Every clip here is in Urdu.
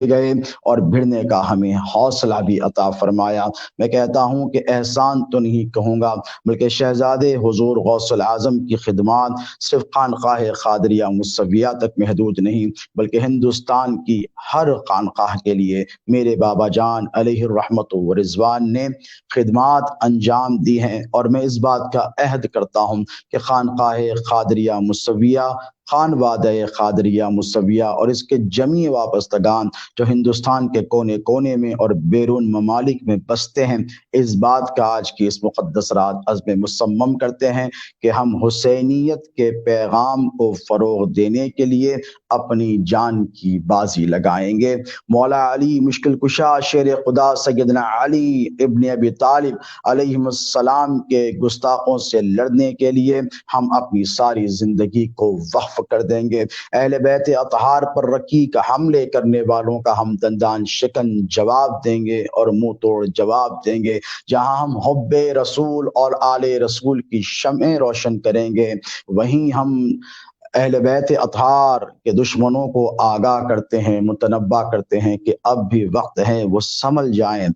گئے اور بھیڑنے کا ہمیں حوصلہ بھی عطا فرمایا۔ میں کہتا ہوں کہ احسان تو نہیں کہوں گا، بلکہ شہزادے حضور غوث العظم کی خدمات صرف خانقاہ قادریہ موسویہ تک محدود نہیں، بلکہ ہندوستان کی ہر خانقاہ کے لیے میرے بابا جان علیہ الرحمت و رضوان نے خدمات انجام دی ہیں، اور میں اس بات کا عہد کرتا ہوں کہ خانقاہ قادریہ موسویہ، خانوادہ قادریہ موسویہ اور اس کے جمیع وابستگان جو ہندوستان کے کونے کونے میں اور بیرون ممالک میں بستے ہیں، اس بات کا آج کی اس مقدس رات عزم مصمم کرتے ہیں کہ ہم حسینیت کے پیغام کو فروغ دینے کے لیے اپنی جان کی بازی لگائیں گے۔ مولا علی مشکل کشا شیر خدا سیدنا علی ابن ابی طالب علیہ السلام کے گستاخوں سے لڑنے کے لیے ہم اپنی ساری زندگی کو وقف کر دیں گے۔ اہل بیت اطہار پر رقیق حملے کرنے والوں کا ہم دندان شکن جواب دیں گے اور منہ توڑ جواب دیں گے۔ جہاں ہم حب رسول اور آل رسول کی شمعیں روشن کریں گے، وہیں ہم اہل بیت اطہار کے دشمنوں کو آگاہ کرتے ہیں، متنبہ کرتے ہیں کہ اب بھی وقت ہے وہ سنبھل جائیں،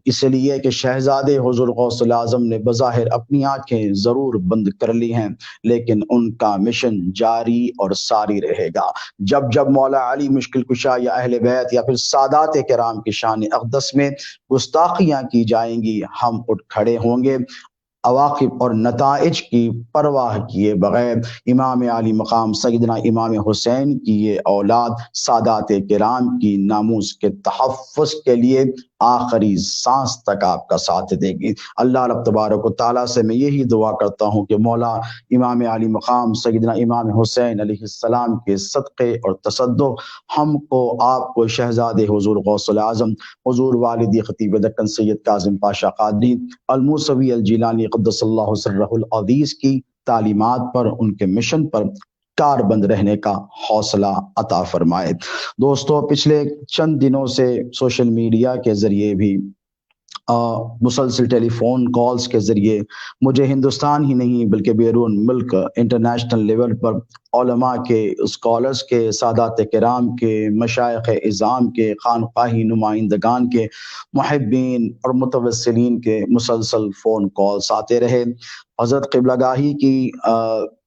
اس لیے کہ شہزادے حضور غوث العظم نے بظاہر اپنی آنکھیں ضرور بند کر لی ہیں، لیکن ان کا مشن جاری اور ساری رہے گا۔ جب جب مولا علی مشکل کشا یا اہل بیت یا پھر سادات کرام کی شان اقدس میں گستاخیاں کی جائیں گی، ہم اٹھ کھڑے ہوں گے، عواقب اور نتائج کی پرواہ کیے بغیر۔ امام علی مقام سیدنا امام حسین کی یہ اولاد سادات کرام کی ناموس کے تحفظ کے لیے آخری سانس تک آپ کا ساتھ دے گی۔ اللہ رب تبارک و تعالیٰ سے میں یہی دعا کرتا ہوں کہ مولا امام علی مقام سیدنا امام حسین علیہ السلام کے صدقے اور تصدق ہم کو، آپ کو، شہزاد حضور غوث العظم حضور والدی خطیب دکن سید کاظم پاشا قادری الموسوی الجیلانی قدس اللہ سرہ العزیز کی تعلیمات پر، ان کے مشن پر کار بند رہنے کا حوصلہ عطا فرمائے۔ دوستو، پچھلے چند دنوں سے سوشل میڈیا کے ذریعے بھی مسلسل ٹیلی فون کالز کے ذریعے مجھے ہندوستان ہی نہیں بلکہ بیرون ملک انٹرنیشنل لیول پر علماء کے، اسکالرز کے، سادات کرام کے، مشائخ اعظام کے، خانقاہی نمائندگان کے، محبین اور متوسلین کے مسلسل فون کالز آتے رہے۔ حضرت قبلہ گاہی کی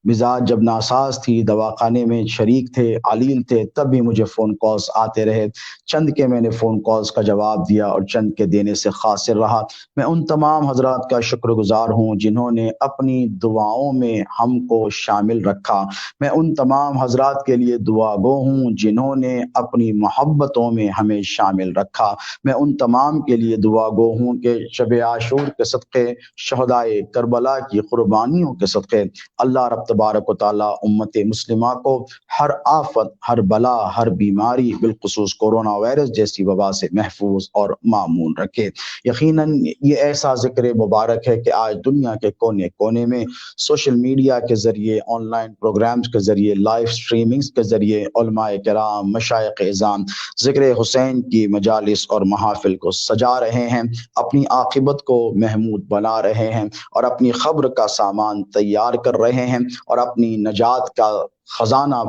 مزاج جب ناساز تھی، دواخانے میں شریک تھے، علیل تھے، تب بھی مجھے فون کالز آتے رہے۔ چند کے میں نے فون کالز کا جواب دیا اور چند کے دینے سے قاصر رہا۔ میں ان تمام حضرات کا شکر گزار ہوں جنہوں نے اپنی دعاؤں میں ہم کو شامل رکھا۔ میں ان تمام حضرات کے لیے دعا گو ہوں جنہوں نے اپنی محبتوں میں ہمیں شامل رکھا۔ میں ان تمام کے لیے دعا گو ہوں کہ شب عاشور کے صدقے، شہدائے کربلا کی قربانیوں کے صدقے اللہ رب تبارک و تعالیٰ امت مسلمہ کو ہر آفت، ہر بلا، ہر بیماری، بالخصوص کورونا وائرس جیسی وبا سے محفوظ اور مامون رکھے۔ یقیناً یہ ایسا ذکر مبارک ہے کہ آج دنیا کے کونے کونے میں سوشل میڈیا کے ذریعے، آن لائن پروگرامز کے ذریعے، لائیو سٹریمنگز کے ذریعے علماء کرام، مشائخ اعظام ذکر حسین کی مجالس اور محافل کو سجا رہے ہیں، اپنی عاقبت کو محمود بنا رہے ہیں اور اپنی خبر کا سامان تیار کر رہے ہیں اور اپنی نجات کا خزانہ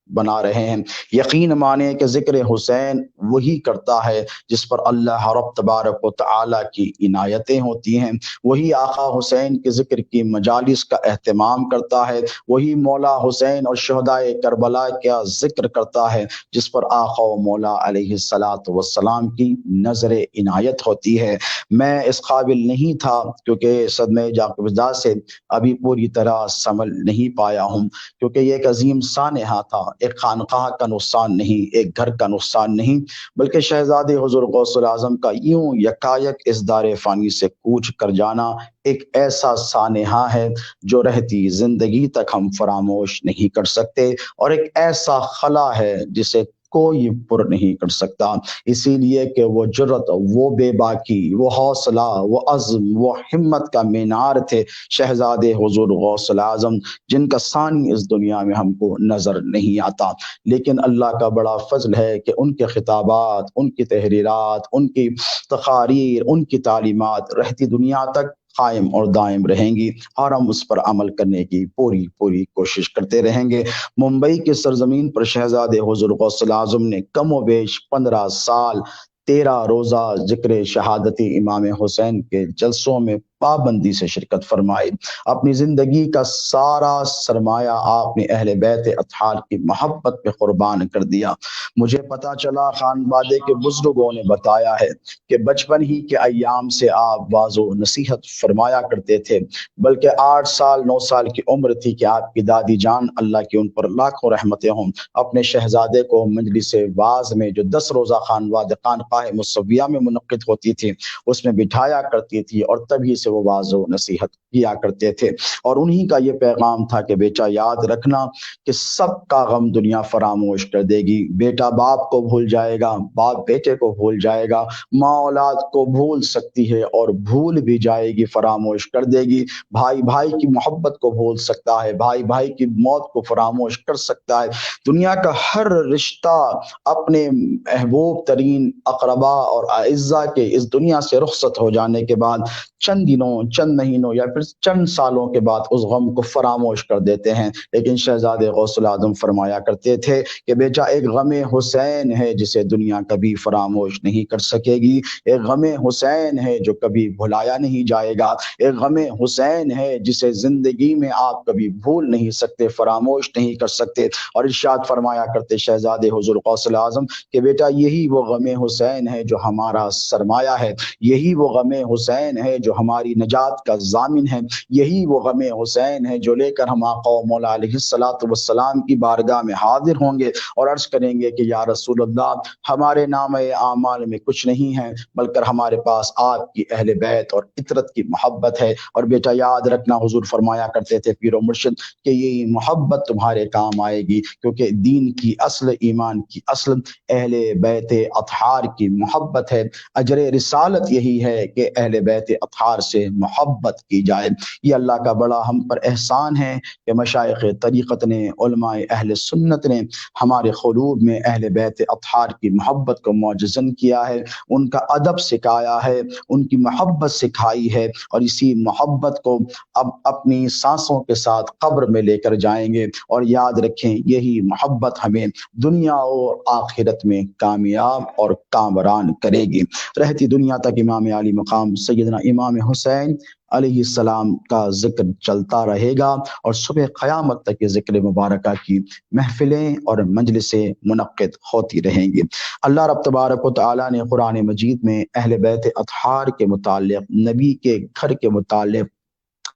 بنا رہے ہیں۔ یقین مانے کہ ذکر حسین وہی کرتا ہے جس پر اللہ رب تبارک و تعالی کی عنایتیں ہوتی ہیں، وہی آقا حسین کے ذکر کی مجالس کا اہتمام کرتا ہے، وہی مولا حسین اور شہدائے کربلا کا ذکر کرتا ہے جس پر آقا و مولا علیہ الصلاۃ والسلام کی نظر عنایت ہوتی ہے۔ میں اس قابل نہیں تھا کیونکہ صدمہ جاذبہ سے ابھی پوری طرح سنبھل نہیں پایا ہوں، کیونکہ یہ ایک عظیم سانحہ تھا، ایک خانقاہ کا نقصان نہیں، ایک گھر کا نقصان نہیں، بلکہ شہزادے حضور غوث العظم کا یوں یکایک اس دار فانی سے کوچ کر جانا ایک ایسا سانحہ ہے جو رہتی زندگی تک ہم فراموش نہیں کر سکتے، اور ایک ایسا خلا ہے جسے کوئی پر نہیں کر سکتا، اسی لیے کہ وہ جرت، وہ بے باکی، وہ حوصلہ، وہ عزم، وہ ہمت کا مینار تھے شہزادے حضور غوث العظم، جن کا ثانی اس دنیا میں ہم کو نظر نہیں آتا، لیکن اللہ کا بڑا فضل ہے کہ ان کے خطابات، ان کی تحریرات، ان کی تقاریر، ان کی تعلیمات رہتی دنیا تک قائم اور دائم رہیں گی اور ہم اس پر عمل کرنے کی پوری کوشش کرتے رہیں گے۔ ممبئی کی سرزمین پر شہزادے حضور غوث اعظم نے کم و بیش 15 سال 13 روزہ ذکر شہادتی امام حسین کے جلسوں میں پابندی سے شرکت فرمائی۔ اپنی زندگی کا سارا سرمایہ آپ نے اہل بیت اطہار کی محبت پہ قربان کر دیا۔ مجھے پتا چلا خان بادے کے بزرگوں نے بتایا ہے کہ بچپن ہی کے ایام سے آپ واعظ و نصیحت فرمایا کرتے تھے، بلکہ 8 سال 9 سال کی عمر تھی کہ آپ کی دادی جان اللہ کی ان پر لاکھوں رحمتیں ہوں اپنے شہزادے کو مجلس واعظ میں جو 10 روزہ خانقاہ مصویہ میں منعقد ہوتی تھی اس میں بٹھایا کرتی تھی، اور تبھی سے وہ واعظ و نصیحت کیا کرتے تھے۔ اور انہی کا یہ پیغام تھا کہ بیٹا یاد رکھنا کہ سب کا غم دنیا فراموش کر دے گی، بیٹا باپ کو بھول جائے گا، باپ بیٹے کو بھول جائے گا، ماں اولاد کو بھول سکتی ہے اور بھول بھی جائے گی، فراموش کر دے گی، بھائی بھائی کی محبت کو بھول سکتا ہے، بھائی بھائی کی موت کو فراموش کر سکتا ہے، دنیا کا ہر رشتہ اپنے محبوب ترین اقربا اور اعزاء کے اس دنیا سے رخصت ہو جانے کے بعد چند دنوں، چند مہینوں یا پھر چند سالوں کے بعد اس غم کو فراموش کر دیتے ہیں۔ لیکن شہزادے غوث اعظم فرمایا کرتے تھے کہ بیٹا ایک غم حسین ہے جسے دنیا کبھی فراموش نہیں کر سکے گی، ایک غم حسین ہے جو کبھی بھلایا نہیں جائے گا، ایک غم حسین ہے جسے زندگی میں آپ کبھی بھول نہیں سکتے، فراموش نہیں کر سکتے۔ اور ارشاد فرمایا کرتے شہزادے حضور غوث اعظم کہ بیٹا یہی وہ غم حسین ہے جو ہمارا سرمایہ ہے، یہی وہ غم حسین ہے جو ہماری نجات کا ضامن ہے، یہی وہ غم حسین ہے جو لے کر ہم آقا و مولا علیہ السلام کی بارگاہ میں حاضر ہوں گے اور عرض کریں گے کہ یا رسول اللہ ہمارے نام اعمال میں کچھ نہیں ہے بلکہ ہمارے پاس آپ کی اہل بیت اور عطرت کی محبت ہے۔ اور بیٹا یاد رکھنا حضور فرمایا کرتے تھے پیر و مرشد کہ یہ محبت تمہارے کام آئے گی، کیونکہ دین کی اصل، ایمان کی اصل اہل بیت اطہار کی محبت ہے، اجر رسالت یہی ہے کہ اہل بیت اطہار سے محبت کی جائے۔ یہ اللہ کا بڑا ہم پر احسان ہے کہ مشائخ طریقت نے، علماء اہل سنت نے ہمارے قلوب میں اہل بیت اطہار کی محبت کو معجزن کیا ہے، ان کا ادب سکھایا ہے، ان کی محبت سکھائی ہے، اور اسی محبت کو اب اپنی سانسوں کے ساتھ قبر میں لے کر جائیں گے۔ اور یاد رکھیں یہی محبت ہمیں دنیا اور آخرت میں کامیاب اور کامران کرے گی۔ رہتی دنیا تک امام عالی مقام سیدنا امام حسین علیہ السلام کا ذکر چلتا رہے گا، اور صبح قیامت تک یہ ذکر مبارکہ کی محفلیں اور مجلسیں منعقد ہوتی رہیں گی۔ اللہ رب تبارک و تعالیٰ نے قرآن مجید میں اہل بیت اطہار کے متعلق، نبی کے گھر کے متعلق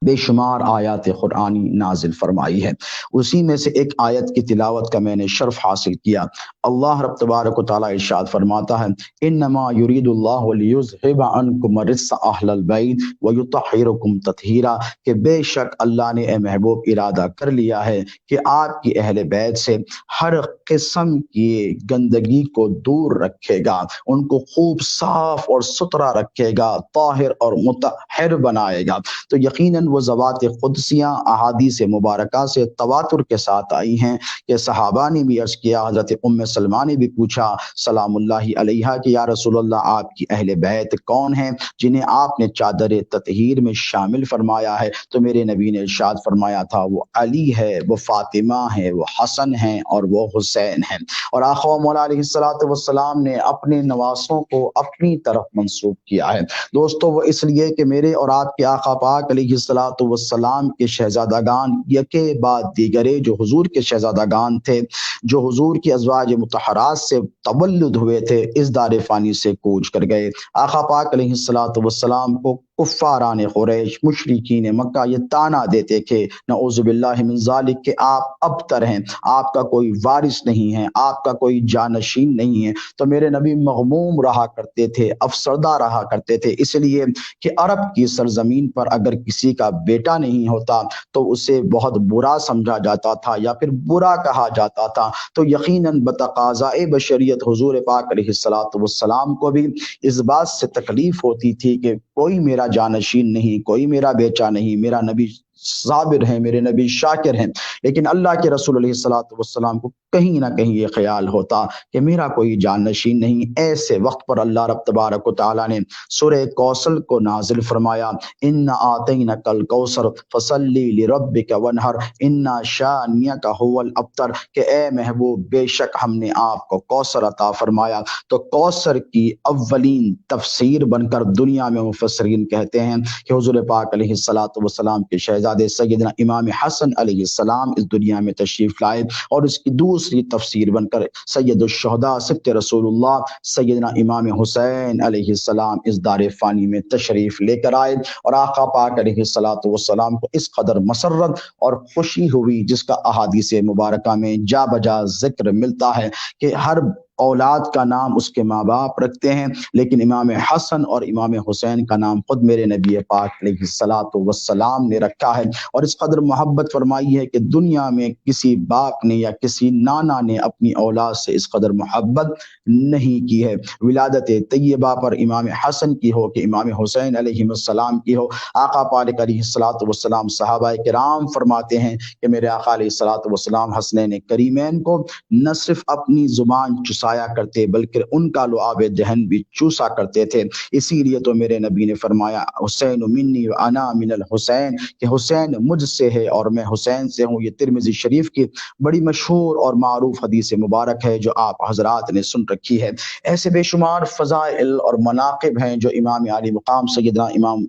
بے شمار آیات قرآنی نازل فرمائی ہے۔ اسی میں سے ایک آیت کی تلاوت کا میں نے شرف حاصل کیا۔ اللہ رب تبارک و تعالیٰ ارشاد فرماتا ہے انما یرید اللہ لیذھب عنکم الرجس اہل البیت ویطہرکم تطہیرا، کہ بے شک اللہ نے اے محبوب ارادہ کر لیا ہے کہ آپ کی اہل بیت سے ہر قسم کی گندگی کو دور رکھے گا، ان کو خوب صاف اور ستھرا رکھے گا، طاہر اور مطہر بنائے گا۔ تو یقیناً وہ ذوات قدسیاں احادیث مبارکہ سے تواتر کے ساتھ آئی ہیں کہ صحابہ نے بھی عرض کیا، حضرت ام سلمہ نے بھی پوچھا سلام اللہ علیہا کہ یا رسول اللہ آپ کی اہل بیت کون ہیں جنہیں آپ نے چادر تطہیر میں شامل فرمایا ہے؟ تو میرے نبی نے ارشاد فرمایا تھا وہ علی ہے، وہ فاطمہ ہے، وہ حسن ہیں اور وہ حسین ہیں۔ اور آقا و مولا علیہ السلام نے اپنے نواسوں کو اپنی طرف منسوب کیا ہے۔ دوستو وہ اس لیے کہ میرے اور آپ کے آقا پاک علیہ السلام کے شہزادگان یکے بعد دیگرے جو حضور کے شہزادگان تھے، جو حضور کی ازواج مطہرات سے تولد ہوئے تھے، اس دار فانی سے کوچ کر گئے۔ آقا پاک علیہ السلام کو کفاران قریش، مشرکین مکہ یہ تانا دیتے تھے نعوذ باللہ من ذالک کہ آپ ابتر ہیں، آپ کا کوئی وارث نہیں ہے، آپ کا کوئی جانشین نہیں ہے۔ تو میرے نبی مغموم رہا کرتے تھے، افسردہ رہا کرتے تھے، اس لیے کہ عرب کی سرزمین پر اگر کسی کا بیٹا نہیں ہوتا تو اسے بہت برا سمجھا جاتا تھا یا پھر برا کہا جاتا تھا۔ تو یقیناً بتقاضائے بشریت حضور پاک علیہ السلام کو بھی اس بات سے تکلیف ہوتی تھی کہ کوئی میرا جانشین نہیں، کوئی میرا بیٹا نہیں، میرا نبی صابر ہیں، میرے نبی شاکر ہیں، لیکن اللہ کے رسول علیہ الصلوۃ والسلام کو کہیں نہ کہیں یہ خیال ہوتا کہ میرا کوئی جانشین نہیں۔ ایسے وقت پر اللہ رب تبارک و تعالیٰ نے سورہ کوثر کو نازل فرمایا، انا آتینک الکوثر فصلی لربک وانحر انا شانئک هو الابتر، کہ اے محبوب بے شک ہم نے آپ کو کوثر عطا فرمایا۔ تو کوثر کی اولین تفسیر بن کر دنیا میں مفسرین کہتے ہیں کہ حضور پاک علیہ الصلوۃ والسلام کے شہزادے سیدنا امام حسن علیہ السلام اس دنیا میں تشریف لائے، اور اس کی دوسری تفسیر بن کر سید الشہداء سبط رسول اللہ سیدنا امام حسین علیہ السلام اس دار فانی میں تشریف لے کر آئے، اور آقا پاک علیہ الصلوۃ والسلام کو اس قدر مسرت اور خوشی ہوئی جس کا احادیث مبارکہ میں جا بجا ذکر ملتا ہے کہ ہر اولاد کا نام اس کے ماں باپ رکھتے ہیں، لیکن امام حسن اور امام حسین کا نام خود میرے نبی پاک علیہ الصلوۃ والسلام نے رکھا ہے، اور اس قدر محبت فرمائی ہے کہ دنیا میں کسی باپ نے یا کسی نانا نے اپنی اولاد سے اس قدر محبت نہیں کی ہے۔ ولادت طیبہ پر امام حسن کی ہو کہ امام حسین علیہ السلام کی ہو، آقا پاک علیہ الصلوۃ والسلام صحابہ کرام فرماتے ہیں کہ میرے آقا علیہ الصلوۃ والسلام حسنین کریمین کو نہ صرف اپنی زبان چسایا کرتے بلکہ ان کا لعاب دہن بھی چوسا کرتے تھے۔ اسی لیے تو میرے نبی نے فرمایا حسین منی و انا من الحسین، کہ حسین مجھ سے ہے اور میں حسین سے ہوں۔ یہ ترمذی شریف کی بڑی مشہور اور معروف حدیث مبارک ہے جو آپ حضرات نے سن رکھی ہے۔ ایسے بے شمار فضائل اور مناقب ہیں جو امام عالی مقام سیدنا امام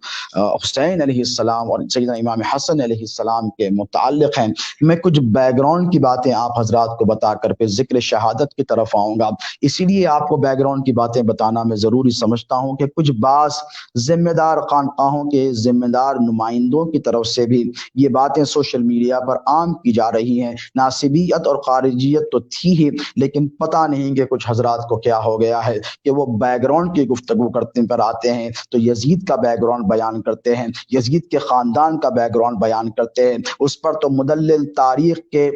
حسین علیہ السلام اور سیدنا امام حسن علیہ السلام کے متعلق ہیں۔ میں کچھ بیک گراؤنڈ کی باتیں آپ حضرات کو بتا کر پھر ذکر شہادت کی طرف آؤں گا۔ اسی لیے آپ کو بیک گراؤنڈ کی باتیں بتانا میں ضروری سمجھتا ہوں کہ کچھ بعض ذمہ دار خانقاہوں کے ذمہ دار نمائندوں کی طرف سے بھی یہ باتیں سوشل میڈیا پر عام کی جا رہی ہیں۔ ناصبیت اور خارجیت تو تھی ہی، لیکن پتہ نہیں کہ کچھ حضرات کو کیا ہو گیا ہے کہ وہ بیک گراؤنڈ کی گفتگو کرتے پر آتے ہیں تو یزید کا بیک گراؤنڈ بیان کرتے ہیں، یزید کے خاندان کا بیک گراؤنڈ بیان کرتے ہیں، اس پر تو مدلل تاریخ کے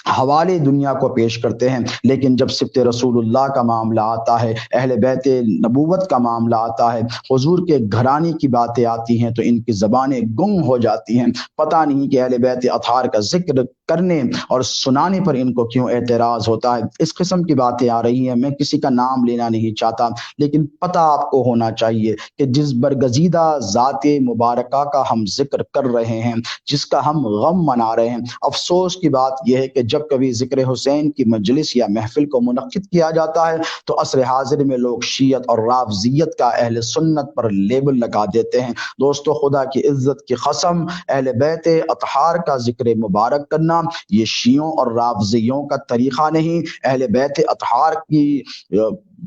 حوالے دنیا کو پیش کرتے ہیں، لیکن جب سبط رسول اللہ کا معاملہ آتا ہے، اہل بیت نبوت کا معاملہ آتا ہے، حضور کے گھرانے کی باتیں آتی ہیں تو ان کی زبانیں گنگ ہو جاتی ہیں۔ پتہ نہیں کہ اہل بیت اطہار کا ذکر کرنے اور سنانے پر ان کو کیوں اعتراض ہوتا ہے۔ اس قسم کی باتیں آ رہی ہیں، میں کسی کا نام لینا نہیں چاہتا، لیکن پتہ آپ کو ہونا چاہیے کہ جس برگزیدہ ذات مبارکہ کا ہم ذکر کر رہے ہیں، جس کا ہم غم منا رہے ہیں، افسوس کی بات یہ ہے کہ جب کبھی ذکر حسین کی مجلس یا محفل کو منعقد کیا جاتا ہے تو عصر حاضر میں لوگ شیعت اور رافضیت کا اہل سنت پر لیبل لگا دیتے ہیں۔ دوستو خدا کی عزت کی قسم، اہل بیت اطہار کا ذکر مبارک کرنا یہ شیعوں اور رافضیوں کا طریقہ نہیں۔ اہل بیت اطہار کی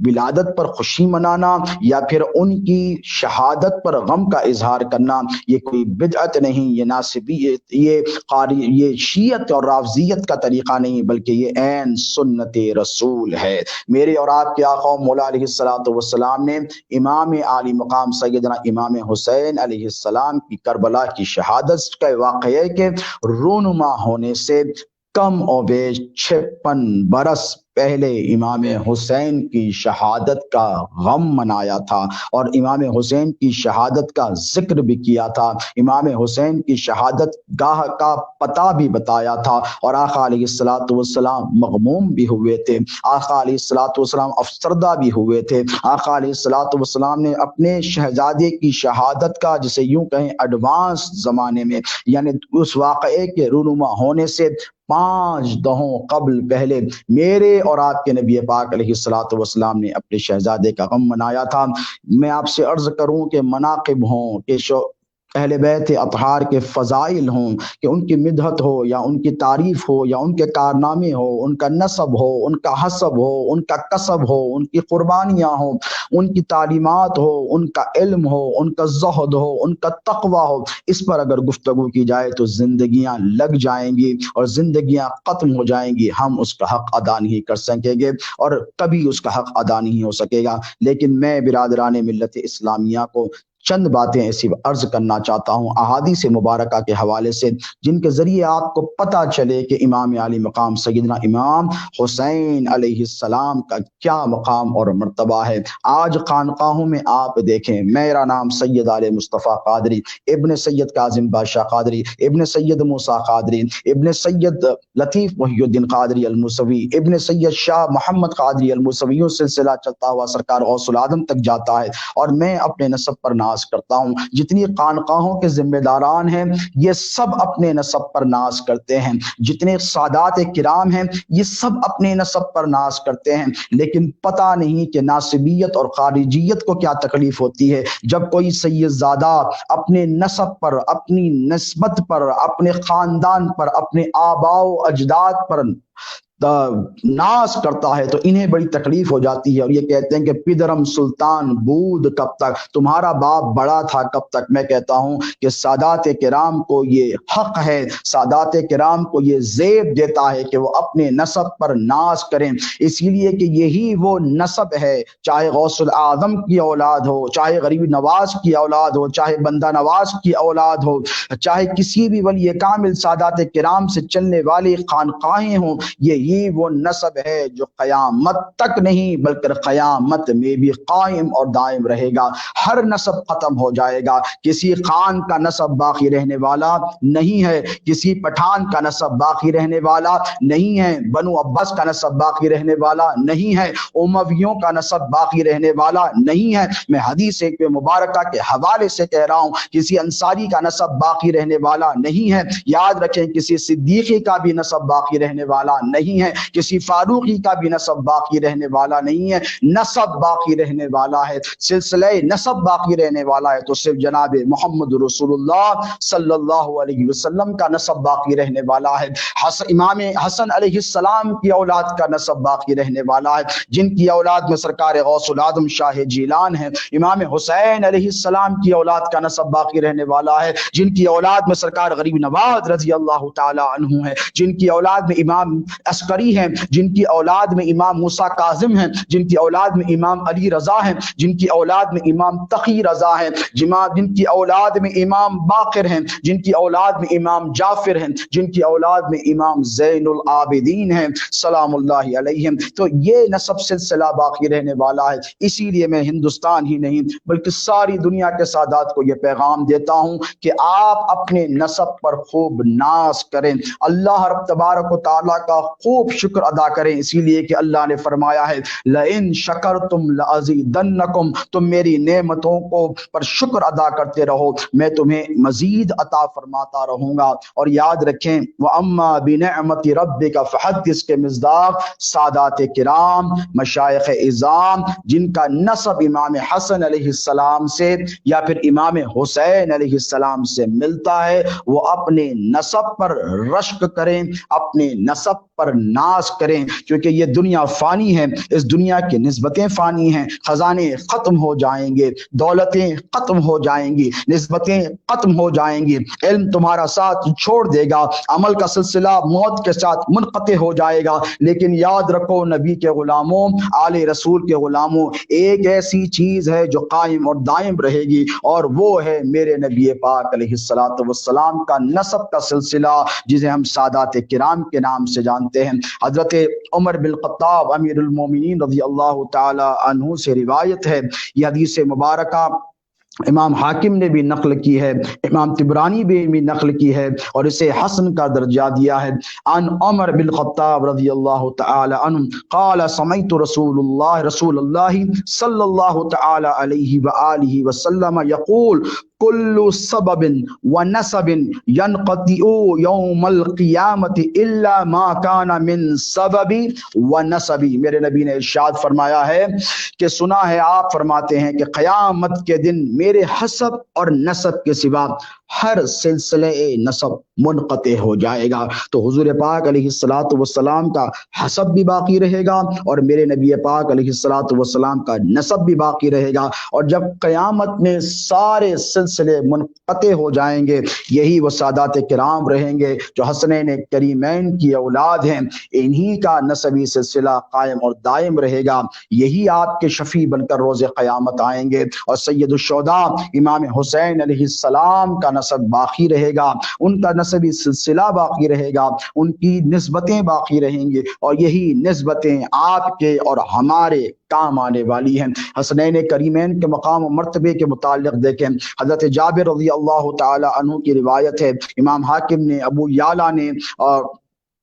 ولادت پر خوشی منانا یا پھر ان کی شہادت پر غم کا اظہار کرنا یہ کوئی بدعت نہیں، یہ ناصبیت، یہ شیعت اور رافضیت کا طریقہ نہیں، بلکہ یہ عین سنت رسول ہے۔ میرے اور آپ کے آقا مولا علیہ الصلوۃ والسلام نے امام عالی مقام سیدنا امام حسین علیہ السلام کی کربلا کی شہادت کے واقعے کے رونما ہونے سے کم و بیش 56 برس پہلے امام حسین کی شہادت کا غم منایا تھا اور امام حسین کی شہادت کا ذکر بھی کیا تھا، امام حسین کی شہادت گاہ کا پتہ بھی بتایا تھا، اور آقا علیہ الصلوۃ والسلام مغموم بھی ہوئے تھے، آقا علیہ الصلوۃ والسلام افسردہ بھی ہوئے تھے۔ آقا علیہ الصلوۃ والسلام نے اپنے شہزادے کی شہادت کا جسے یوں کہیں ایڈوانس زمانے میں، یعنی اس واقعے کے رونما ہونے سے 5 دہوں قبل پہلے میرے اور آپ کے نبی پاک علیہ الصلوۃ والسلام نے اپنے شہزادے کا غم منایا تھا۔ میں آپ سے عرض کروں کہ مناقب ہوں، کہ اہل بیت اطہار کے فضائل ہوں، کہ ان کی مدحت ہو یا ان کی تعریف ہو یا ان کے کارنامے ہو، ان کا نسب ہو، ان کا حسب ہو، ان کا کسب ہو، ان کی قربانیاں ہوں، ان کی تعلیمات ہو، ان کا علم ہو، ان کا زہد ہو، ان کا تقوی ہو، اس پر اگر گفتگو کی جائے تو زندگیاں لگ جائیں گی اور زندگیاں ختم ہو جائیں گی، ہم اس کا حق ادا نہیں کر سکیں گے اور کبھی اس کا حق ادا نہیں ہو سکے گا۔ لیکن میں برادران ملت اسلامیہ کو چند باتیں ایسی عرض کرنا چاہتا ہوں احادیث مبارکہ کے حوالے سے، جن کے ذریعے آپ کو پتہ چلے کہ امام عالی مقام سیدنا امام حسین علیہ السلام کا کیا مقام اور مرتبہ ہے۔ آج خانقاہوں میں آپ دیکھیں، میرا نام سید آل مصطفیٰ قادری، ابن سید کاظم بادشاہ قادری، ابن سید موسیٰ قادری، ابن سید لطیف محی الدین قادری الموسوی، ابن سید شاہ محمد قادری الموسوی، سلسلہ چلتا ہوا سرکار غوث العظم تک جاتا ہے، اور میں اپنے نسب پر ناز کرتا ہوں۔ جتنی خانقاہوں کے ذمہ داران ہیں یہ سب اپنے نسب پر ناز کرتے ہیں، جتنے سادات کرام ہیں یہ سب اپنے نسب پر ناز کرتے ہیں، لیکن پتہ نہیں کہ ناسبیت اور خارجیت کو کیا تکلیف ہوتی ہے جب کوئی سید زادہ اپنے نسب پر، اپنی نسبت پر، اپنے خاندان پر، اپنے آباء و اجداد پر ناز کرتا ہے تو انہیں بڑی تکلیف ہو جاتی ہے، اور یہ کہتے ہیں کہ پدرم سلطان بود کب تک، تمہارا باپ بڑا تھا کب تک۔ میں کہتا ہوں کہ سادات کرام کو یہ حق ہے، سادات کرام کو یہ زیب دیتا ہے کہ وہ اپنے نسب پر ناز کریں، اسی لیے کہ یہی وہ نسب ہے، چاہے غوث العظم کی اولاد ہو، چاہے غریب نواز کی اولاد ہو، چاہے بندہ نواز کی اولاد ہو، چاہے کسی بھی ولی کامل سادات کرام سے چلنے والی خانقاہیں ہوں، یہی وہ نسب ہے جو قیامت تک نہیں بلکہ قیامت میں بھی قائم اور دائم رہے گا۔ ہر نسب ختم ہو جائے گا، کسی خان کا نسب باقی رہنے والا نہیں ہے، کسی پٹھان کا نسب باقی رہنے والا نہیں ہے، بنو عباس کا نسب باقی رہنے والا نہیں ہے، امویوں کا نسب باقی رہنے والا نہیں ہے۔ میں حدیث ایک مبارکہ کے حوالے سے کہہ رہا ہوں، کسی انصاری کا نسب باقی رہنے والا نہیں ہے، یاد رکھیں کسی صدیقی کا بھی نسب باقی رہنے والا نہیں ہے، کسی فاروقی کا بھی نسب باقی رہنے والا نہیں ہے، نسب باقی رہنے والا ہے، سلسلہ نسب باقی رہنے والا ہے تو صرف جناب محمد رسول اللہ صلی اللہ علیہ وسلم کا نسب باقی رہنے والا ہے، امام حسن علیہ السلام کی اولاد کا نسب باقی رہنے والا ہے، جن کی اولاد میں سرکار غوث العظم شاہ جیلان ہے، امام حسین علیہ السلام کی اولاد کا نسب باقی رہنے والا ہے، جن کی اولاد میں سرکار غریب نواز رضی اللہ تعالی عنہ ہے، جن کی اولاد میں امام عسکری ہیں، جن کی اولاد میں امام موسیٰ کاظم ہیں، جن کی اولاد میں امام علی رضا ہیں، جن کی اولاد میں امام تقی رضا ہیں، جن کی اولاد میں امام باقر ہیں، جن کی اولاد میں امام جعفر ہیں، جن کی اولاد میں امام زین العابدین ہیں سلام اللہ علیہم۔ تو یہ نسب سلسلہ باقی رہنے والا ہے، اسی لیے میں ہندوستان ہی نہیں بلکہ ساری دنیا کے سادات کو یہ پیغام دیتا ہوں کہ آپ اپنے نسب پر خوب ناز کریں، اللہ رب تبارک و تعالیٰ کا خوب شکر ادا کریں، اسی لیے کہ اللہ نے فرمایا ہے لئن شکرتم لازیدنکم، تم میری نعمتوں کو پر شکر ادا کرتے رہو میں تمہیں مزید عطا فرماتا رہوں گا۔ اور یاد رکھیں وَأَمَّا بِنِعْمَةِ رَبِّكَ فَحَدِّثْ کے مصداق سادات کرام، مشائخ اعظام جن کا نسب امام حسن علیہ السلام سے یا پھر امام حسین علیہ السلام سے ملتا ہے، وہ اپنے نسب پر رشک کریں، اپنے نسب پر ناز کریں، کیونکہ یہ دنیا فانی ہے، اس دنیا کی نسبتیں فانی ہیں، خزانے ختم ہو جائیں گے، دولتیں ختم ہو جائیں گی، نسبتیں ختم ہو جائیں گی، علم تمہارا ساتھ چھوڑ دے گا، عمل کا سلسلہ موت کے ساتھ منقطع ہو جائے گا، لیکن یاد رکھو نبی کے غلاموں، آل رسول کے غلاموں، ایک ایسی چیز ہے جو قائم اور دائم رہے گی، اور وہ ہے میرے نبی پاک علیہ السلام کا نسب کا سلسلہ، جسے ہم سادات کرام کے نام سے جانتے ہیں۔ حضرت عمر بن الخطاب امیر المومنین رضی اللہ تعالی عنہ سے روایت ہے، یہ حدیث مبارکہ امام حاکم نے بھی نقل کی ہے، امام طبرانی بھی نقل کی ہے، اور اسے حسن کا درجہ دیا ہے۔ عن عمر بن الخطاب رضی اللہ تعالی عنہ قال سمعت رسول اللہ صلی اللہ تعالی علیہ وآلہ وسلم یقول کل سبب ونسب ينقطع یوم القیامت الا ما کان من سبب ونسب۔ میرے نبی نے ارشاد فرمایا ہے کہ سنا ہے آپ فرماتے ہیں کہ قیامت کے دن میرے حسب اور نسب کے سوا ہر سلسلے نسب منقطع ہو جائے گا۔ تو حضور پاک علیہ الصلوۃ والسلام کا حسب بھی باقی رہے گا اور میرے نبی پاک علیہ الصلوۃ والسلام کا نسب بھی باقی رہے گا، اور جب قیامت میں سارے سلسلے منقطع ہو جائیں گے، یہی وہ سادات کرام رہیں گے جو حسنین کریمین کی اولاد ہیں، انہی کا نسبی سلسلہ قائم اور دائم رہے گا، یہی آپ کے شفیع بن کر روز قیامت آئیں گے، اور سید الشہداء امام حسین علیہ السلام کا نسب باقی رہے گا، ان کا نسبی سلسلہ باقی رہے گا، ان کی نسبتیں باقی رہیں گی، اور یہی نسبتیں آپ کے اور ہمارے کام آنے والی ہیں۔ حسنین کریمین کے مقام و مرتبے کے متعلق دیکھیں، حضرت جابر رضی اللہ تعالی عنہ کی روایت ہے، امام حاکم نے، ابو یعلا نے، اور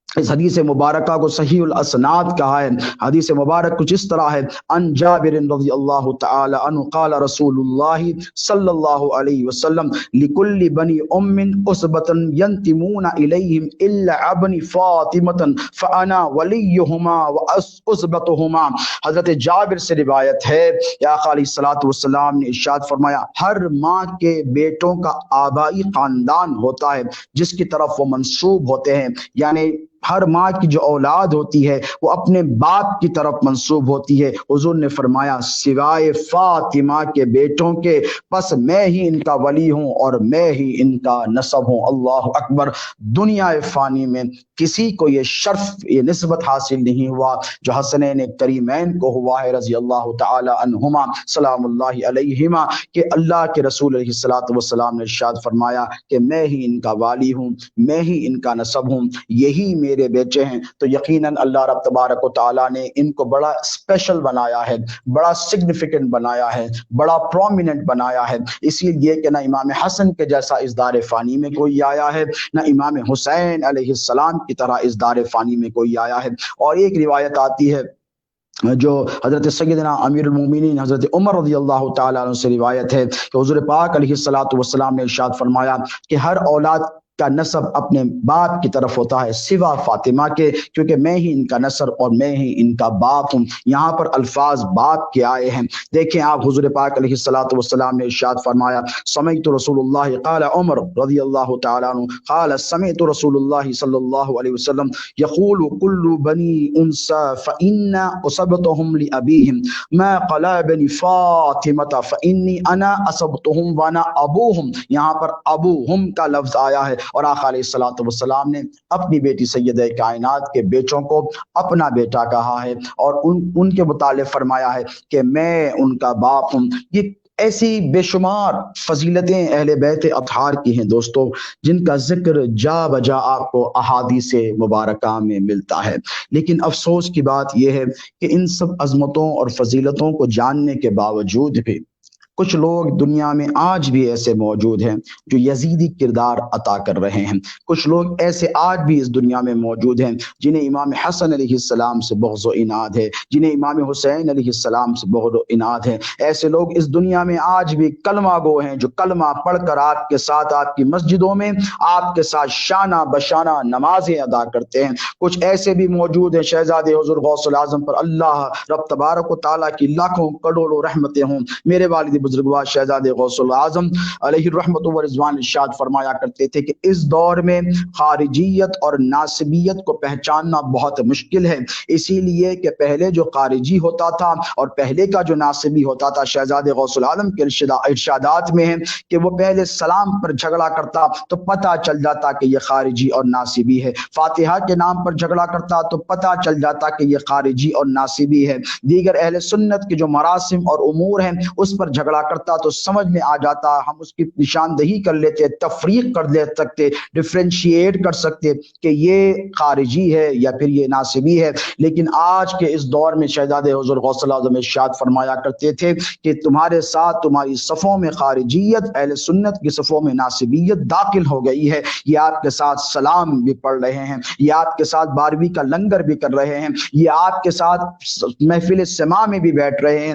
اس حدیث مبارکہ کو صحیح الاسناد کہا ہے۔ حدیث مبارک کچھ اس طرح ہے، ان جابر رضی اللہ تعالی عنہ قال رسول اللہ صلی اللہ علیہ وسلم لکل بنی ام عصبۃ ینتمون الیہم الا ابن فاطمہ فانا ولیہما وعصبتہما۔ حضرت جابر سے روایت ہے، یا آقا علیہ الصلوۃ والسلام نے ارشاد فرمایا، ہر ماں کے بیٹوں کا آبائی خاندان ہوتا ہے جس کی طرف وہ منسوب ہوتے ہیں، یعنی ہر ماں کی جو اولاد ہوتی ہے وہ اپنے باپ کی طرف منسوب ہوتی ہے۔ حضور نے فرمایا سوائے فاطمہ کے بیٹوں کے، پس میں ہی ان کا ولی ہوں اور میں ہی ان کا نسب ہوں۔ اللہ اکبر۔ دنیا فانی میں کسی کو یہ شرف، یہ نسبت حاصل نہیں ہوا جو حسنین کریمین کو ہوا ہے رضی اللہ تعالی عنہما سلام اللہ علیہما، کہ اللہ کے رسول علیہ الصلوۃ والسلام نے ارشاد فرمایا کہ میں ہی ان کا والی ہوں، میں ہی ان کا نسب ہوں، یہی میرے بیٹے ہیں۔ تو یقیناً اللہ رب تبارک و تعالیٰ نے ان کو بڑا اسپیشل بنایا ہے، بڑا سگنیفیکنٹ بنایا ہے، بڑا پرومیننٹ بنایا ہے، اسی لیے کہ نہ امام حسن کے جیسا اس دار فانی میں کوئی آیا ہے، نہ امام حسین علیہ السلام کی طرح اس دار فانی میں کوئی آیا ہے۔ اور ایک روایت آتی ہے جو حضرت سیدنا امیر المومنین حضرت عمر رضی اللہ تعالیٰ عنہ سے روایت ہے کہ حضور پاک علیہ الصلوۃ والسلام نے ارشاد فرمایا کہ ہر اولاد کا نسب اپنے باپ کی طرف ہوتا ہے سوا فاطمہ کے، کیونکہ میں ہی ان کا نسب اور میں ہی ان کا باپ ہوں۔ یہاں پر الفاظ باپ کے آئے ہیں، دیکھیں آپ، حضور پاک علیہ الصلوۃ والسلام نے ارشاد فرمایا سمعت رسول اللہ قال عمر رضی اللہ تعالی عنہ قال سمعت رسول اللہ صلی اللہ علیہ وسلم یقول کل بنی انثى فإن اصبتهم لأبيهم ما قلا بني فاطمة فإني انا اصبتهم وانا ابوهم، یہاں پر ابوهم کا لفظ آیا ہے، اور آقا علیہ الصلوۃ والسلام نے اپنی بیٹی سیدہ کائنات کے بیٹوں کو اپنا بیٹا کہا ہے، اور ان کے متعلق فرمایا ہے کہ میں ان کا باپ ہوں۔ یہ ایسی بے شمار فضیلتیں اہل بیت اطہار کی ہیں دوستو، جن کا ذکر جا بجا آپ کو احادیث مبارکہ میں ملتا ہے، لیکن افسوس کی بات یہ ہے کہ ان سب عظمتوں اور فضیلتوں کو جاننے کے باوجود بھی کچھ لوگ دنیا میں آج بھی ایسے موجود ہیں جو یزیدی کردار عطا کر رہے ہیں، کچھ لوگ ایسے آج بھی اس دنیا میں موجود ہیں جنہیں امام حسن علیہ السلام سے بغض و عناد ہے، جنہیں امام حسین علیہ السلام سے بغض و عناد ہے۔ ایسے لوگ اس دنیا میں آج بھی کلمہ گو ہیں جو کلمہ پڑھ کر آپ کے ساتھ آپ کی مسجدوں میں آپ کے ساتھ شانہ بشانہ نمازیں ادا کرتے ہیں۔ کچھ ایسے بھی موجود ہیں، شہزادے حضور غوث العظم پر اللہ رب تبارک و تعالیٰ کی لاکھوں کروڑوں رحمتیں ہوں، میرے والد بزرگوار شہزادے غوث العظم علیہ الرحمت و رضوان ارشاد فرمایا کرتے تھے کہ اس دور میں خارجیت اور ناصبیت کو پہچاننا بہت مشکل ہے، اسی لیے کہ پہلے جو خارجی ہوتا تھا اور پہلے کا جو ناصبی ہوتا تھا، شہزادے غوث العظم کے ارشادات میں ہیں کہ وہ پہلے سلام پر جھگڑا کرتا تو پتہ چل جاتا کہ یہ خارجی اور ناصبی ہے، فاتحہ کے نام پر جھگڑا کرتا تو پتہ چل جاتا کہ یہ خارجی اور ناصبی ہے، دیگر اہل سنت کے جو مراسم اور امور ہیں اس پر جھگڑا کرتا تو سمجھ میں آ جاتا، ہم اس کی نشاندہی کر لیتے، تفریق کر لے سکتے، ڈفرینشیٹ کر سکتے کہ یہ خارجی ہے یا پھر یہ ناصبی ہے۔ لیکن آج کے اس دور میں شہزادے حضور غوث العظم ارشاد فرمایا کرتے تھے کہ تمہارے ساتھ تمہاری صفوں میں خارجیت، اہل سنت کی صفوں میں ناصبیت داخل ہو گئی ہے، یہ آپ کے ساتھ سلام بھی پڑھ رہے ہیں، یہ آپ کے ساتھ 12ویں کا لنگر بھی کر رہے ہیں، یہ آپ کے ساتھ محفل سما میں بھی بیٹھ رہے ہیں،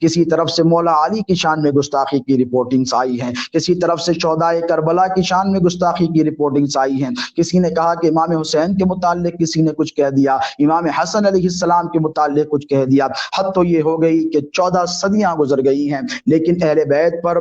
کسی طرف سے مولا علی کی شان میں گستاخی کی رپورٹنگز آئی ہیں, کسی طرف سے شہدائے کربلا کی شان میں گستاخی کی رپورٹنگز آئی ہیں. کسی نے کہا کہ امام حسین کے متعلق کسی نے کچھ کہہ دیا, امام حسن علیہ السلام کے متعلق کچھ کہہ دیا. حد تو یہ ہو گئی کہ 14 صدیاں گزر گئی ہیں, لیکن اہل بیت پر,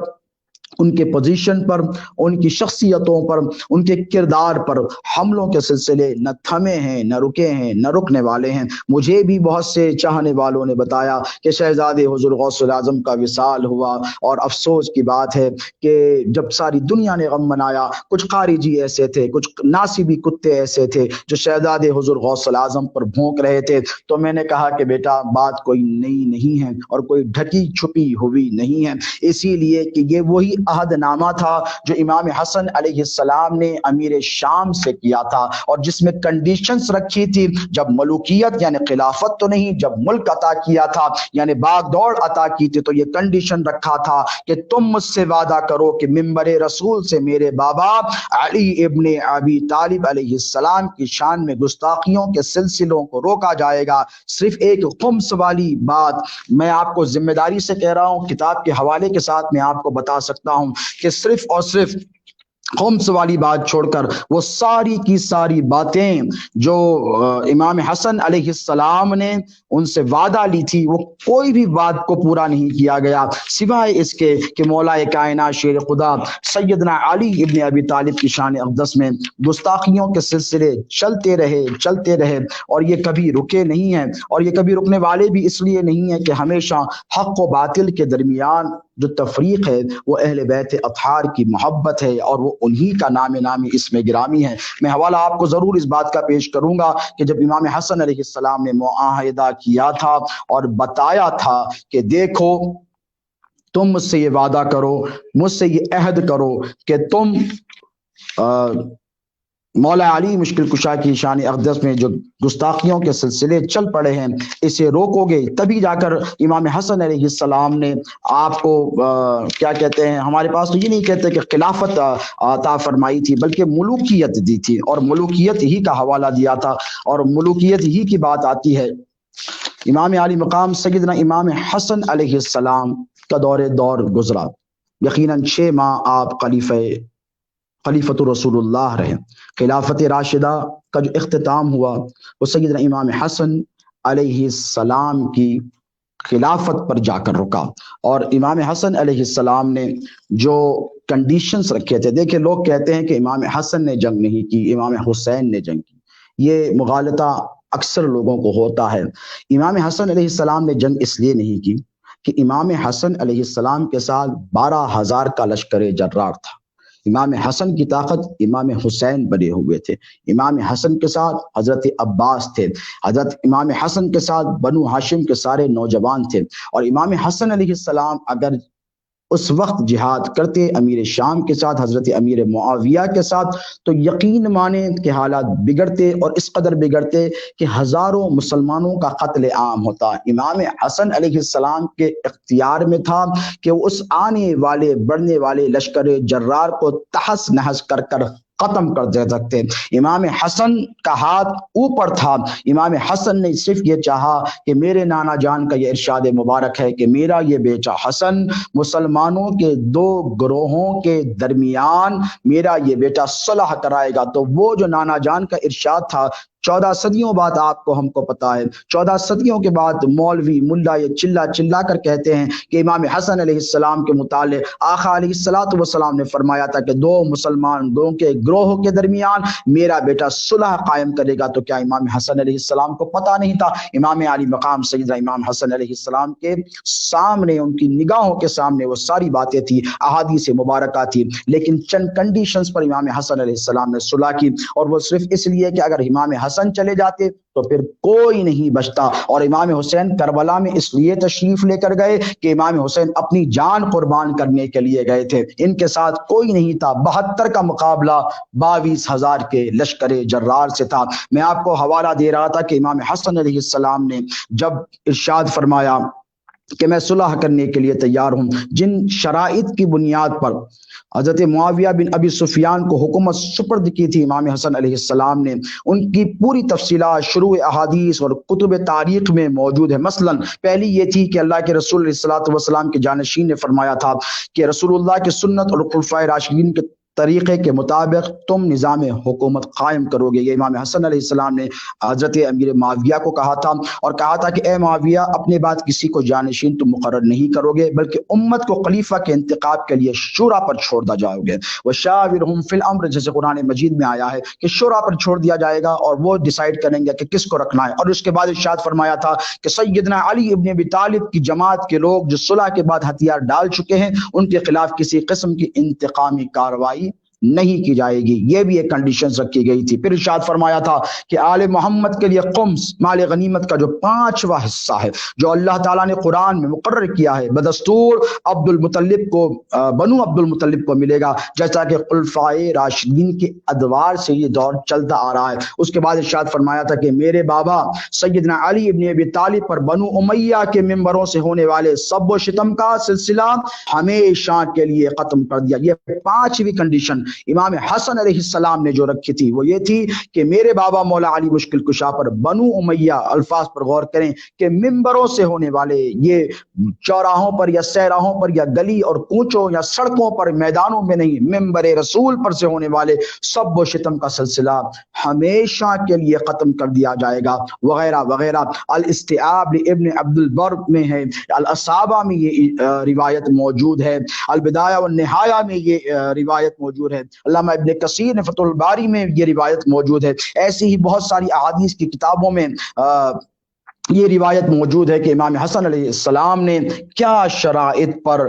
ان کے پوزیشن پر, ان کی شخصیتوں پر, ان کے کردار پر حملوں کے سلسلے نہ تھمے ہیں, نہ رکے ہیں, نہ رکنے والے ہیں. مجھے بھی بہت سے چاہنے والوں نے بتایا کہ شہزادے حضور غوث الاعظم کا وصال ہوا, اور افسوس کی بات ہے کہ جب ساری دنیا نے غم منایا, کچھ خارجی ایسے تھے, کچھ ناصبی کتے ایسے تھے جو شہزادے حضور غوث الاعظم پر بھونک رہے تھے. تو میں نے کہا کہ بیٹا بات کوئی نئی نہیں ہے اور کوئی ڈھکی چھپی ہوئی نہیں ہے, اسی لیے کہ یہ وہی عہد نامہ تھا جو امام حسن علیہ السلام نے امیر شام سے کیا تھا, اور جس میں کنڈیشنز رکھی تھی. جب ملوکیت یعنی خلافت تو نہیں, جب ملک عطا کیا تھا یعنی باغ دوڑ عطا کی تھی, تو یہ کنڈیشن رکھا تھا کہ تم مجھ سے وعدہ کرو کہ ممبر رسول سے میرے بابا علی ابن ابی طالب علیہ السلام کی شان میں گستاخیوں کے سلسلوں کو روکا جائے گا. صرف ایک خمس والی بات میں آپ کو ذمہ داری سے کہہ رہا ہوں, کتاب کے حوالے کے ساتھ میں آپ کو بتا سکتا ہوں کہ صرف اور صرف خمس والی بات چھوڑ کر وہ ساری کی ساری باتیں جو امام حسن علیہ السلام نے ان سے وعدہ لی تھی, وہ کوئی بھی بات کو پورا نہیں کیا گیا, سوائے اس کے کہ مولا کائنات شیر خدا سیدنا علی ابن ابی طالب کی شان اقدس میں گستاخیوں کے سلسلے چلتے رہے, اور یہ کبھی رکے نہیں ہیں, اور یہ کبھی رکنے والے بھی اس لیے نہیں ہیں کہ ہمیشہ حق و باطل کے درمیان جو تفریق ہے وہ اہل بیت اطہار کی محبت ہے, اور وہ انہی کا نامی اس میں گرامی ہے. میں حوالہ آپ کو ضرور اس بات کا پیش کروں گا کہ جب امام حسن علیہ السلام نے معاہدہ کیا تھا اور بتایا تھا کہ دیکھو تم مجھ سے یہ وعدہ کرو, مجھ سے یہ عہد کرو کہ تم مولا علی مشکل کشا کی شان اقدس میں جو گستاخیوں کے سلسلے چل پڑے ہیں اسے روکو گے, تبھی جا کر امام حسن علیہ السلام نے آپ کو کیا کہتے ہیں, ہمارے پاس تو یہ نہیں کہتے کہ خلافت عطا فرمائی تھی, بلکہ ملوکیت دی تھی, اور ملوکیت ہی کا حوالہ دیا تھا, اور ملوکیت ہی کی بات آتی ہے. امام علی مقام سیدنا امام حسن علیہ السلام کا دور گزرا, یقیناً 6 ماہ آپ خلیفۃ رسول اللہ رہے. خلافت راشدہ کا جو اختتام ہوا وہ سیدنا امام حسن علیہ السلام کی خلافت پر جا کر رکا, اور امام حسن علیہ السلام نے جو کنڈیشنز رکھے تھے, دیکھیں لوگ کہتے ہیں کہ امام حسن نے جنگ نہیں کی, امام حسین نے جنگ کی, یہ مغالطہ اکثر لوگوں کو ہوتا ہے. امام حسن علیہ السلام نے جنگ اس لیے نہیں کی کہ امام حسن علیہ السلام کے ساتھ 12,000 کا لشکر جرار تھا. امام حسن کی طاقت امام حسین بنے ہوئے تھے, امام حسن کے ساتھ حضرت عباس تھے, حضرت امام حسن کے ساتھ بنو ہاشم کے سارے نوجوان تھے, اور امام حسن علیہ السلام اگر اس وقت جہاد کرتے امیر شام کے ساتھ, حضرت امیر معاویہ کے ساتھ, تو یقین مانے کہ حالات بگڑتے, اور اس قدر بگڑتے کہ ہزاروں مسلمانوں کا قتل عام ہوتا. امام حسن علیہ السلام کے اختیار میں تھا کہ وہ اس آنے والے بڑھنے والے لشکر جرار کو تحس نحس کر ختم کر دے سکتے. امام حسن کا ہاتھ اوپر تھا, امام حسن نے صرف یہ چاہا کہ میرے نانا جان کا یہ ارشاد مبارک ہے کہ میرا یہ بیٹا حسن مسلمانوں کے 2 گروہوں کے درمیان میرا یہ بیٹا صلح کرائے گا. تو وہ جو نانا جان کا ارشاد تھا 14 صدیوں بعد آپ کو ہم کو پتا ہے, 14 صدیوں کے بعد مولوی ملا یہ چلا کر کہتے ہیں کہ امام حسن علیہ السلام کے متعلق آقا علیہ السلام نے فرمایا تھا کہ 2 مسلمانوں کے گروہ کے درمیان میرا بیٹا صلح قائم کرے گا. تو کیا امام حسن علیہ السلام کو پتا نہیں تھا؟ امام علی مقام سیدنا امام حسن علیہ السلام کے سامنے, ان کی نگاہوں کے سامنے وہ ساری باتیں تھی, احادیث مبارکہ تھی, لیکن چند کنڈیشنز پر امام حسن علیہ السلام نے صلح کی, اور وہ صرف اس لیے کہ اگر امام حسن چلے جاتے تو پھر کوئی نہیں بچتا. اور امام حسین کربلا میں اس لیے تشریف لے کر گئے کہ امام حسین اپنی جان قربان کرنے کے لیے گئے تھے, ان کے ساتھ کوئی نہیں تھا. 72 کا مقابلہ 22,000 کے لشکر جرار سے تھا. میں آپ کو حوالہ دے رہا تھا کہ امام حسن علیہ السلام نے جب ارشاد فرمایا کہ میں صلح کرنے کے لیے تیار ہوں۔ جن شرائط کی بنیاد پر حضرت معاویہ بن ابی سفیان کو حکومت سپرد کی تھی امام حسن علیہ السلام نے، ان کی پوری تفصیلات شروع احادیث اور کتب تاریخ میں موجود ہے۔ مثلا پہلی یہ تھی کہ اللہ کے رسول علیہ الصلوۃ والسلام کے جانشین نے فرمایا تھا کہ رسول اللہ کی سنت اور خلفائے راشدین کے طریقے کے مطابق تم نظام حکومت قائم کرو گے۔ یہ امام حسن علیہ السلام نے حضرت امیر معاویہ کو کہا تھا، اور کہا تھا کہ اے معاویہ، اپنے بعد کسی کو جانشین تم مقرر نہیں کرو گے، بلکہ امت کو خلیفہ کے انتخاب کے لیے شورا پر چھوڑ دیا جاؤ گے۔ وشاورہم فی الامر، جیسے قرآن مجید میں آیا ہے کہ شورا پر چھوڑ دیا جائے گا اور وہ ڈیسائیڈ کریں گے کہ کس کو رکھنا ہے۔ اور اس کے بعد ارشاد فرمایا تھا کہ سیدنا علی ابن ابی طالب کی جماعت کے لوگ جو صلح کے بعد ہتھیار ڈال چکے ہیں، ان کے خلاف کسی قسم کی انتقامی کارروائی نہیں کی جائے گی۔ یہ بھی ایک کنڈیشنز رکھی گئی تھی۔ پھر ارشاد فرمایا تھا کہ آل محمد کے لیے خمس، مال غنیمت کا جو 5واں حصہ ہے، جو اللہ تعالیٰ نے قرآن میں مقرر کیا ہے، بدستور عبد المطلب کو، بنو عبد المطلب کو ملے گا، جیسا کہ خلفائے راشدین کے ادوار سے یہ دور چلتا آ رہا ہے۔ اس کے بعد ارشاد فرمایا تھا کہ میرے بابا سیدنا علی ابن ابی طالب پر بنو امیہ کے ممبروں سے ہونے والے سب و شتم کا سلسلہ ہمیشہ کے لیے ختم کر دیا۔ یہ 5ویں کنڈیشن امام حسن علیہ السلام نے جو رکھی تھی وہ یہ تھی کہ میرے بابا مولا علی مشکل کشا پر بنو امیہ، الفاظ پر غور کریں کہ ممبروں سے ہونے والے، یہ چوراہوں پر یا سہراہوں پر یا گلی اور کوچوں یا سڑکوں پر میدانوں میں نہیں، ممبر رسول پر سے ہونے والے سب و شتم کا سلسلہ ہمیشہ کے لیے ختم کر دیا جائے گا، وغیرہ وغیرہ۔ الاستیعاب ابن عبد البر میں ہے، الاصابہ میں یہ روایت موجود ہے، البدایہ والنہایہ میں یہ روایت موجود ہے، علامہ ابن کثیر نے فتح الباری میں یہ روایت موجود ہے۔ ایسی ہی بہت ساری احادیث کی کتابوں میں یہ روایت موجود ہے کہ امام حسن علیہ السلام نے کیا شرائط پر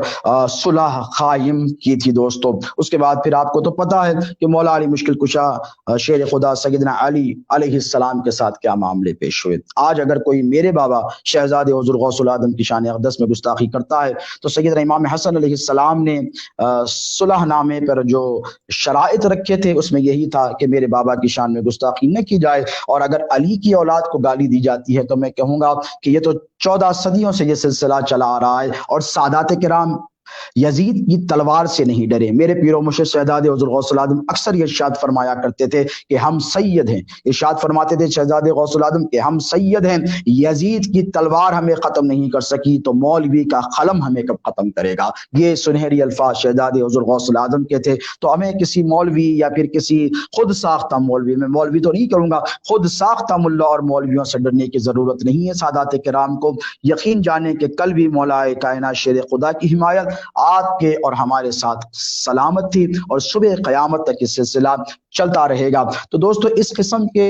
صلح قائم کی تھی دوستو۔ اس کے بعد پھر آپ کو تو پتہ ہے کہ مولا علی مشکل کشا شیر خدا سیدنا علی علیہ السلام کے ساتھ کیا معاملے پیش ہوئے۔ آج اگر کوئی میرے بابا شہزادے حضور غوث العظم کی شان اقدس میں گستاخی کرتا ہے تو سیدنا امام حسن علیہ السلام نے صلح نامے پر جو شرائط رکھے تھے اس میں یہی تھا کہ میرے بابا کی شان میں گستاخی نہ کی جائے، اور اگر علی کی اولاد کو گالی دی جاتی ہے تو میں کہوں گا کہ یہ تو 14 صدیوں سے یہ سلسلہ چلا آ رہا ہے، اور سادات کرام یزید کی تلوار سے نہیں ڈرے۔ میرے پیر و مرشد شہزادے حضور غوث العظم اکثر یہ ارشاد فرمایا کرتے تھے کہ ہم سید ہیں، ارشاد فرماتے تھے شہزادے غوث العظم کہ ہم سید ہیں، یزید کی تلوار ہمیں ختم نہیں کر سکی تو مولوی کا قلم ہمیں کب ختم کرے گا۔ یہ سنہری الفاظ شہزادے حضور غوث العظم کے تھے۔ تو ہمیں کسی مولوی یا پھر کسی خود ساختہ مولوی، میں مولوی تو نہیں کروں گا، خود ساختہ ملا اور مولویوں سے ڈرنے کی ضرورت نہیں ہے۔ سادات کرام کو یقین جانے کہ کل بھی مولا کائنات شیر خدا کی حمایت آپ کے اور ہمارے ساتھ سلامت تھی، اور صبح قیامت تک یہ سلسلہ چلتا رہے گا۔ تو دوستو اس قسم کے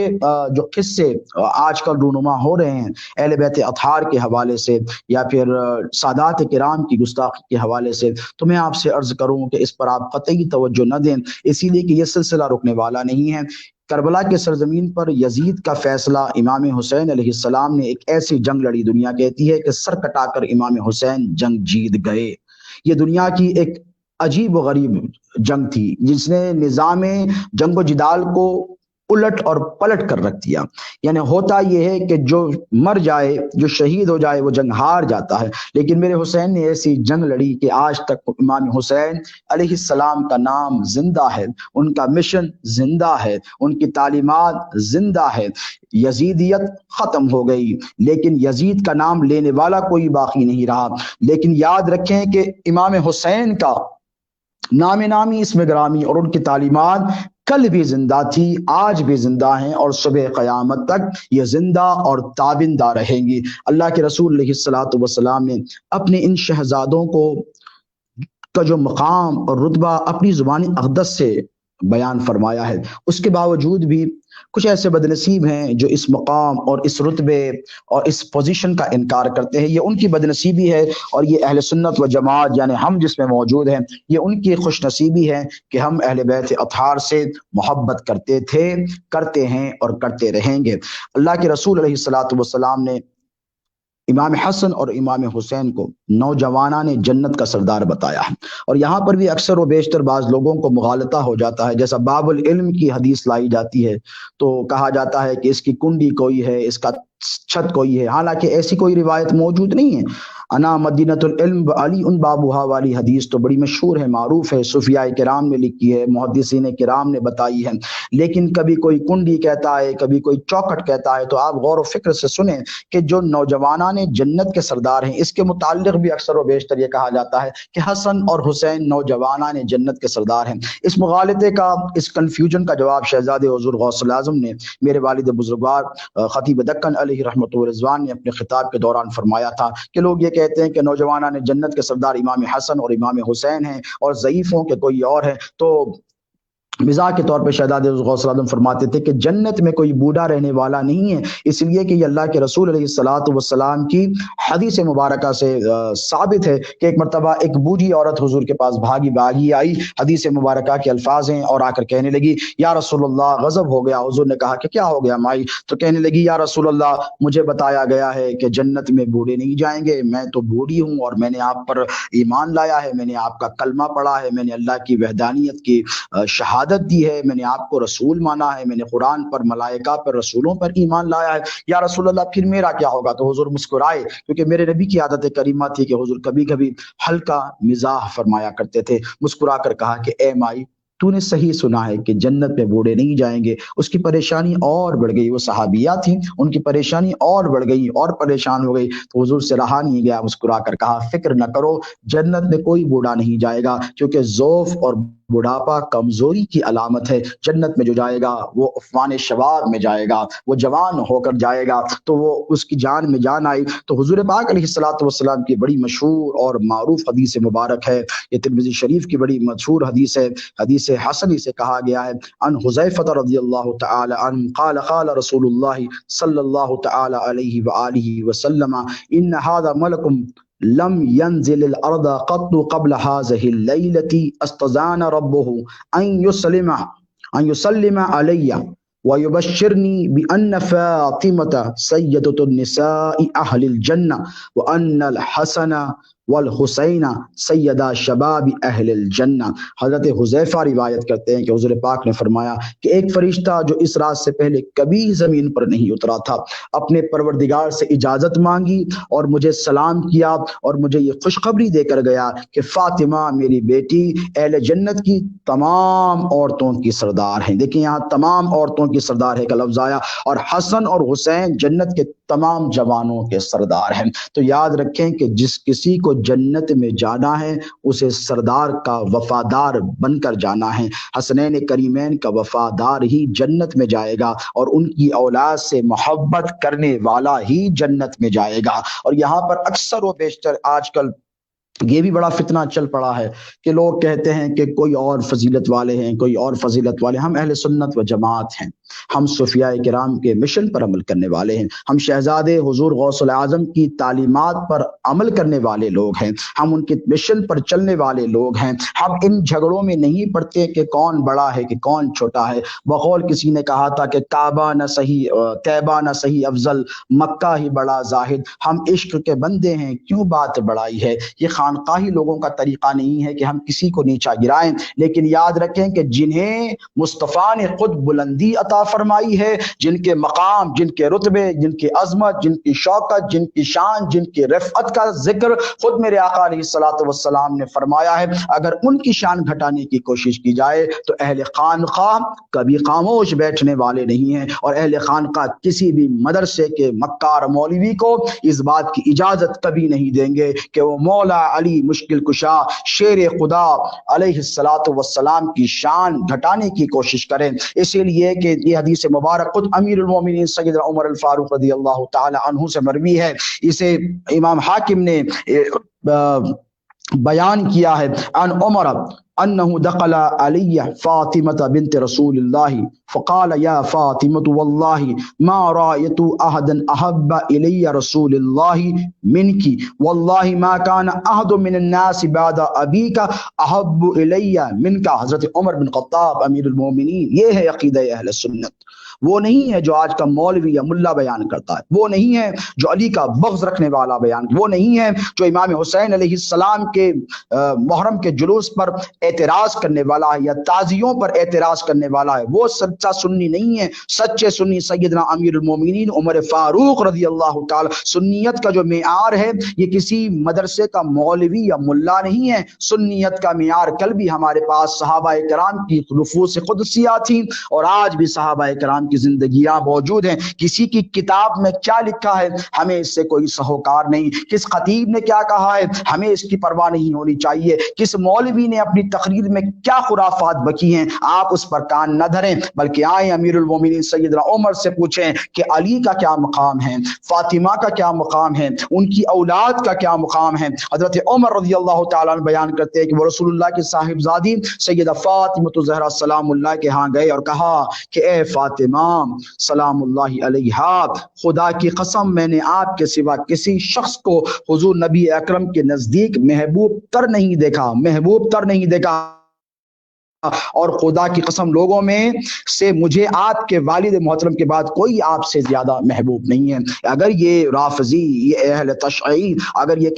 جو قصے آج کل رونما ہو رہے ہیں اہل بیت اطہار کے حوالے سے یا پھر سادات کرام کی گستاخی کے حوالے سے، تو میں آپ سے عرض کروں کہ اس پر آپ قطعی توجہ نہ دیں، اسی لیے کہ یہ سلسلہ رکنے والا نہیں ہے۔ کربلا کے سرزمین پر یزید کا فیصلہ، امام حسین علیہ السلام نے ایک ایسی جنگ لڑی، دنیا کہتی ہے کہ سر کٹا کر امام حسین جنگ جیت گئے۔ یہ دنیا کی ایک عجیب و غریب جنگ تھی جس نے نظام جنگ و جدال کو الٹ اور پلٹ کر رکھ دیا۔ یعنی ہوتا یہ ہے کہ جو مر جائے، جو شہید ہو جائے، وہ جنگ ہار جاتا ہے، لیکن میرے حسین نے ایسی جنگ لڑی کہ آج تک امام حسین علیہ السلام کا نام زندہ ہے، ان کا مشن زندہ ہے، ان کی تعلیمات زندہ ہے۔ یزیدیت ختم ہو گئی لیکن یزید کا نام لینے والا کوئی باقی نہیں رہا، لیکن یاد رکھیں کہ امام حسین کا نام نامی اسم گرامی اور ان کی تعلیمات کل بھی زندہ تھی، آج بھی زندہ ہیں، اور صبح قیامت تک یہ زندہ اور تابندہ رہیں گی۔ اللہ کے رسول علیہ الصلوۃ والسلام نے اپنے ان شہزادوں کو کا جو مقام اور رتبہ اپنی زبان اقدس سے بیان فرمایا ہے، اس کے باوجود بھی کچھ ایسے بدنصیب ہیں جو اس مقام اور اس رتبے اور اس پوزیشن کا انکار کرتے ہیں۔ یہ ان کی بدنصیبی ہے، اور یہ اہل سنت و جماعت یعنی ہم جس میں موجود ہیں، یہ ان کی خوش نصیبی ہے کہ ہم اہل بیت اطہار سے محبت کرتے تھے، کرتے ہیں اور کرتے رہیں گے۔ اللہ کے رسول علیہ الصلوۃ والسلام نے امام حسن اور امام حسین کو نوجوانان جنت کا سردار بتایا ہے، اور یہاں پر بھی اکثر و بیشتر بعض لوگوں کو مغالطہ ہو جاتا ہے۔ جیسا باب العلم کی حدیث لائی جاتی ہے تو کہا جاتا ہے کہ اس کی کنڈی کوئی ہے، اس کا چھت کوئی ہے، حالانکہ ایسی کوئی روایت موجود نہیں ہے۔ انا مدینۃ العلم علی ان بابوہا والی حدیث تو بڑی مشہور ہے، معروف ہے، صوفیاء کرام نے لکھی ہے، محدثین کرام نے بتائی ہے، لیکن کبھی کوئی کنڈی کہتا ہے، کبھی کوئی چوکھٹ کہتا ہے، تو آپ غور و فکر سے سنیں کہ جو نوجوانان جنت کے سردار ہیں، اس کے متعلق بھی اکثر و بیشتر یہ کہا جاتا ہے کہ حسن اور حسین نوجوانان جنت کے سردار ہیں۔ اس مغالطے کا، اس کنفیوژن کا جواب شہزادے حضور غوث الاعظم نے میرے والد بزرگوار خطیب دکن علیہ رحمۃ اللہ رضوان نے اپنے خطاب کے دوران فرمایا تھا کہ لوگ یہ کہتے ہیں کہ نوجوانان جنت کے سردار امام حسن اور امام حسین ہیں اور ضعیفوں کے کوئی اور ہے، تو مزاح کے طور پہ شہزادے غوث الاعظم فرماتے تھے کہ جنت میں کوئی بوڑھا رہنے والا نہیں ہے، اس لیے کہ یہ اللہ کے رسول علیہ الصلوۃ والسلام کی حدیث مبارکہ سے ثابت ہے کہ ایک مرتبہ ایک بوڑھی عورت حضور کے پاس بھاگی آئی، حدیث مبارکہ کے الفاظ ہیں، اور آ کر کہنے لگی یا رسول اللہ غضب ہو گیا۔ حضور نے کہا کہ کیا ہو گیا مائی؟ تو کہنے لگی یا رسول اللہ مجھے بتایا گیا ہے کہ جنت میں بوڑھے نہیں جائیں گے، میں تو بوڑھی ہوں اور میں نے آپ پر ایمان لایا ہے، میں نے آپ کا کلمہ پڑھا ہے، میں نے اللہ کی وحدانیت کی شہادت دی ہے، میں نے آپ کو رسول مانا ہے، میں نے قرآن پر، ملائکہ پر، رسولوں پر ایمان لایا ہے، یا رسول اللہ پھر میرا کیا ہوگا؟ تو حضور مسکرائے، کیونکہ میرے نبی کی عادت کریمہ تھی کہ حضور کبھی کبھی ہلکا مزاح فرمایا کرتے تھے۔ مسکرا کر کہا کہ اے مائی، تو نے صحیح سنا ہے کہ جنت میں بوڑھے نہیں جائیں گے۔ اس کی پریشانی اور بڑھ گئی، وہ صحابیہ تھیں، ان کی پریشانی اور بڑھ گئی اور پریشان ہو گئی، تو حضور سے رہا نہیں گیا، مسکرا کر کہا فکر نہ کرو، جنت میں کوئی بوڑھا نہیں جائے گا، کیونکہ ذوف اور بڑھاپا کمزوری کی علامت ہے۔ جنت میں جو جائے گا وہ عفوان شباب میں جائے گا، وہ جوان ہو کر جائے گا، تو وہ اس کی جان میں جان آئی۔ تو حضور پاک علیہ الصلوۃ والسلام کی بڑی مشہور اور معروف حدیث مبارک ہے، یہ ترمذی شریف کی بڑی مشہور حدیث ہے، حدیث حسن سے کہا گیا ہے، ان حذیفہ رضی اللہ تعالی عنہ قال قال رسول اللہ صلی اللہ تعالی علیہ وآلہ وسلم ان هذا ملک لم ينزل الارض قط قبل هذه الليلة استزان ربه ان يسلم علي ويبشرني بأن فاطمة سيدة النساء أهل الجنة وأن الحسن والحسین سیدہ شباب اہل الجنہ۔ حضرت حذیفہ روایت کرتے ہیں کہ حضور پاک نے فرمایا کہ ایک فرشتہ جو اس رات سے پہلے کبھی زمین پر نہیں اترا تھا، اپنے پروردگار سے اجازت مانگی اور مجھے سلام کیا اور مجھے یہ خوشخبری دے کر گیا کہ فاطمہ میری بیٹی اہل جنت کی تمام عورتوں کی سردار ہیں۔ دیکھیں یہاں تمام عورتوں کی سردار ہے کا لفظ آیا، اور حسن اور حسین جنت کے تمام جوانوں کے سردار ہیں۔ تو یاد رکھیں کہ جس کسی کو جنت میں جانا ہے اسے سردار کا وفادار بن کر جانا ہے۔ حسنین کریمین کا وفادار ہی جنت میں جائے گا، اور ان کی اولاد سے محبت کرنے والا ہی جنت میں جائے گا۔ اور یہاں پر اکثر و بیشتر آج کل یہ بھی بڑا فتنہ چل پڑا ہے کہ لوگ کہتے ہیں کہ کوئی اور فضیلت والے ہیں، کوئی اور فضیلت والے۔ ہم اہل سنت و جماعت ہیں، ہم صوفیاء کرام کے مشن پر عمل کرنے والے ہیں، ہم شہزادے حضور غوث الاعظم کی تعلیمات پر عمل کرنے والے لوگ ہیں، ہم ان کے مشن پر چلنے والے لوگ ہیں۔ ہم ان جھگڑوں میں نہیں پڑتے کہ کون بڑا ہے کہ کون چھوٹا ہے۔ بقول کسی نے کہا تھا کہ کعبہ نہ صحیح، طیبہ نہ صحیح افضل، مکہ ہی بڑا زاہد۔ ہم عشق کے بندے ہیں، کیوں بات بڑائی ہے؟ یہ خانقاہی لوگوں کا طریقہ نہیں ہے کہ ہم کسی کو نیچا گرائیں، لیکن یاد رکھیں کہ جنہیں مصطفیٰ نے خود بلندی عطا فرمائی ہے، جن کے مقام، جن کے رتبے، جن کی عظمت، جن کی شوکت، جن کی شان، جن کی رفعت کا ذکر خود میرے آقا علیہ الصلوۃ والسلام نے فرمایا ہے، اگر ان کی شان گھٹانے کی کوشش کی جائے تو اہل خانقاہ کبھی خاموش بیٹھنے والے نہیں ہیں، اور اہل خانقاہ کسی بھی مدرسے کے مکار مولوی کو اس بات کی اجازت کبھی نہیں دیں گے کہ وہ مولا علی مشکل کشا شیر خدا علیہ الصلوۃ والسلام کی شان گھٹانے کی کوشش کریں۔ اسی لیے کہ یہ حدیث مبارک خود امیر المومنین سیدنا عمر الفاروق رضی اللہ تعالی عنہ سے مروی ہے، اسے امام حاکم نے بیان کیا ہے، ان عمر انه دخل علی فاطمة بنت رسول اللہ فقال یا فاطمة والله ما رأيت احدا احب الی رسول اللہ منك والله ما كان احد من الناس بعد ابیک احب الی منك۔ حضرت عمر بن خطاب امیر المومنین، یہ ہے عقیدہ اہل سنت وہ نہیں ہے جو آج کا مولوی یا ملا بیان کرتا ہے، وہ نہیں ہے جو علی کا بغض رکھنے والا بیان، وہ نہیں ہے جو امام حسین علیہ السلام کے محرم کے جلوس پر اعتراض کرنے والا ہے یا تعزیوں پر اعتراض کرنے والا ہے، وہ سچا سنی نہیں ہے۔ سچے سنی سیدنا امیر المومنین عمر فاروق رضی اللہ تعالی، سنیت کا جو معیار ہے یہ کسی مدرسے کا مولوی یا ملا نہیں ہے۔ سنیت کا معیار کل بھی ہمارے پاس صحابہ کرام کی نفوس قدسیہ تھیں اور آج بھی صحابہ کرام کی زندگیاں موجود ہیں۔ کسی کی کتاب میں کیا لکھا ہے ہمیں اس سے کوئی سہوکار نہیں، کس خطیب نے کیا کہا ہے ہمیں اس کی پرواہ نہیں ہونی چاہیے، کس مولوی نے اپنی تقریر میں کیا خرافات بکی ہیں آپ اس پر کان نہ دھریں، بلکہ آئیں امیر المومنین سیدنا عمر سے پوچھیں کہ علی کا کیا مقام ہے، فاطمہ کا کیا مقام ہے، ان کی اولاد کا کیا مقام ہے۔ حضرت عمر رضی اللہ تعالیٰ عنہ بیان کرتے ہیں کہ وہ رسول اللہ کی صاحبزادی سیدہ فاطمہ زہرا سلام اللہ کے ہاں گئے اور کہا کہ اے فاطمہ سلام اللہ علیہا، خدا کی قسم میں نے آپ کے سوا کسی شخص کو حضور نبی اکرم کے نزدیک محبوب تر نہیں دیکھا، محبوب تر نہیں دیکھا، اور خدا کی قسم لوگوں میں سے مجھے آپ کے والد محترم کے بعد کوئی آپ سے زیادہ محبوب نہیں ہے۔ اگر یہ رافضی، یہ اہل تشیع، اگر یہ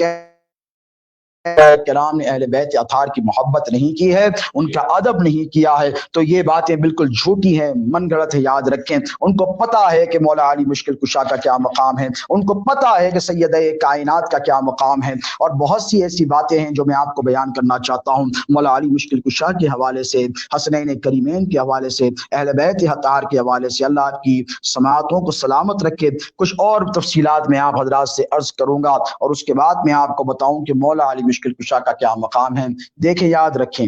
کرام نے اہل بیت اطہار کی محبت نہیں کی ہے، ان کا ادب نہیں کیا ہے، تو یہ باتیں بالکل جھوٹی ہیں، من گڑت ہے۔ یاد رکھیں ان کو پتا ہے کہ مولا علی مشکل کشا کا کیا مقام ہے، ان کو پتا ہے کہ سیدہ کائنات کا کیا مقام ہے، اور بہت سی ایسی باتیں ہیں جو میں آپ کو بیان کرنا چاہتا ہوں مولا علی مشکل کشا کے حوالے سے، حسنین کریمین کے حوالے سے، اہل بیت اطہار کے حوالے سے۔ اللہ آپ کی سماعتوں کو سلامت رکھے۔ کچھ اور تفصیلات میں آپ حضرات سے عرض کروں گا اور اس کے بعد میں آپ کو بتاؤں کہ مولا علی مشکل کشا کا کیا مقام ہے۔ دیکھیں، یاد رکھیں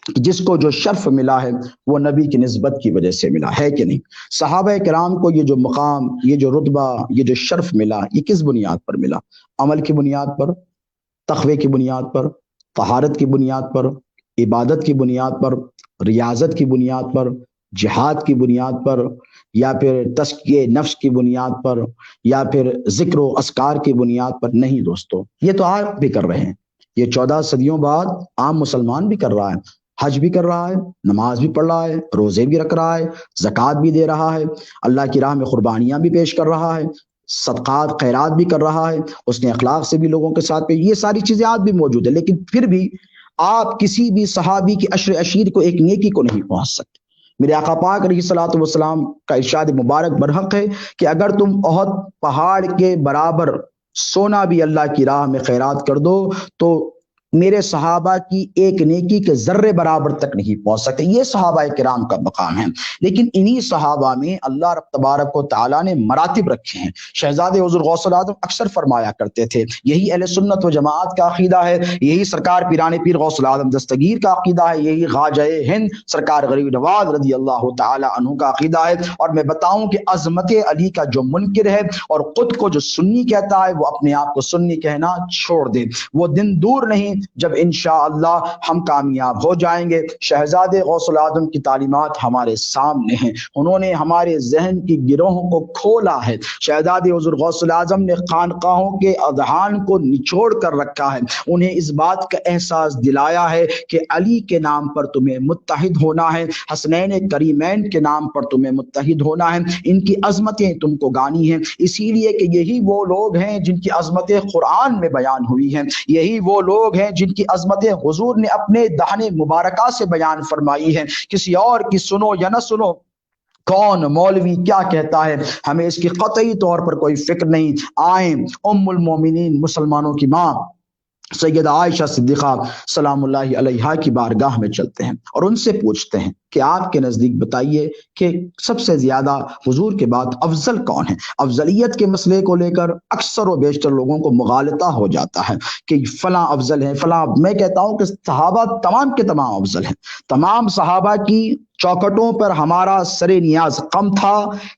کہ جس کو جو شرف ملا ہے وہ نبی کی نسبت کی وجہ سے ملا ہے کہ نہیں؟ صحابہ کرام کو یہ جو مقام، یہ جو رتبہ، یہ جو شرف ملا، یہ کس بنیاد پر ملا؟ عمل کی بنیاد پر، تقوی کی بنیاد پر، طہارت کی بنیاد پر، عبادت کی بنیاد پر، ریاضت کی بنیاد پر، جہاد کی بنیاد پر، یا پھر تزکیہ نفس کی بنیاد پر، یا پھر ذکر و اذکار کی بنیاد پر؟ نہیں دوستو، یہ تو آپ بھی کر رہے ہیں، یہ 14 صدیوں بعد عام مسلمان بھی کر رہا ہے، حج بھی کر رہا ہے، نماز بھی پڑھ رہا ہے، روزے بھی رکھ رہا ہے، زکوٰۃ بھی دے رہا ہے، اللہ کی راہ میں قربانیاں بھی پیش کر رہا ہے، صدقات خیرات بھی کر رہا ہے، اس نے اخلاق سے بھی لوگوں کے ساتھ یہ ساری چیزیں آج بھی موجود ہیں، لیکن پھر بھی آپ کسی بھی صحابی کی عشر عشیر کو، ایک نیکی کو نہیں پہنچ سکتے۔ میرے آقا پاک علیہ الصلوۃ والسلام کا ارشاد مبارک برحق ہے کہ اگر تم احد پہاڑ کے برابر سونا بھی اللہ کی راہ میں خیرات کر دو تو میرے صحابہ کی ایک نیکی کے ذرے برابر تک نہیں پہنچ سکتے۔ یہ صحابہ کرام کا مقام ہے، لیکن انہی صحابہ میں اللہ رب تبارک و تعالیٰ نے مراتب رکھے ہیں۔ شہزادے حضور غوث العظم اکثر فرمایا کرتے تھے، یہی اہل سنت و جماعت کا عقیدہ ہے، یہی سرکار پیران پیر غوث العظم دستگیر کا عقیدہ ہے، یہی خواجہ ہند سرکار غریب نواز رضی اللہ تعالی عنہ کا عقیدہ ہے۔ اور میں بتاؤں کہ عظمت علی کا جو منکر ہے اور خود کو جو سنی کہتا ہے، وہ اپنے آپ کو سنی کہنا چھوڑ دے، وہ دن دور نہیں جب انشاءاللہ ہم کامیاب ہو جائیں گے۔ شہزادے غوث العظم کی تعلیمات ہمارے سامنے ہیں، انہوں نے ہمارے ذہن کی گروہوں کو کھولا ہے۔ شہزادے حضور غوث العظم نے خانقاہوں کے اذہان کو نچوڑ کر رکھا ہے، انہیں اس بات کا احساس دلایا ہے کہ علی کے نام پر تمہیں متحد ہونا ہے، حسنین کریمین کے نام پر تمہیں متحد ہونا ہے، ان کی عظمتیں تم کو گانی ہیں، اسی لیے کہ یہی وہ لوگ ہیں جن کی عظمتیں قرآن میں بیان ہوئی ہیں، یہی وہ لوگ ہیں جن کی عظمتیں حضور نے اپنے دہن مبارکہ سے بیان فرمائی ہیں۔ کسی اور کی سنو یا نہ سنو، کون مولوی کیا کہتا ہے، ہمیں اس کی قطعی طور پر کوئی فکر نہیں۔ آئیں ام المومنین مسلمانوں کی ماں سیدہ عائشہ صدیقہ سلام اللہ علیہا کی بارگاہ میں چلتے ہیں اور ان سے پوچھتے ہیں کہ آپ کے نزدیک بتائیے کہ سب سے زیادہ حضور کے بعد افضل کون ہے؟ افضلیت کے مسئلے کو لے کر اکثر و بیشتر لوگوں کو مغالطہ ہو جاتا ہے کہ فلاں افضل ہے، فلاں۔ میں کہتا ہوں کہ صحابہ تمام کے تمام افضل ہیں، تمام صحابہ کی چوکٹوں پر ہمارا سر نیاز خم تھا،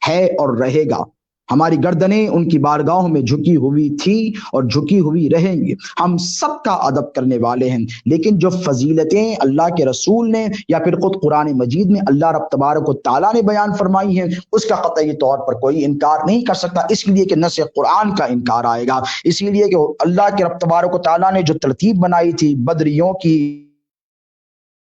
ہے اور رہے گا، ہماری گردنیں ان کی بارگاہوں میں جھکی ہوئی تھی اور جھکی ہوئی رہیں گی، ہم سب کا ادب کرنے والے ہیں، لیکن جو فضیلتیں اللہ کے رسول نے یا پھر خود قرآن مجید میں اللہ رب تبارک و تعالیٰ نے بیان فرمائی ہیں، اس کا قطعی طور پر کوئی انکار نہیں کر سکتا، اس لیے کہ نص قرآن کا انکار آئے گا، اسی لیے کہ اللہ کے رب تبارک و تعالیٰ نے جو ترتیب بنائی تھی بدریوں کی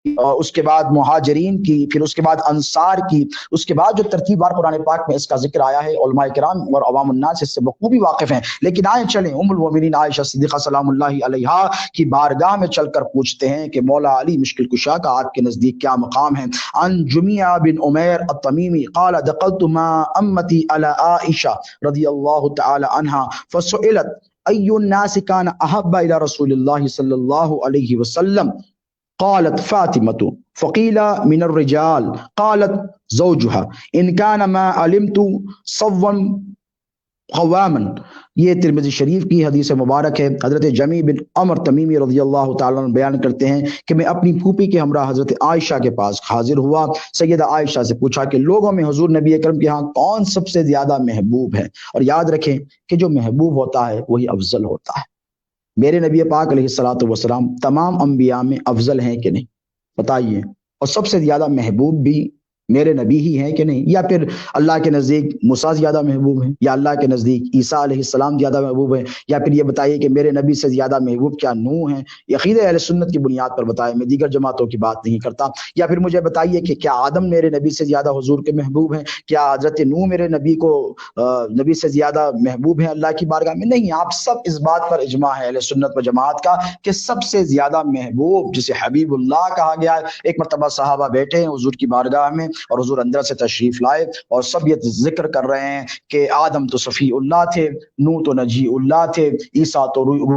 اس کے بعد مہاجرین کی، پھر اس کے بعد انصار کی، اس کے بعد جو ترتیب بار قرآن پاک میں اس کا ذکر آیا ہے، علماء کرام اور عوام الناس اس سے بخوبی واقف ہیں۔ لیکن آئیں چلیں ام المومنین عائشہ صدیقہ سلام اللہ علیہا کی بارگاہ میں چل کر پوچھتے ہیں کہ مولا علی مشکل کشا کا آپ کے نزدیک کیا مقام ہے۔ عن جمیع بن عمیر التمیمی قال دخلت مع امتی علی عائشہ رضی اللہ تعالی عنہا فسئلت ای الناس کان احب الی رسول اللہ صلی اللہ علیہ وسلم قالت فاطمة فقيل من الرجال قالت زوجها ان كان ما علمت صوا قواما۔ یہ ترمذی شریف کی حدیث مبارک ہے۔ حضرت جمی بن عمر تمیمی رضی اللہ تعالیٰ عنہ بیان کرتے ہیں کہ میں اپنی پھوپھی کے ہمراہ حضرت عائشہ کے پاس حاضر ہوا۔ سیدہ عائشہ سے پوچھا کہ لوگوں میں حضور نبی اکرم کے ہاں کون سب سے زیادہ محبوب ہے، اور یاد رکھیں کہ جو محبوب ہوتا ہے وہی افضل ہوتا ہے۔ میرے نبی پاک علیہ الصلوۃ والسلام تمام انبیاء میں افضل ہیں کہ نہیں؟ بتائیے۔ اور سب سے زیادہ محبوب بھی میرے نبی ہی ہیں کہ نہیں؟ یا پھر اللہ کے نزدیک موسیٰ زیادہ محبوب ہیں، یا اللہ کے نزدیک عیسیٰ علیہ السلام زیادہ محبوب ہیں، یا پھر یہ بتائیے کہ میرے نبی سے زیادہ محبوب کیا نوح ہیں؟ یہ عقیدہ اہل سنت کی بنیاد پر بتائیں، میں دیگر جماعتوں کی بات نہیں کرتا۔ یا پھر مجھے بتائیے کہ کیا آدم میرے نبی سے زیادہ حضور کے محبوب ہیں؟ کیا حضرت نوح میرے نبی سے زیادہ محبوب ہیں اللہ کی بارگاہ میں؟ نہیں، آپ سب اس بات پر اجماع ہے اہل سنت و جماعت کا کہ سب سے زیادہ محبوب جسے حبیب اللہ کہا گیا ہے۔ ایک مرتبہ صحابہ بیٹھے ہیں حضور کی بارگاہ میں اور حضور اندر سے تشریف لائے اور سب یہ ذکر کر رہے ہیں کہ آدم تو صفی اللہ تھے، نوح تو نجی اللہ تھے، عیسیٰ تو روح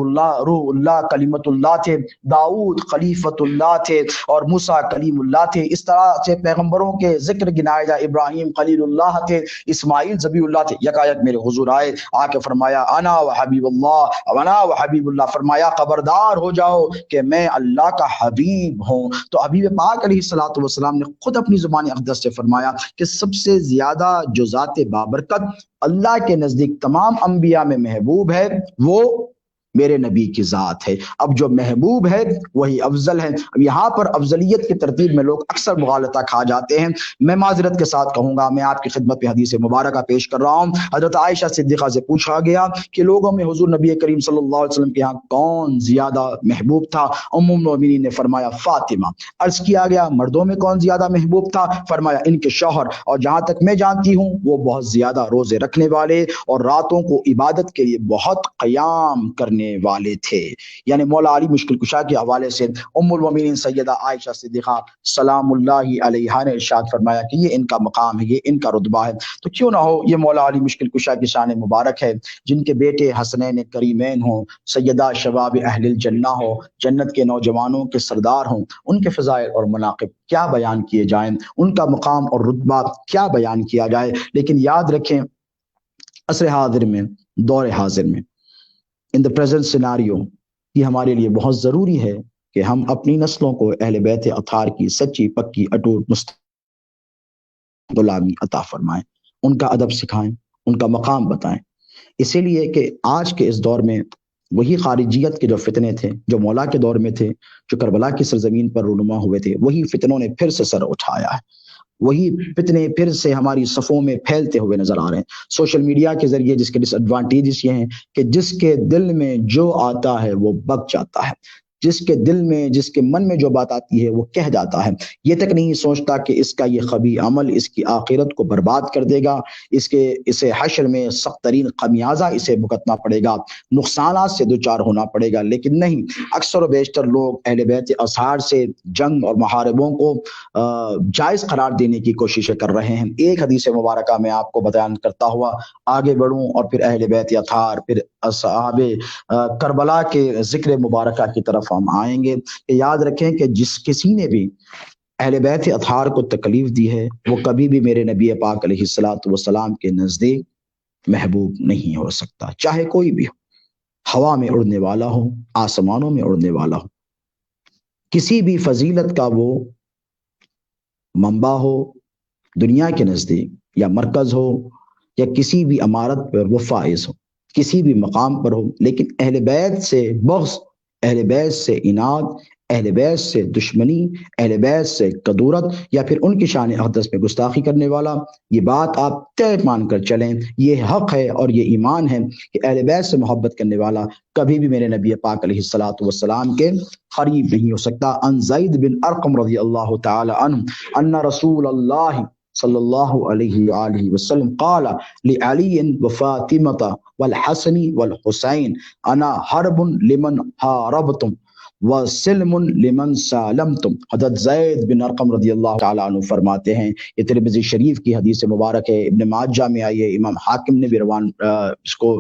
اللہ کلمت اللہ تھے، داؤد خلیفت اللہ تھے، اور موسیٰ کلیم اللہ تھے۔ اس طرح سے پیغمبروں کے ذکر گنائے جائے، ابراہیم خلیل اللہ تھے، اسماعیل ذبیح اللہ تھے۔ یکایک میرے حضور آئے، آ کے فرمایا انا و حبیب اللہ، انا و حبیب اللہ، فرمایا خبردار ہو جاؤ کہ میں اللہ کا حبیب ہوں۔ تو حبیب پاک علیہ الصلوۃ والسلام نے خود اپنی زبان اقدس سے فرمایا کہ سب سے زیادہ جو ذات بابرکت اللہ کے نزدیک تمام انبیاء میں محبوب ہے وہ میرے نبی کی ذات ہے۔ اب جو محبوب ہے وہی افضل ہے۔ اب یہاں پر افضلیت کی ترتیب میں لوگ اکثر مغالطہ کھا جاتے ہیں۔ میں معذرت کے ساتھ کہوں گا، میں آپ کی خدمت میں حدیث مبارکہ پیش کر رہا ہوں۔ حضرت عائشہ صدیقہ سے پوچھا گیا کہ لوگوں میں حضور نبی کریم صلی اللہ علیہ وسلم کے ہاں کون زیادہ محبوب تھا؟ ام المؤمنین نے فرمایا فاطمہ۔ عرض کیا گیا مردوں میں کون زیادہ محبوب تھا؟ فرمایا ان کے شوہر، اور جہاں تک میں جانتی ہوں وہ بہت زیادہ روزے رکھنے والے اور راتوں کو عبادت کے لیے بہت قیام کرنے والے تھے۔ یعنی مولا علی مشکل کشا کے حوالے سے ام المؤمنین سیدہ عائشہ صدیقہ سلام اللہ علیہا نے ارشاد فرمایا کہ یہ ان کا مقام ہے، یہ ان کا رتبہ ہے۔ تو کیوں نہ ہو یہ مولا علی مشکل کشا کی شان مبارک ہے، جن کے بیٹے حسنین کریمین ہوں، سیدہ شباب اہل الجنہ ہو، جنت کے نوجوانوں کے سردار ہوں، ان کے فضائل اور مناقب کیا بیان کیے جائیں، ان کا مقام اور رتبہ کیا بیان کیا جائے۔ لیکن یاد رکھیں عصر حاضر میں، دور حاضر میں، in the present scenario، یہ ہمارے لیے بہت ضروری ہے کہ ہم اپنی نسلوں کو اہل بیت اطہار کی سچی پکی اٹوٹ غلامی عطا فرمائیں، ان کا ادب سکھائیں، ان کا مقام بتائیں۔ اسی لیے کہ آج کے اس دور میں وہی خارجیت کے جو فتنے تھے جو مولا کے دور میں تھے، جو کربلا کی سرزمین پر رونما ہوئے تھے، وہی فتنوں نے پھر سے سر اٹھایا ہے، وہی فتنے پھر سے ہماری صفوں میں پھیلتے ہوئے نظر آ رہے ہیں۔ سوشل میڈیا کے ذریعے جس کے ڈس ایڈوانٹیجز یہ ہیں کہ جس کے دل میں جو آتا ہے وہ بک جاتا ہے، جس کے دل میں، جس کے من میں جو بات آتی ہے وہ کہہ جاتا ہے، یہ تک نہیں سوچتا کہ اس کا یہ خبیث عمل اس کی آخرت کو برباد کر دے گا، اسے حشر میں سخت ترین خمیازہ اسے بھگتنا پڑے گا، نقصانات سے دوچار ہونا پڑے گا۔ لیکن نہیں، اکثر و بیشتر لوگ اہل بیت اطہار سے جنگ اور محاربوں کو جائز قرار دینے کی کوششیں کر رہے ہیں۔ ایک حدیث مبارکہ میں آپ کو بیان کرتا ہوا آگے بڑھوں اور پھر اہل بیت اطہار، پھر اصحاب کربلا کے ذکر مبارکہ کی طرف ہم آئیں گے۔ کہ یاد رکھیں کہ جس کسی نے بھی اہل بیت اطہار کو تکلیف دی ہے وہ کبھی بھی میرے نبی پاک علیہ الصلوۃ والسلام کے نزدیک محبوب نہیں ہو سکتا، چاہے کوئی بھی ہو، ہوا میں اڑنے والا ہو، آسمانوں میں اڑنے والا ہو، کسی بھی فضیلت کا وہ منبع ہو دنیا کے نزدیک، یا مرکز ہو، یا کسی بھی عمارت پر وہ فائز ہو، کسی بھی مقام پر ہو، لیکن اہل بیت سے بغض، اہل بیت سے اناد، اہل بیت سے دشمنی، اہل بیت سے کدورت یا پھر ان کی شان اقدس میں گستاخی کرنے والا، یہ بات آپ طے مان کر چلیں، یہ حق ہے اور یہ ایمان ہے کہ اہل بیت سے محبت کرنے والا کبھی بھی میرے نبی پاک علیہ الصلوۃ والسلام کے قریب نہیں ہو سکتا۔ ان زید بن ارقم رضی اللہ تعالی عنہ ان رسول اللہ صلی اللہ علیہ وآلہ وسلم قال لعلی وفاطمة والحسن والحسین انا حرب لمن حاربتم وسلم لمن سالمتم۔ حضرت زید بن ارقم رضی اللہ تعالیٰ عنہ فرماتے ہیں، یہ ترمذی شریف کی حدیث مبارک ہے، ابن ماجہ میں آئی ہے، امام حاکم نے بھی اس کو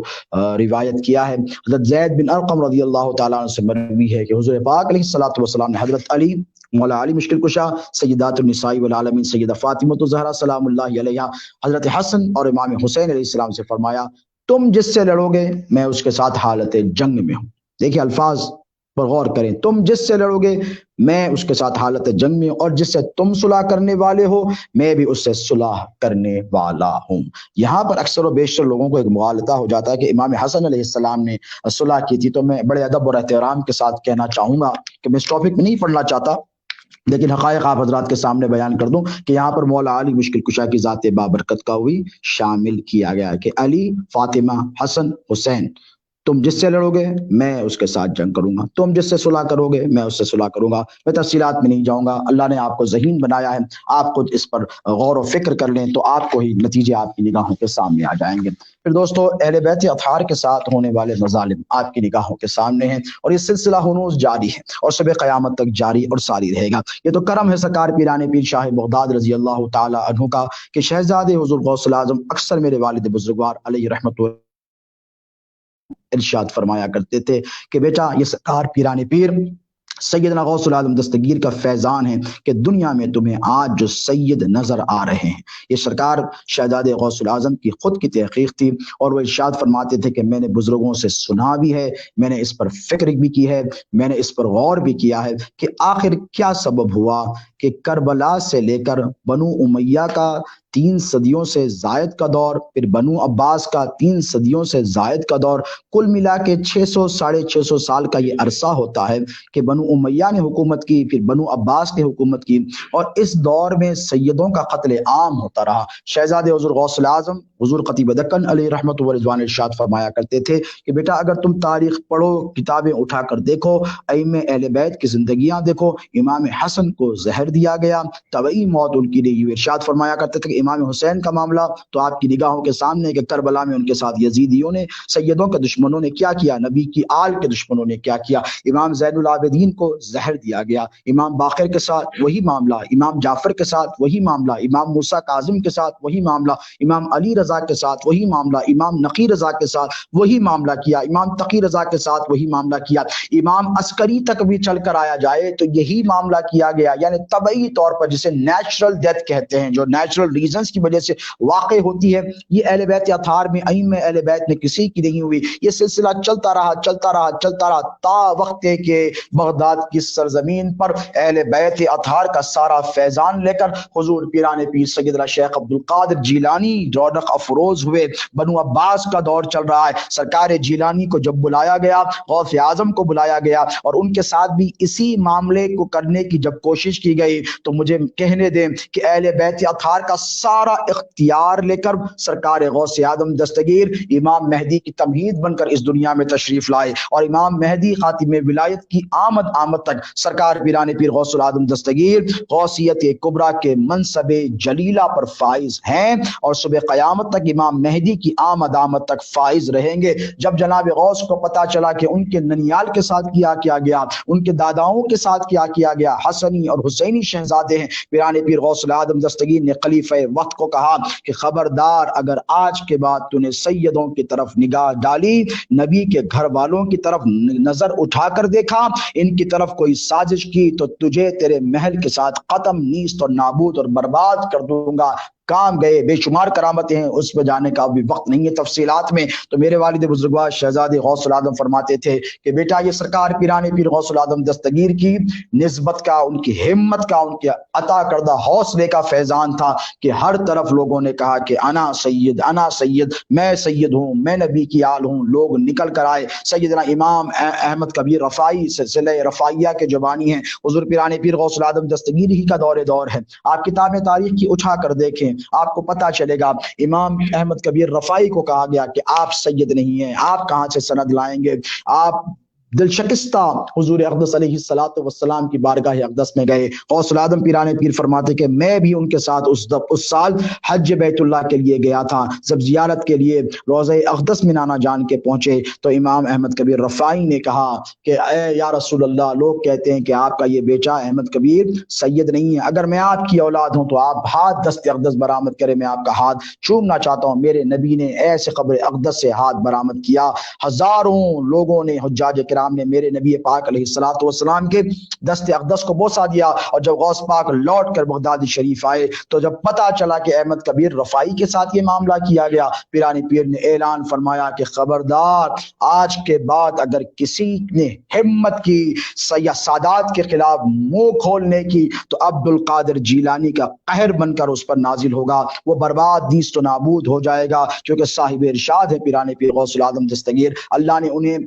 روایت کیا ہے۔ حضرت زید بن ارقم رضی اللہ تعالیٰ عنہ سے مروی ہے کہ حضور پاک علیہ الصلوۃ والسلام نے حضرت علی مولا علی مشکل کشا، سیدات النساء والعالمین سیدہ فاطمہ الزہرا سلام اللہ علیہا، حضرت حسن اور امام حسین علیہ السلام سے فرمایا تم جس سے لڑو گے میں اس کے ساتھ حالت جنگ میں ہوں۔ دیکھیے الفاظ پر غور کریں، تم جس سے لڑو گے میں اس کے ساتھ حالت جنگ میں ہوں، اور جس سے تم صلح کرنے والے ہو میں بھی اس سے صلح کرنے والا ہوں۔ یہاں پر اکثر و بیشتر لوگوں کو ایک مغالطہ ہو جاتا ہے کہ امام حسن علیہ السلام نے صلح کی تھی، تو میں بڑے ادب اور احترام کے ساتھ کہنا چاہوں گا کہ میں اس ٹاپک میں نہیں پڑھنا چاہتا، لیکن حقائق آپ حضرات کے سامنے بیان کر دوں کہ یہاں پر مولا علی مشکل کشا کی ذات بابرکت کا ہوئی شامل کیا گیا کہ علی، فاطمہ، حسن، حسین، تم جس سے لڑو گے میں اس کے ساتھ جنگ کروں گا، تم جس سے صلح کرو گے میں اس سے صلح کروں گا۔ میں تفصیلات میں نہیں جاؤں گا، اللہ نے آپ کو ذہین بنایا ہے، آپ خود اس پر غور و فکر کر لیں تو آپ کو ہی نتیجے آپ کی نگاہوں کے سامنے آ جائیں گے۔ پھر دوستو، اہل بیت اطہار کے ساتھ ہونے والے مظالم آپ کی نگاہوں کے سامنے ہیں، اور یہ سلسلہ ہنوز جاری ہے اور صبح قیامت تک جاری اور ساری رہے گا۔ یہ تو کرم ہے سرکار پیران پیر شاہ بغداد رضی اللہ تعالی عنہ کا کہ شہزادے حضور غوث الاعظم اکثر میرے والد بزرگوار علیہ رحمت اللہ ارشاد فرمایا کرتے تھے کہ بیٹا یہ سرکار پیران پیر سیدنا غوث العالم دستگیر کا فیضان ہے کہ دنیا میں تمہیں آج جو سید نظر آ رہے ہیں، یہ سرکار شہزادے غوث العظم کی خود کی تحقیق تھی، اور وہ ارشاد فرماتے تھے کہ میں نے بزرگوں سے سنا بھی ہے، میں نے اس پر فکر بھی کی ہے، میں نے اس پر غور بھی کیا ہے کہ آخر کیا سبب ہوا کہ کربلا سے لے کر بنو امیہ کا 3 صدیوں سے زائد کا دور، پھر بنو عباس کا 3 صدیوں سے زائد کا دور، کل ملا کے 600 ساڑھے 600 سال کا یہ عرصہ ہوتا ہے کہ بنو امیہ نے حکومت کی، پھر بنو عباس نے حکومت کی، اور اس دور میں سیدوں کا قتل عام ہوتا رہا۔ شہزادے حضور غوث الاعظم حضور خطیب دکن علیہ رحمت و رضوان ارشاد فرمایا کرتے تھے کہ بیٹا اگر تم تاریخ پڑھو، کتابیں اٹھا کر دیکھو، ائمہ اہل بیت کی زندگیاں دیکھو، امام حسن کو زہر دیا گیا، طبعی موت ان کی نہیں ہوئی۔ ارشاد فرمایا کرتے تھے کہ امام حسین کا معاملہ تو آپ کی نگاہوں کے سامنے کہ کربلا میں ان کے ساتھ یزیدیوں نے، سیدوں کے دشمنوں نے کیا کیا، نبی کی آل کے دشمنوں نے کیا کیا۔ امام زین العابدین کو زہر دیا گیا، امام باقر کے ساتھ وہی معاملہ، امام جعفر کے ساتھ وہی معاملہ، امام موسیٰ کاظم کے ساتھ وہی معاملہ، امام علی رضا کے ساتھ وہی معاملہ، امام نقی رضا کے ساتھ وہی معاملہ کیا، امام تقی رضا کے ساتھ وہی معاملہ کیا، امام عسکری تک بھی چل کر آیا جائے تو یہی معاملہ کیا گیا۔ یعنی طبعی طور پر جسے نیچرل ڈیتھ کہتے ہیں، جو نیچرل ریزنز کی وجہ سے واقع ہوتی ہے، یہ اہل بیت اطہار میں ائمہ اہل بیت میں کسی کی نہیں ہوئی۔ یہ سلسلہ چلتا رہا چلتا رہا چلتا رہا تا وقت کہ بغداد کی سرزمین پر اہل بیت اطہار کا سارا فیضان لے کر حضور پیران پیر سیدنا شیخ عبد القادر جیلانی رونق افروز ہوئے۔ بنو عباس کا دور چل رہا ہے، سرکار جیلانی کو جب بلایا گیا، غوث اعظم کو بلایا گیا، اور ان کے ساتھ بھی اسی معاملے کو کرنے کی جب کوشش کی گئی تو مجھے کہنے دیں کہ اہل بیت اطہار کا سارا اختیار لے کر سرکار غوث اعظم دستگیر امام مہدی کی تمہید بن کر اس دنیا میں تشریف لائے، اور امام مہدی خاتم ولایت کی آمد تک سرکار پیران پیر غوث العظم دستگیر غوثیت کبریٰ کے منصب جلیلہ پر فائز ہیں، اور صبح قیامت تک امام مہدی کی آمد تک فائز رہیں گے۔ جب جناب غوث کو پتا چلا کہ ان کے ننیال کے ساتھ کیا گیا، ان کے داداؤں کے ساتھ کیا گیا، حسنی اور حسینی شہزادے ہیں، پیران پیر غوث العظم دستگیر نے خلیفہ وقت کو کہا کہ خبردار اگر آج کے بعد تو نے سیدوں کی طرف نگاہ ڈالی، نبی کے گھر والوں کی طرف نظر اٹھا کر دیکھا، ان کی طرف کوئی سازش کی تو تجھے تیرے محل کے ساتھ ختم نیست اور نابود اور برباد کر دوں گا۔ کام گئے، بے شمار کرامتیں ہیں، اس پہ جانے کا ابھی وقت نہیں ہے تفصیلات میں۔ تو میرے والد بزرگوار شہزادے غوث العظم فرماتے تھے کہ بیٹا یہ سرکار پیران پیر غوث العظم دستگیر کی نسبت کا، ان کی ہمت کا، ان کے عطا کردہ حوصلے کا فیضان تھا کہ ہر طرف لوگوں نے کہا کہ انا سید، انا سید، میں سید ہوں، میں نبی کی آل ہوں۔ لوگ نکل کر آئے۔ سیدنا امام احمد کبیر رفاعی سلسلہ رفاعیہ کے جو بانی ہیں، حضور پیران پیر غوث العظم دستگیر ہی کا دور ہے۔ آپ کتابیں تاریخ کی اٹھا کر دیکھیں، آپ کو پتہ چلے گا امام احمد کبیر رفاعی کو کہا گیا کہ آپ سید نہیں ہیں، آپ کہاں سے سند لائیں گے؟ آپ دل شکستہ حضور اقدس علیہ الصلوۃ والسلام کی بارگاہ اقدس میں گئے۔ غوث العظم پیران پیر فرماتے کہ میں بھی ان کے ساتھ اس سال حج بیت اللہ کے لیے گیا تھا۔ جب زیارت کے لیے روضہ اقدس میں نانا جان کے پہنچے تو امام احمد کبیر رفاعی نے کہا کہ اے یا رسول اللہ، لوگ کہتے ہیں کہ آپ کا یہ بیٹا احمد کبیر سید نہیں ہے، اگر میں آپ کی اولاد ہوں تو آپ ہاتھ دست اقدس برآمد کریں، میں آپ کا ہاتھ چومنا چاہتا ہوں۔ میرے نبی نے ایسے قبر اقدس سے ہاتھ برآمد کیا، ہزاروں لوگوں نے، حجاج کرام نے میرے نبی پاک علیہ الصلوۃ والسلام کے دست اقدس کو بوسہ دیا۔ اور جب غوث پاک لوٹ کر بغداد شریف آئے تو جب پتہ چلا کہ احمد کبیر رفاعی کے ساتھ یہ معاملہ کیا گیا، پیرانی پیر نے اعلان فرمایا کہ خبردار، آج کے بعد اگر کسی نے ہمت کی یا سادات کے خلاف منہ کھولنے کی تو عبد القادر جیلانی کا قہر بن کر اس پر نازل ہوگا، وہ برباد نیست و نابود ہو جائے گا، کیونکہ صاحب ارشاد ہے پیرانی پیر غوث العظم دستگیر۔ اللہ نے انہیں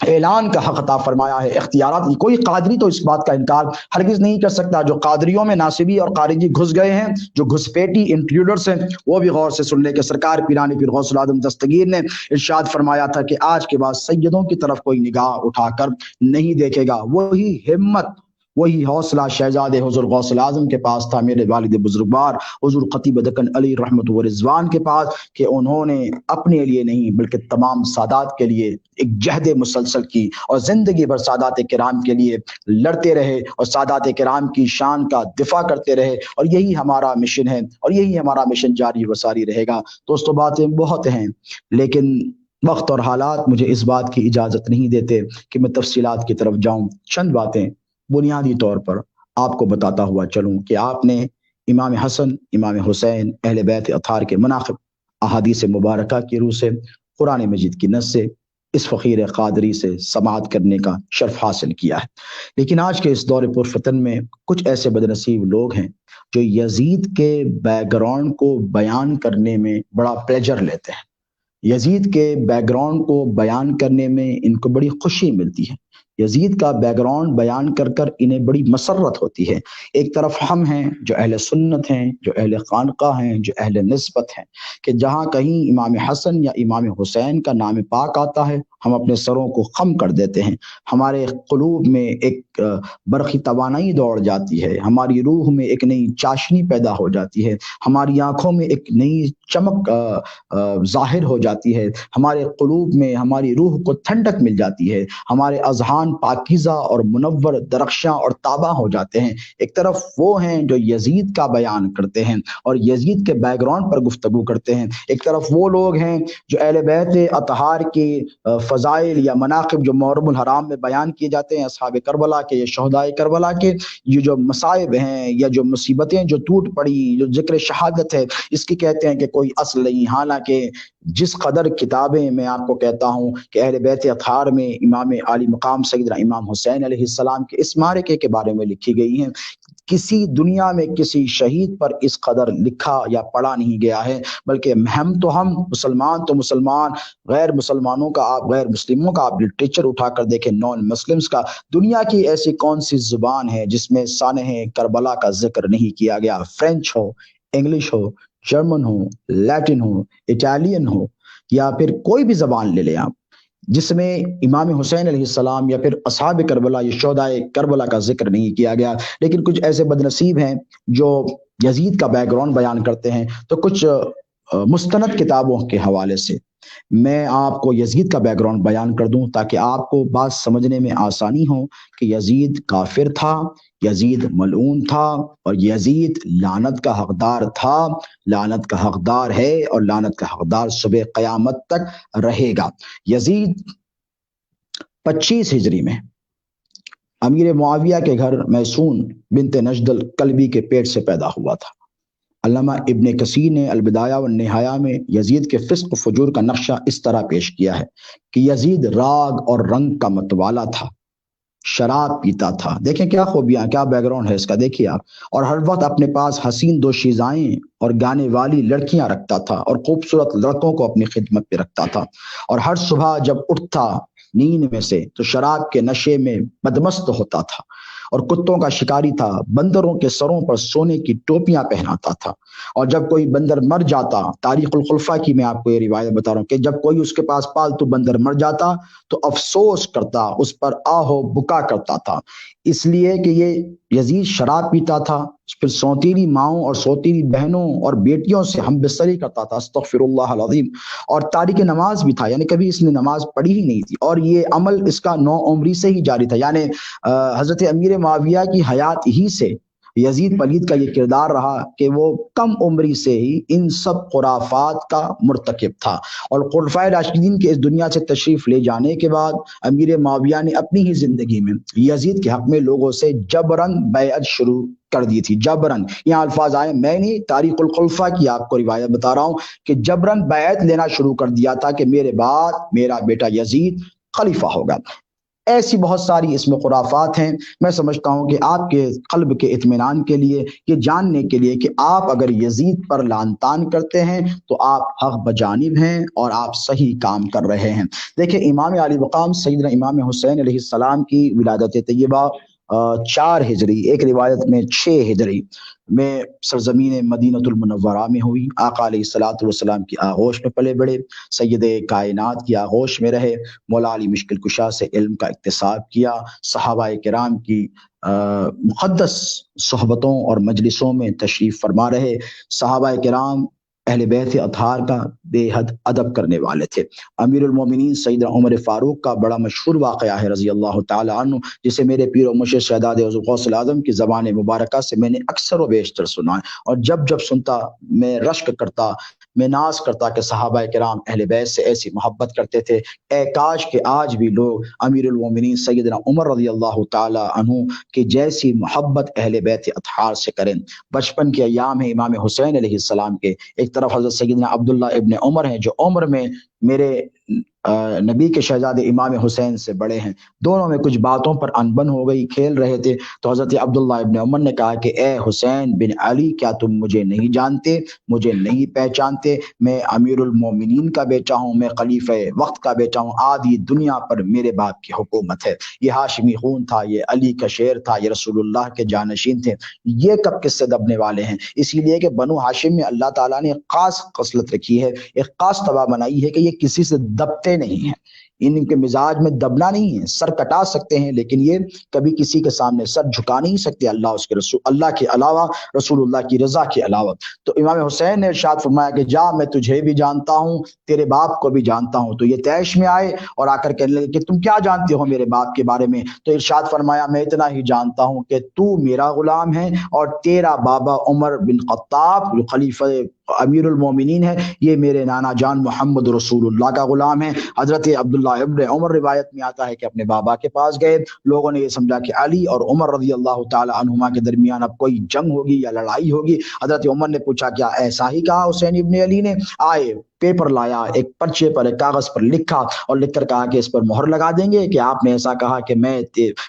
اعلان کا حق عطا فرمایا ہے، اختیارات۔ کوئی قادری تو اس بات کا انکار ہرگز نہیں کر سکتا۔ جو قادریوں میں ناصبی اور خارجی گھس گئے ہیں، جو گھسپیٹی انٹروڈرز ہیں، وہ بھی غور سے سن لے کہ سرکار پیرانی پیر غوث العظم دستگیر نے ارشاد فرمایا تھا کہ آج کے بعد سیدوں کی طرف کوئی نگاہ اٹھا کر نہیں دیکھے گا۔ وہی ہمت، وہی حوصلہ شہزادے حضور غوث العظم کے پاس تھا، میرے والد بزرگوار حضور خطیب دکن علی رحمت و رضوان کے پاس، کہ انہوں نے اپنے لیے نہیں بلکہ تمام سادات کے لیے ایک جہد مسلسل کی اور زندگی بھر سادات کرام کے لیے لڑتے رہے اور سادات کرام کی شان کا دفاع کرتے رہے، اور یہی ہمارا مشن ہے اور یہی ہمارا مشن جاری و ساری رہے گا۔ دوستو باتیں بہت ہیں لیکن وقت اور حالات مجھے اس بات کی اجازت نہیں دیتے کہ میں تفصیلات کی طرف جاؤں۔ چند باتیں بنیادی طور پر آپ کو بتاتا ہوا چلوں کہ آپ نے امام حسن، امام حسین، اہل بیت اطہار کے مناقب احادیث مبارکہ کی روح سے، قرآن مجید کی نص سے اس فقیر قادری سے سماعت کرنے کا شرف حاصل کیا ہے۔ لیکن آج کے اس دور پرفتن میں کچھ ایسے بدنصیب لوگ ہیں جو یزید کے بیک گراؤنڈ کو بیان کرنے میں بڑا پلیجر لیتے ہیں، یزید کے بیک گراؤنڈ کو بیان کرنے میں ان کو بڑی خوشی ملتی ہے، یزید کا بیک گراؤنڈ بیان کر کر انہیں بڑی مسرت ہوتی ہے۔ ایک طرف ہم ہیں جو اہل سنت ہیں، جو اہل خانقاہ ہیں، جو اہل نسبت ہیں، کہ جہاں کہیں امام حسن یا امام حسین کا نام پاک آتا ہے ہم اپنے سروں کو خم کر دیتے ہیں، ہمارے قلوب میں ایک برقی توانائی دوڑ جاتی ہے، ہماری روح میں ایک نئی چاشنی پیدا ہو جاتی ہے، ہماری آنکھوں میں ایک نئی چمک ظاہر ہو جاتی ہے، ہمارے قلوب میں ہماری روح کو ٹھنڈک مل جاتی ہے، ہمارے اذہان پاکیزہ اور منور درخشاں اور تابہ ہو جاتے ہیں۔ ایک طرف وہ ہیں جو یزید کا بیان کرتے ہیں اور یزید کے بیک گراؤنڈ پر گفتگو کرتے ہیں، ایک طرف وہ لوگ ہیں جو اہل بیت اطہار کی فضائل یا مناقب جو محرم الحرام میں بیان کیے جاتے ہیں، اصحاب کربلا کے یا شہدائے کربلا کے، یہ جو مصائب ہیں یا جو مصیبتیں جو ٹوٹ پڑی، جو ذکر شہادت ہے، اس کی کہتے ہیں کہ کوئی اصل نہیں۔ حالانکہ جس قدر کتابیں میں آپ کو کہتا ہوں کہ اہل بیت اطہار میں امام عالی مقام سیدنا امام حسین علیہ السلام کے اس معرکے کے بارے میں لکھی گئی ہیں، کسی دنیا میں کسی شہید پر اس قدر لکھا یا پڑھا نہیں گیا ہے، بلکہ ہم مسلمان تو مسلمان، غیر مسلمانوں کا آپ، غیر مسلموں کا آپ لٹریچر اٹھا کر دیکھیں، نان مسلمز کا، دنیا کی ایسی کون سی زبان ہے جس میں سانحہ کربلا کا ذکر نہیں کیا گیا؟ فرینچ ہو، انگلش ہو، جرمن ہو، لیٹن ہو، اٹالین ہو، یا پھر کوئی بھی زبان لے لیں آپ، جس میں امام حسین علیہ السلام یا پھر اصحاب کربلا یا شہدائے کربلا کا ذکر نہیں کیا گیا۔ لیکن کچھ ایسے بدنصیب ہیں جو یزید کا بیک گراؤنڈ بیان کرتے ہیں، تو کچھ مستند کتابوں کے حوالے سے میں آپ کو یزید کا بیک گراؤنڈ بیان کر دوں تاکہ آپ کو بات سمجھنے میں آسانی ہو کہ یزید کافر تھا، یزید ملعون تھا، اور یزید لعنت کا حقدار تھا، لعنت کا حقدار ہے، اور لعنت کا حقدار صبح قیامت تک رہے گا۔ یزید 25 ہجری میں امیر معاویہ کے گھر میسون بنت نجد الکلبی کے پیٹ سے پیدا ہوا تھا۔ علامہ ابن کثیر نے البدایہ والنہایہ میں یزید کے فسق و فجور کا نقشہ اس طرح پیش کیا ہے کہ یزید راگ اور رنگ کا متوالا تھا، شراب پیتا تھا۔ دیکھیں کیا خوبیاں، کیا بیک گراؤنڈ ہے اس کا، دیکھیے آپ، اور ہر وقت اپنے پاس حسین دوشیزائیں اور گانے والی لڑکیاں رکھتا تھا اور خوبصورت لڑکوں کو اپنی خدمت پہ رکھتا تھا، اور ہر صبح جب اٹھتا نیند میں سے تو شراب کے نشے میں بدمست ہوتا تھا اور کتوں کا شکاری تھا، بندروں کے سروں پر سونے کی ٹوپیاں پہناتا تھا، اور جب کوئی بندر مر جاتا، تاریخ الخلفاء کی میں آپ کو یہ روایت بتا رہا ہوں کہ جب کوئی اس کے پاس پالتو بندر مر جاتا تو افسوس کرتا، اس پر آہو بکا کرتا تھا، اس لیے کہ یہ یزید شراب پیتا تھا، پھر سوتیلی ماؤں اور سوتیلی بہنوں اور بیٹیوں سے ہم بستری کرتا تھا، استغفر اللہ العظیم، اور تارک نماز بھی تھا، یعنی کبھی اس نے نماز پڑھی ہی نہیں تھی، اور یہ عمل اس کا 9 عمری سے ہی جاری تھا، یعنی حضرت امیر معاویہ کی حیات ہی سے یزید پلید کا یہ کردار رہا کہ وہ کم عمری سے ہی ان سب خرافات کا مرتکب تھا، اور خلفائے راشدین کے اس دنیا سے تشریف لے جانے کے بعد امیر معاویہ نے اپنی ہی زندگی میں یزید کے حق میں لوگوں سے جبرن بیعت شروع کر دی تھی، جبرن، یہاں الفاظ آئے، میں نہیں، تاریخ الخلفاء کی آپ کو روایت بتا رہا ہوں کہ جبرن بیعت لینا شروع کر دیا تھا کہ میرے بعد میرا بیٹا یزید خلیفہ ہوگا۔ ایسی بہت ساری اس میں خرافات ہیں۔ میں سمجھتا ہوں کہ آپ کے قلب کے اطمینان کے لیے، یہ جاننے کے لیے کہ آپ اگر یزید پر لعن طعن کرتے ہیں تو آپ حق بجانب ہیں اور آپ صحیح کام کر رہے ہیں۔ دیکھیں امام علی مقام سیدنا امام حسین علیہ السلام کی ولادت طیبہ 4 ہجری، ایک روایت میں 6 ہجری میں سرزمین مدینۃ المنورہ میں ہوئی۔ آقا علیہ الصلوۃ والسلام کی آغوش میں پلے بڑے، سید کائنات کی آغوش میں رہے، مولا علی مشکل کشا سے علم کا اکتساب کیا، صحابہ کرام کی مقدس صحبتوں اور مجلسوں میں تشریف فرما رہے، صحابہ کرام اہل بیت اطہار کا بے حد ادب کرنے والے تھے۔ امیر المومنین سیدنا عمر فاروق کا بڑا مشہور واقعہ ہے رضی اللہ تعالی عنہ، جسے میرے پیر و مرشد شہزادے حضرت غوث الاعظم کی زبان مبارکہ سے میں نے اکثر و بیشتر سنا ہے، اور جب جب سنتا میں رشک کرتا، میں ناز کرتا کہ صحابہ کرام اہل بیت سے ایسی محبت کرتے تھے، اے کاش کہ آج بھی لوگ امیر المومنین سیدنا عمر رضی اللہ تعالی عنہ کی جیسی محبت اہل بیت اطہار سے کریں۔ بچپن کے ایام ہیں امام حسین علیہ السلام کے، ایک طرف حضرت سیدنا عبداللہ ابن عمر ہیں جو عمر میں میرے نبی کے شہزادے امام حسین سے بڑے ہیں، دونوں میں کچھ باتوں پر انبن ہو گئی، کھیل رہے تھے، تو حضرت عبداللہ ابن عمر نے کہا کہ اے حسین بن علی، کیا تم مجھے نہیں جانتے، مجھے نہیں پہچانتے؟ میں امیر المومنین کا بیٹا ہوں، میں خلیفہ وقت کا بیٹا ہوں، آدھی دنیا پر میرے باپ کی حکومت ہے، یہ ہاشمی خون تھا، یہ علی کا شیر تھا، یہ رسول اللہ کے جانشین تھے، یہ کب کس سے دبنے والے ہیں؟ اسی لیے کہ بنو ہاشم میں اللہ تعالیٰ نے ایک خاص خصلت رکھی ہے، ایک خاص طبع بنائی ہے کہ یہ کسی سے دبتے نہیں ہیں، ان کے مزاج میں دبنا نہیں ہے، سر کٹا سکتے ہیں لیکن یہ کبھی کسی کے سامنے سر جھکا نہیں سکتے، اللہ اس کے رسول، اللہ کے علاوہ، رسول اللہ کی رضا کے علاوہ۔ تو امام حسین نے ارشاد فرمایا کہ جا، میں تجھے بھی جانتا ہوں، تیرے باپ کو بھی جانتا ہوں۔ تو یہ طیش میں آئے اور آ کر کہنے لگے کہ تم کیا جانتے ہو میرے باپ کے بارے میں؟ تو ارشاد فرمایا میں اتنا ہی جانتا ہوں کہ تو میرا غلام ہے اور تیرا بابا عمر بن خطاب جو خلیفہ امیر المومنین ہے، یہ میرے نانا جان محمد رسول اللہ کا غلام ہے۔ حضرت عبداللہ ابن عمر روایت میں آتا ہے کہ اپنے بابا کے پاس گئے، لوگوں نے یہ سمجھا کہ علی اور عمر رضی اللہ تعالی عنہما کے درمیان اب کوئی جنگ ہوگی یا لڑائی ہوگی۔ حضرت عمر نے پوچھا کیا ایسا ہی کہا حسین ابن علی نے؟ آئے، پیپر لایا، ایک پرچے پر، ایک کاغذ پر لکھا اور لکھ کر کہا کہ اس پر مہر لگا دیں گے کہ آپ نے ایسا کہا کہ میں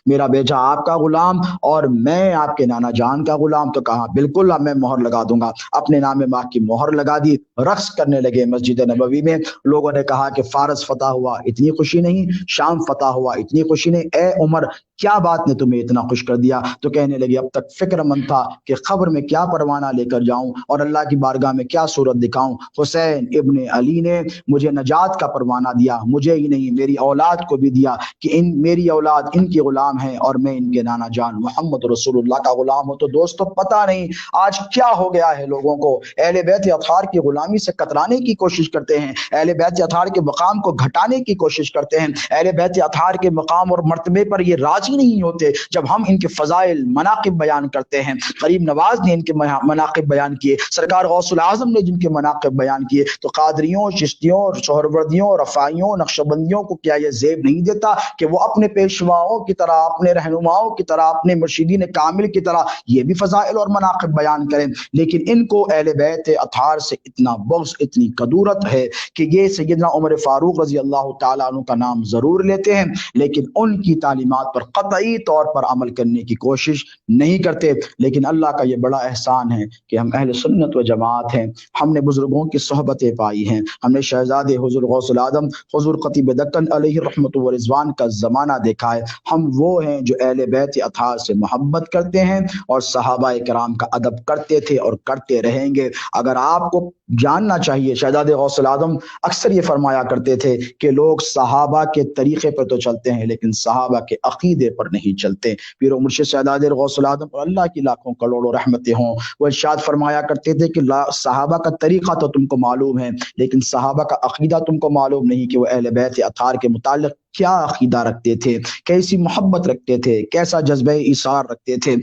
میرا بیٹا آپ کا غلام اور میں آپ کے نانا جان کا غلام؟ تو کہا بالکل میں مہر لگا دوں گا۔ اپنے نام ماں کی مہر لگا دی، رقص کرنے لگے مسجد نبوی میں۔ لوگوں نے کہا کہ فارس فتح ہوا، اتنی خوشی نہیں، شام فتح ہوا، اتنی خوشی نہیں، اے عمر کیا بات نے تمہیں اتنا خوش کر دیا؟ تو کہنے لگے اب تک فکر مند تھا کہ خبر میں کیا پروانہ لے کر جاؤں اور اللہ کی بارگاہ میں کیا صورت دکھاؤں، حسین ابن علی نے مجھے نجات کا پروانہ دیا، مجھے ہی نہیں میری اولاد کو بھی دیا کہ میری اولاد ان کی غلام ہے اور میں ان کے نانا جان محمد رسول اللہ کا غلام ہوں۔ تو دوستو پتہ نہیں آج کیا ہو گیا ہے، لوگوں کو اہل بیت اطہار کی غلامی سے کترانے کی کوشش کرتے ہیں، اہل بیت اطہار کے مقام کو گھٹانے کی کوشش کرتے ہیں، اہل بیت اطہار کے مقام اور مرتبے پر یہ راج راضی نہیں ہوتے جب ہم ان کے فضائل مناقب بیان کرتے ہیں. غریب نواز نے ان کے مناقب بیان کیے, سرکار غوث العظم نے جن کے مناقب بیان کیے, تو قادریوں, چشتیوں, سہروردیوں, رفاعیوں, نقشبندیوں کو کیا یہ زیب نہیں دیتا کہ وہ اپنے پیشواؤں کی طرح, اپنے رہنماؤں کی طرح, اپنے مرشدین کامل کی طرح یہ بھی فضائل اور مناقب بیان کریں؟ لیکن ان کو اہل بیت اطہار سے اتنا بغض, اتنی کدورت ہے کہ یہ سیدنا عمر فاروق رضی اللہ تعالیٰ عنہ کا نام ضرور لیتے ہیں لیکن ان کی تعلیمات پر قطعی طور پر عمل کرنے کی کوشش نہیں کرتے. لیکن اللہ کا یہ بڑا احسان ہے کہ ہم اہل سنت و جماعت ہیں, ہم نے بزرگوں کی صحبتیں پائی ہیں, ہم نے شہزادے حضور غوث العظم حضور خطیب دکن علیہ رحمت و رضوان کا زمانہ دیکھا ہے. ہم وہ ہیں جو اہل بیت اطہار سے محبت کرتے ہیں اور صحابہ کرام کا ادب کرتے تھے اور کرتے رہیں گے. اگر آپ کو جاننا چاہیے, شہزادے غوث العظم اکثر یہ فرمایا کرتے تھے کہ لوگ صحابہ کے طریقے پر تو چلتے ہیں لیکن صحابہ کے عقیدے پر نہیں چلتے. پیر و مرشد شہزادے غوث العظم پر اللہ کی لاکھوں کروڑوں رحمتیں ہوں, وہ ارشاد فرمایا کرتے تھے کہ صحابہ کا طریقہ تو تم کو معلوم ہے لیکن صحابہ کا عقیدہ تم کو معلوم نہیں کہ وہ اہل بیت اطہار کے متعلق کیا عقیدہ رکھتے تھے, کیسی محبت رکھتے تھے, کیسا جذبہ ایثار رکھتے تھے.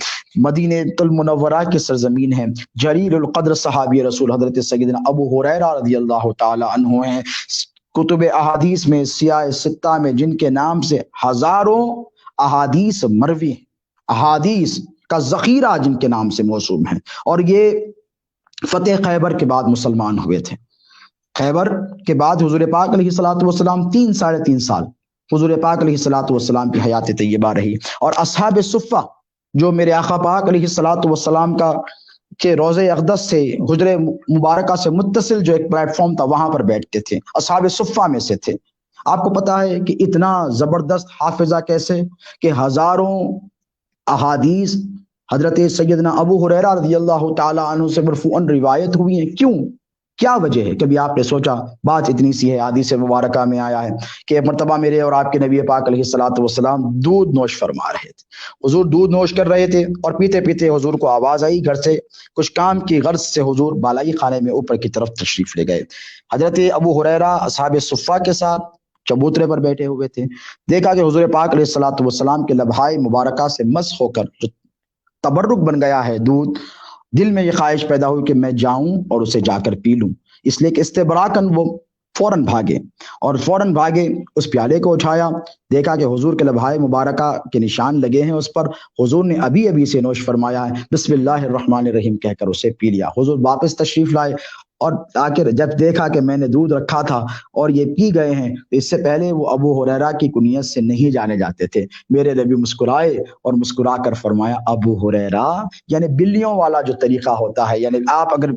مدینہ المنورہ کی سرزمین ہے, جلیل القدر صحابی رسول حضرت سیدنا ابو ہریرہ رضی اللہ تعالی عنہ ہیں. کتب احادیث میں, سیاہ ستہ میں جن کے نام سے ہزاروں احادیث مروی ہیں, احادیث کا ذخیرہ جن کے نام سے موسوم ہے, اور یہ فتح خیبر کے بعد مسلمان ہوئے تھے. خیبر کے بعد حضور پاک علیہ الصلوۃ والسلام 3.5 سال حضور پاک علیہ الصلوۃ والسلام کی حیات طیبہ رہی, اور اصحاب صفہ جو میرے آقا پاک علیہ الصلوۃ والسلام کا کہ روضہ اقدس سے, حجر مبارکہ سے متصل جو ایک پلیٹ فارم تھا, وہاں پر بیٹھتے تھے, اصحاب صفہ میں سے تھے. آپ کو پتا ہے کہ اتنا زبردست حافظہ کیسے کہ ہزاروں احادیث حضرت سیدنا ابو ہریرہ رضی اللہ تعالی عنہ سے مرفوعاً روایت ہوئی ہیں. کیوں, کیا وجہ ہے؟ کبھی آپ نے سوچا؟ بات اتنی سی ہے, حدیث مبارکہ میں آیا ہے کہ ایک مرتبہ میرے اور آپ کے نبی پاک علیہ الصلوۃ والسلام دودھ نوش فرما رہے تھے. حضور دودھ نوش کر رہے تھے اور پیتے پیتے حضور کو آواز آئی گھر سے, کچھ کام کی غرض سے حضور بالائی خانے میں اوپر کی طرف تشریف لے گئے. حضرت ابو ہریرہ اصحاب صفہ کے ساتھ چبوترے پر بیٹھے ہوئے تھے. دیکھا کہ حضور پاک علیہ الصلوۃ والسلام کے لبھائے مبارکہ سے مس ہو کر جو تبرک بن گیا ہے دودھ, دل میں یہ خواہش پیدا ہوئی کہ میں جاؤں اور اسے جا کر پی لوں. اس لیے کہ استبراکن وہ فوراً بھاگے اس پیالے کو اٹھایا, دیکھا کہ حضور کے لبھائے مبارکہ کے نشان لگے ہیں اس پر. حضور نے ابھی سے نوش فرمایا ہے, بسم اللہ الرحمن الرحیم کہہ کر اسے پی لیا. حضور واپس تشریف لائے اور آخر جب دیکھا کہ میں نے دودھ رکھا تھا اور یہ پی گئے ہیں, تو اس سے پہلے وہ ابو ہریرہ کی کنیت سے نہیں جانے جاتے تھے. میرے نبی مسکرائے اور مسکرا کر فرمایا, ابو ہریرہ, یعنی بلیوں والا جو طریقہ ہوتا ہے, یعنی آپ اگر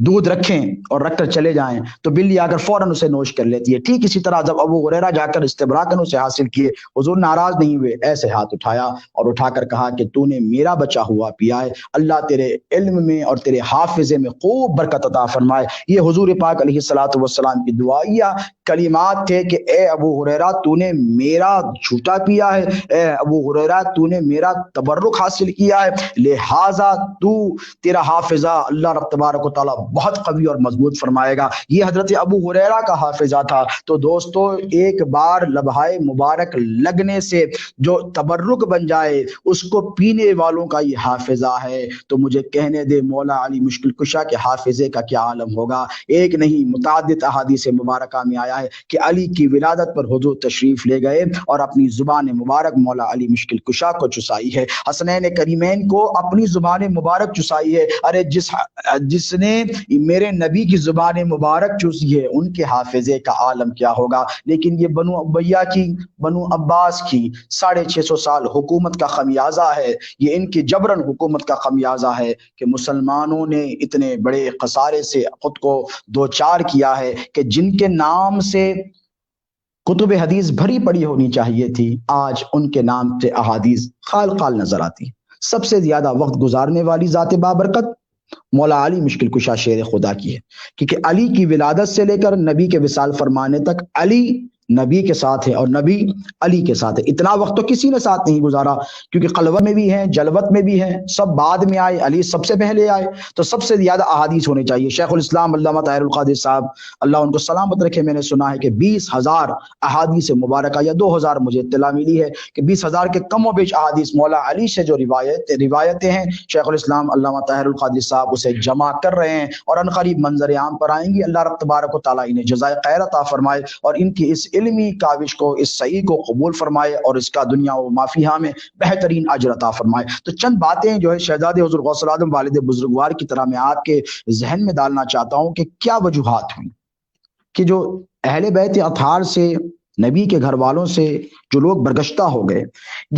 دودھ رکھیں اور رکھ کر چلے جائیں تو بلی آ کر فوراً اسے نوش کر لیتی ہے. ٹھیک اسی طرح جب ابو ہریرہ جا کر استبراکن اسے حاصل کیے, حضور ناراض نہیں ہوئے, ایسے ہاتھ اٹھایا اور اٹھا کر کہا کہ تو نے میرا بچا ہوا پیا ہے, اللہ تیرے علم میں اور تیرے حافظے میں خوب برکت عطا فرمائے. یہ حضور پاک علیہ الصلوۃ والسلام کی دعائیہ کلمات تھے کہ اے ابو ہریرہ تو نے میرا جھوٹا پیا ہے, اے ابو ہریرہ تو نے میرا تبرک حاصل کیا ہے, لہذا تیرا حافظہ اللہ رب تبارک و تعالیٰ بہت قوی اور مضبوط فرمائے گا. یہ حضرت ابو ہریرہ کا حافظہ تھا. تو دوستو, ایک بار لبھائے مبارک لگنے سے جو تبرک بن جائے اس کو پینے والوں کا یہ حافظہ ہے, تو مجھے کہنے دے مولا علی مشکل کشا کے حافظے کا کیا عالم ہوگا. ایک نہیں متعدد احادیث مبارکہ میں آیا ہے کہ علی کی ولادت پر حضور تشریف لے گئے اور اپنی زبان مبارک مولا علی مشکل کشا کو چسائی ہے, حسنین کریمین کو اپنی زبان مبارک چسائی ہے. ارے جس نے میرے نبی کی زبان مبارک چوسی ہے ان کے حافظے کا عالم کیا ہوگا. لیکن یہ بنو امیہ کی, بنو عباس کی 650 سال حکومت کا خمیازہ ہے, یہ ان کی جبرن حکومت کا خمیازہ ہے کہ مسلمانوں نے اتنے بڑے خسارے سے خود کو دوچار کیا ہے کہ جن کے نام سے کتب حدیث بھری پڑی ہونی چاہیے تھی, آج ان کے نام سے احادیث خال خال نظر آتی. سب سے زیادہ وقت گزارنے والی ذات بابرکت مولا علی مشکل کشا شیر خدا کی ہے, کیونکہ علی کی ولادت سے لے کر نبی کے وصال فرمانے تک علی نبی کے ساتھ ہے اور نبی علی کے ساتھ ہے۔ اتنا وقت تو کسی نے ساتھ نہیں گزارا، کیونکہ خلوت میں بھی ہیں، جلوت میں بھی ہیں، سب بعد میں آئے، علی سب سے پہلے آئے، تو سب سے زیادہ احادیث ہونے چاہیے۔ شیخ الاسلام علامہ طاہر القادری صاحب اللہ ان کو سلامت رکھے، میں نے سنا ہے کہ 20,000 احادیث مبارکہ یا 2,000 مجھے اطلاع ملی ہے کہ 20,000 کے کم و بیش احادیث مولا علی سے جو روایتیں ہیں، شیخ الاسلام علامہ طاہر القادری صاحب اسے جمع کر رہے ہیں، اور عنقریب منظر عام پر آئیں گی۔ اللہ رب تبارک و تعالیٰ انہیں جزائے خیر عطا فرمائے اور ان کی اس علمی کاوش کو، اس صحیح کو قبول فرمائے اور اس کا دنیا و مافیہا میں بہترین اجر عطا فرمائے۔ تو چند باتیں جو ہے شہزادے حضور غوث العظم والد بزرگوار کی طرح میں آپ کے ذہن میں ڈالنا چاہتا ہوں کہ کیا وجوہات ہوئی کہ جو اہل بیت اطہار سے، نبی کے گھر والوں سے جو لوگ برگشتہ ہو گئے،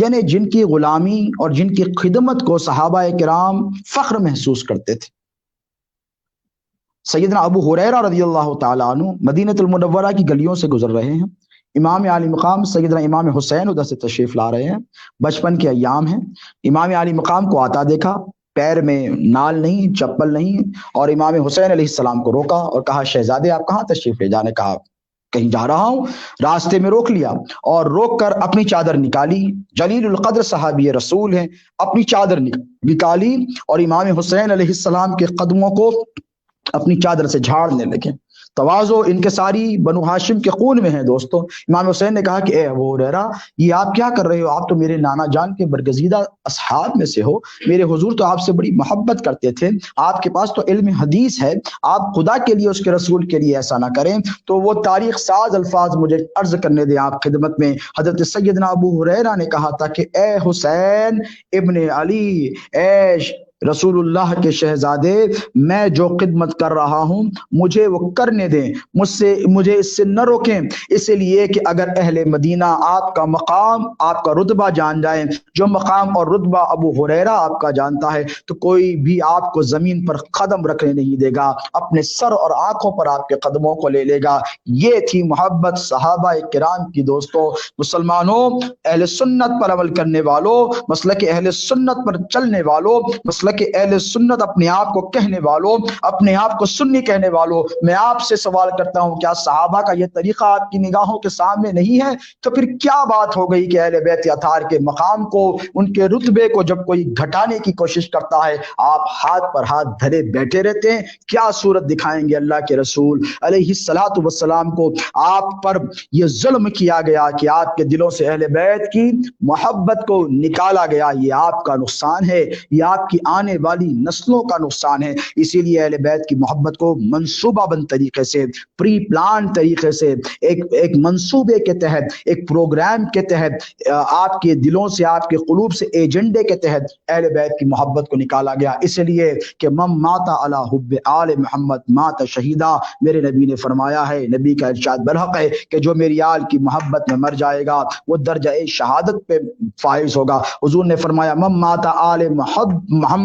یعنی جن کی غلامی اور جن کی خدمت کو صحابہ کرام فخر محسوس کرتے تھے۔ سیدنا ابو ہریرہ رضی اللہ تعالیٰ عنہ مدینہ المنورہ کی گلیوں سے گزر رہے ہیں، امام عالی مقام سیدنا امام حسین ادھر سے تشریف لا رہے ہیں، بچپن کے ایام ہیں، امام عالی مقام کو آتا دیکھا، پیر میں نال نہیں، چپل نہیں، اور امام حسین علیہ السلام کو روکا اور کہا شہزادے آپ کہاں تشریف لے جانے؟ کہا کہیں جا رہا ہوں۔ راستے میں روک لیا اور روک کر اپنی چادر نکالی، جلیل القدر صحابی رسول ہیں، اپنی چادر نکالی اور امام حسین علیہ السلام کے قدموں کو اپنی چادر سے جھاڑنے لگے۔ تواضع ان کے ساری بنو ہاشم کے خون میں ہے دوستو۔ امام حسین نے کہا کہ اے ابو ہریرہ یہ آپ کیا کر رہے ہو؟ آپ تو میرے نانا جان کے برگزیدہ اصحاب میں سے ہو، میرے حضور تو آپ سے بڑی محبت کرتے تھے، آپ کے پاس تو علم حدیث ہے، آپ خدا کے لیے اس کے رسول کے لیے ایسا نہ کریں۔ تو وہ تاریخ ساز الفاظ مجھے عرض کرنے دیں آپ خدمت میں۔ حضرت سیدنا ابو ہریرہ نے کہا تھا کہ اے حسین ابن علی، اے رسول اللہ کے شہزادے، میں جو خدمت کر رہا ہوں مجھے وہ کرنے دیں، مجھے اس سے نہ روکیں، اس لیے کہ اگر اہل مدینہ آپ کا مقام، آپ کا رتبہ جان جائیں، جو مقام اور رتبہ ابو ہریرہ آپ کا جانتا ہے، تو کوئی بھی آپ کو زمین پر قدم رکھنے نہیں دے گا، اپنے سر اور آنکھوں پر آپ کے قدموں کو لے لے گا۔ یہ تھی محبت صحابہ کرام کی دوستو۔ مسلمانوں، اہل سنت پر عمل کرنے والوں، مسلک اہل سنت پر چلنے والوں، مسلک اہل سنت اپنے آپ کو کہنے والوں، اپنے آپ کو سنی کہنے والوں، میں آپ سے سوال کرتا ہوں کیا صحابہ کا یہ طریقہ آپ کی نگاہوں کے سامنے نہیں ہے؟ تو پھر کیا بات ہو گئی کہ اہل بیت اطہار کے مقام کو، ان کے رتبے کو جب کوئی گھٹانے کی کوشش کرتا ہے آپ ہاتھ پر ہاتھ دھرے بیٹھے رہتے ہیں؟ کیا صورت دکھائیں گے اللہ کے رسول علیہ الصلوۃ والسلام کو؟ آپ پر یہ ظلم کیا گیا کہ آپ کے دلوں سے اہل بیت کی محبت کو نکالا گیا، یہ آپ کا نقصان ہے، یہ آپ کی آنے والی نسلوں کا نقصان ہے۔ اسی لیے اہل بیت کی محبت کو منصوبہ بند طریقے سے، پری پلان طریقے سے، ایک منصوبے کے تحت، ایک پروگرام کے تحت، آپ کے دلوں سے، آپ کے قلوب سے، ایجنڈے کے تحت اہل بیت کی محبت کو نکالا گیا۔ اس لیے کہ من مات علی حب آل محمد مات شہیدا، میرے نبی نے فرمایا ہے، نبی کا ارشاد برحق ہے کہ جو میری آل کی محبت میں مر جائے گا وہ درجہ شہادت پہ فائز ہوگا۔ حضور نے فرمایا من مات آل محمد،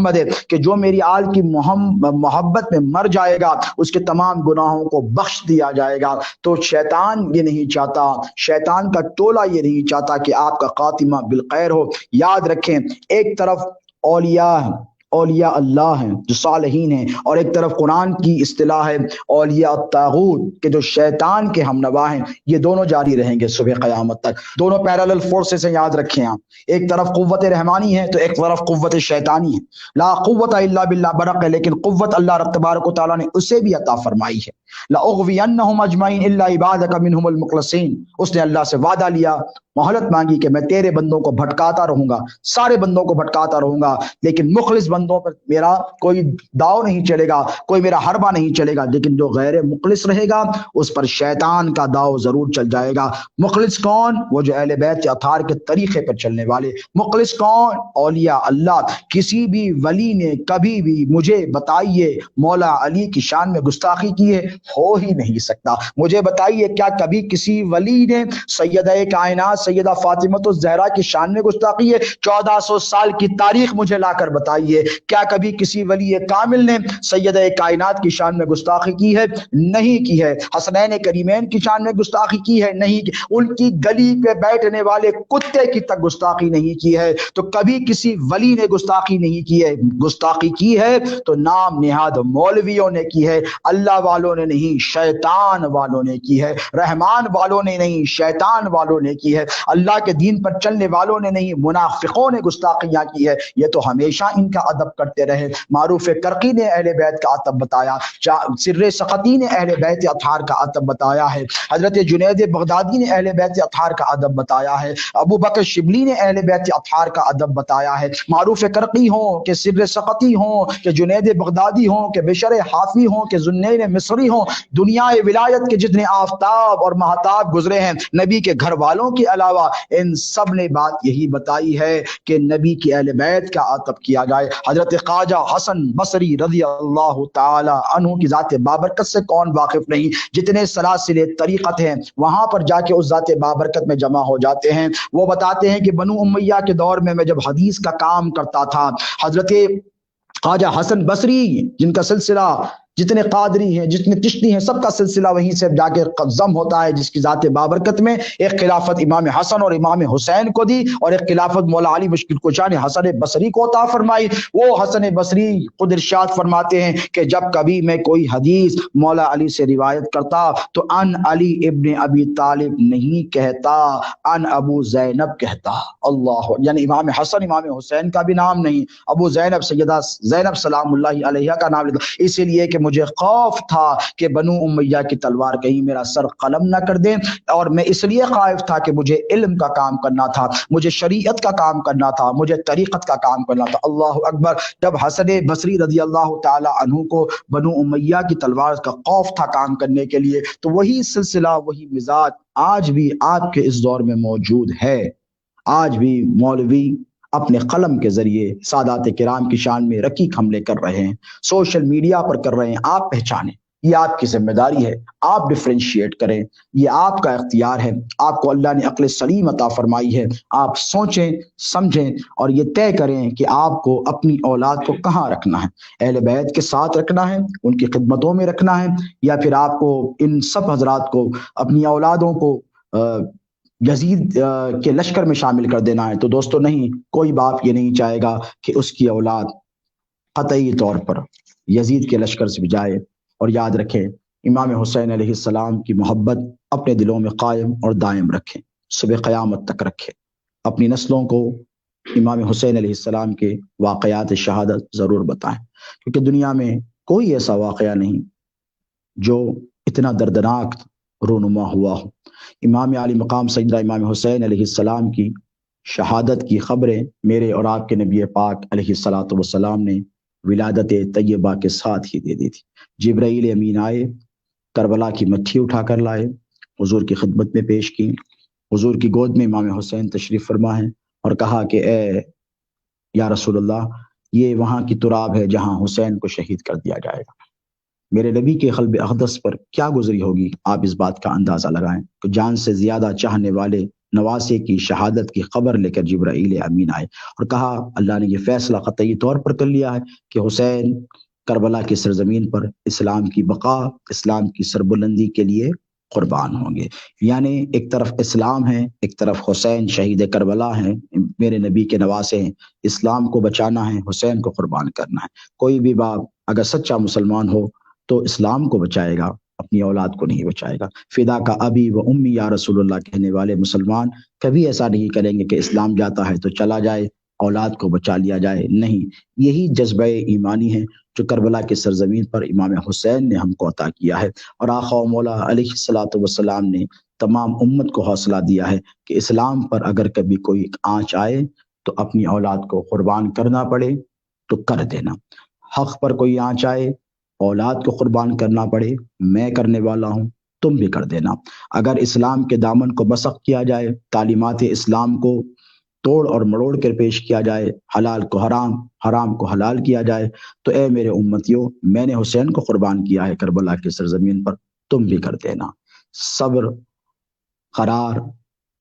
کہ جو میری آل کی محبت میں مر جائے گا اس کے تمام گناہوں کو بخش دیا جائے گا۔ تو شیطان یہ نہیں چاہتا، شیطان کا ٹولہ یہ نہیں چاہتا کہ آپ کا خاتمہ بالخیر ہو۔ یاد رکھیں، ایک طرف اولیاء اللہ ہیں جو صالحین ہیں، اور ایک طرف قرآن کی اصطلاح ہے اولیاء الطاغوت کہ جو شیطان کے ہمنوا ہیں۔ یہ دونوں جاری رہیں گے صبح قیامت تک، دونوں پیرالل فورسز ہیں، یاد رکھیں آپ۔ ایک طرف قوت رحمانی ہے تو ایک طرف قوت شیطانی ہے۔ لا قوت الا باللہ برق ہے، لیکن قوت اللہ رب تبارک و تعالیٰ نے اسے بھی عطا فرمائی ہے۔ لأغوینہم اجمعین الا عبادک منہم المخلصین، اس نے اللہ سے وعدہ لیا، مہلت مانگی کہ میں تیرے بندوں کو بھٹکاتا رہوں گا، سارے بندوں کو بھٹکاتا رہوں گا، لیکن مخلص بندوں پر میرا کوئی داؤ نہیں چلے گا، کوئی میرا حربہ نہیں چلے گا، لیکن جو غیر مخلص رہے گا اس پر شیطان کا داؤ ضرور چل جائے گا۔ مخلص کون؟ وہ جو اہل بیت اطہار کے طریقے پر چلنے والے۔ مخلص کون؟ اولیاء اللہ۔ کسی بھی ولی نے کبھی بھی مجھے بتائیے مولا علی کی شان میں گستاخی کی ہے؟ ہو ہی نہیں سکتا۔ مجھے بتائیے کیا کبھی کسی ولی نے سیدہ کائنات سیدہ فاطمہ الزہرا کی شان میں گستاخی ہے؟ 1400 سال کی تاریخ مجھے لا کر بتائیے، کیا کبھی کسی ولی کامل نے سیدہ کائنات کی شان میں گستاخی کی ہے؟ نہیں کی ہے۔ حسنین کریمین کی شان میں گستاخی کی ہے؟ نہیں کی۔ ان کی گلی پہ بیٹھنے والے کتے کی تک گستاخی نہیں کی ہے۔ تو کبھی کسی ولی نے گستاخی نہیں کی ہے۔ گستاخی کی ہے تو نام نہاد مولویوں نے کی ہے، اللہ والوں نے نہیں شیطان والوں نے کی ہے، رحمان والوں نے نہیں شیطان والوں نے کی ہے، اللہ کے دین پر چلنے والوں نے نہیں منافقوں نے گستاخیاں کی ہے۔ یہ تو ہمیشہ ان کا ادب کرتے رہے۔ معروف کرقی نے اہل بیت کا ادب بتایا، سر سقطی نے اہل بیت اطہار کا ادب بتایا ہے، حضرت جنید بغدادی نے اہل بیت اطہار کا ادب بتایا ہے، ابو بکر شبلی نے اہل بیت اطہار کا ادب بتایا ہے۔ معروف کرقی ہوں کہ سر سقطی ہوں کہ جنید بغدادی ہوں کہ بشر حافی ہوں کہ ذوالنین مصری ہوں، دنیا ولایت کے جتنے آفتاب اور مہتاب گزرے ہیں نبی کے گھر والوں کے علاوہ، ان سب نے بات یہی بتائی ہے کہ نبی کی اہل بیت کا ادب کیا جائے۔ حضرت خواجہ حسن بصری رضی اللہ تعالی عنہ کی ذات بابرکت سے کون واقف نہیں؟ جتنے سلاسل طریقت ہیں وہاں پر جا کے اس ذات بابرکت میں جمع ہو جاتے ہیں۔ وہ بتاتے ہیں کہ بنو امیہ کے دور میں جب حدیث کا کام کرتا تھا، حضرت خواجہ حسن بصری جن کا سلسلہ جتنے قادری ہیں جتنے چشتی ہیں سب کا سلسلہ وہیں سے جا کے قدم ہوتا ہے، جس کی ذات بابرکت میں ایک خلافت امام حسن اور امام حسین کو دی اور ایک خلافت مولا علی مشکل کشا نے حسن بصری کو عطا فرمائی۔ وہ حسن بصری خود ارشاد فرماتے ہیں کہ جب کبھی میں کوئی حدیث مولا علی سے روایت کرتا تو ان علی ابن ابی طالب نہیں کہتا، ان ابو زینب کہتا۔ اللہ، یعنی امام حسن امام حسین کا بھی نام نہیں، ابو زینب سیدہ زینب سلام اللہ علیہا کا نام لیتا، اسی لیے کہ مجھے خوف تھا کہ بنو امیہ کی تلوار کہیں میرا سر قلم نہ کر دیں، اور میں اس لیے خائف تھا کہ مجھے علم کا کام کرنا تھا، مجھے شریعت کا کام کرنا تھا، مجھے طریقت کا کام کرنا تھا۔ اللہ اکبر۔ جب حسن بصری رضی اللہ تعالی عنہ کو بنو امیہ کی تلوار کا خوف تھا کام کرنے کے لیے، تو وہی سلسلہ وہی مزاج آج بھی آپ کے اس دور میں موجود ہے۔ آج بھی مولوی اپنے قلم کے ذریعے سادات کرام کی شان میں رقیق حملے کر رہے ہیں، سوشل میڈیا پر کر رہے ہیں۔ آپ پہچانیں، یہ آپ کی ذمہ داری ہے، آپ ڈفرینشیٹ کریں، یہ آپ کا اختیار ہے۔ آپ کو اللہ نے عقل سلیم عطا فرمائی ہے، آپ سوچیں سمجھیں اور یہ طے کریں کہ آپ کو اپنی اولاد کو کہاں رکھنا ہے، اہل بیت کے ساتھ رکھنا ہے، ان کی خدمتوں میں رکھنا ہے، یا پھر آپ کو ان سب حضرات کو اپنی اولادوں کو یزید کے لشکر میں شامل کر دینا ہے۔ تو دوستو نہیں، کوئی باپ یہ نہیں چاہے گا کہ اس کی اولاد قطعی طور پر یزید کے لشکر سے جائے۔ اور یاد رکھیں، امام حسین علیہ السلام کی محبت اپنے دلوں میں قائم اور دائم رکھیں، صبح قیامت تک رکھیں، اپنی نسلوں کو امام حسین علیہ السلام کے واقعات شہادت ضرور بتائیں، کیونکہ دنیا میں کوئی ایسا واقعہ نہیں جو اتنا دردناک رونما ہوا ہو۔ امام علی مقام سیدنا امام حسین علیہ السلام کی شہادت کی خبریں میرے اور آپ کے نبی پاک علیہ الصلوۃ والسلام نے ولادت طیبہ کے ساتھ ہی دے دی تھی۔ جبرائیل امین آئے، کربلا کی مٹھی اٹھا کر لائے، حضور کی خدمت میں پیش کی، حضور کی گود میں امام حسین تشریف فرما ہے اور کہا کہ اے یا رسول اللہ، یہ وہاں کی تراب ہے جہاں حسین کو شہید کر دیا جائے گا۔ میرے نبی کے قلب اقدس پر کیا گزری ہوگی، آپ اس بات کا اندازہ لگائیں کہ جان سے زیادہ چاہنے والے نواسے کی شہادت کی خبر لے کر جبرائیل امین آئے اور کہا اللہ نے یہ فیصلہ قطعی طور پر کر لیا ہے کہ حسین کربلا کی سرزمین پر اسلام کی بقا، اسلام کی سربلندی کے لیے قربان ہوں گے۔ یعنی ایک طرف اسلام ہے، ایک طرف حسین شہید کربلا ہیں، میرے نبی کے نواسے ہیں، اسلام کو بچانا ہے، حسین کو قربان کرنا ہے۔ کوئی بھی باپ اگر سچا مسلمان ہو تو اسلام کو بچائے گا، اپنی اولاد کو نہیں بچائے گا۔ فدا کا ابی و امی یا رسول اللہ کہنے والے مسلمان کبھی ایسا نہیں کریں گے کہ اسلام جاتا ہے تو چلا جائے، اولاد کو بچا لیا جائے، نہیں۔ یہی جذبہ ایمانی ہے جو کربلا کی سرزمین پر امام حسین نے ہم کو عطا کیا ہے، اور آقا و مولا علیہ الصلوۃ والسلام نے تمام امت کو حوصلہ دیا ہے کہ اسلام پر اگر کبھی کوئی آنچ آئے تو اپنی اولاد کو قربان کرنا پڑے تو کر دینا، حق پر کوئی آنچ آئے اولاد کو قربان کرنا پڑے، میں کرنے والا ہوں، تم بھی کر دینا۔ اگر اسلام کے دامن کو مسخ کیا جائے، تعلیمات اسلام کو توڑ اور مڑوڑ کر پیش کیا جائے، حلال کو حرام، حرام کو حلال کیا جائے، تو اے میرے امتیوں، میں نے حسین کو قربان کیا ہے کربلا کی سرزمین پر، تم بھی کر دینا۔ صبر قرار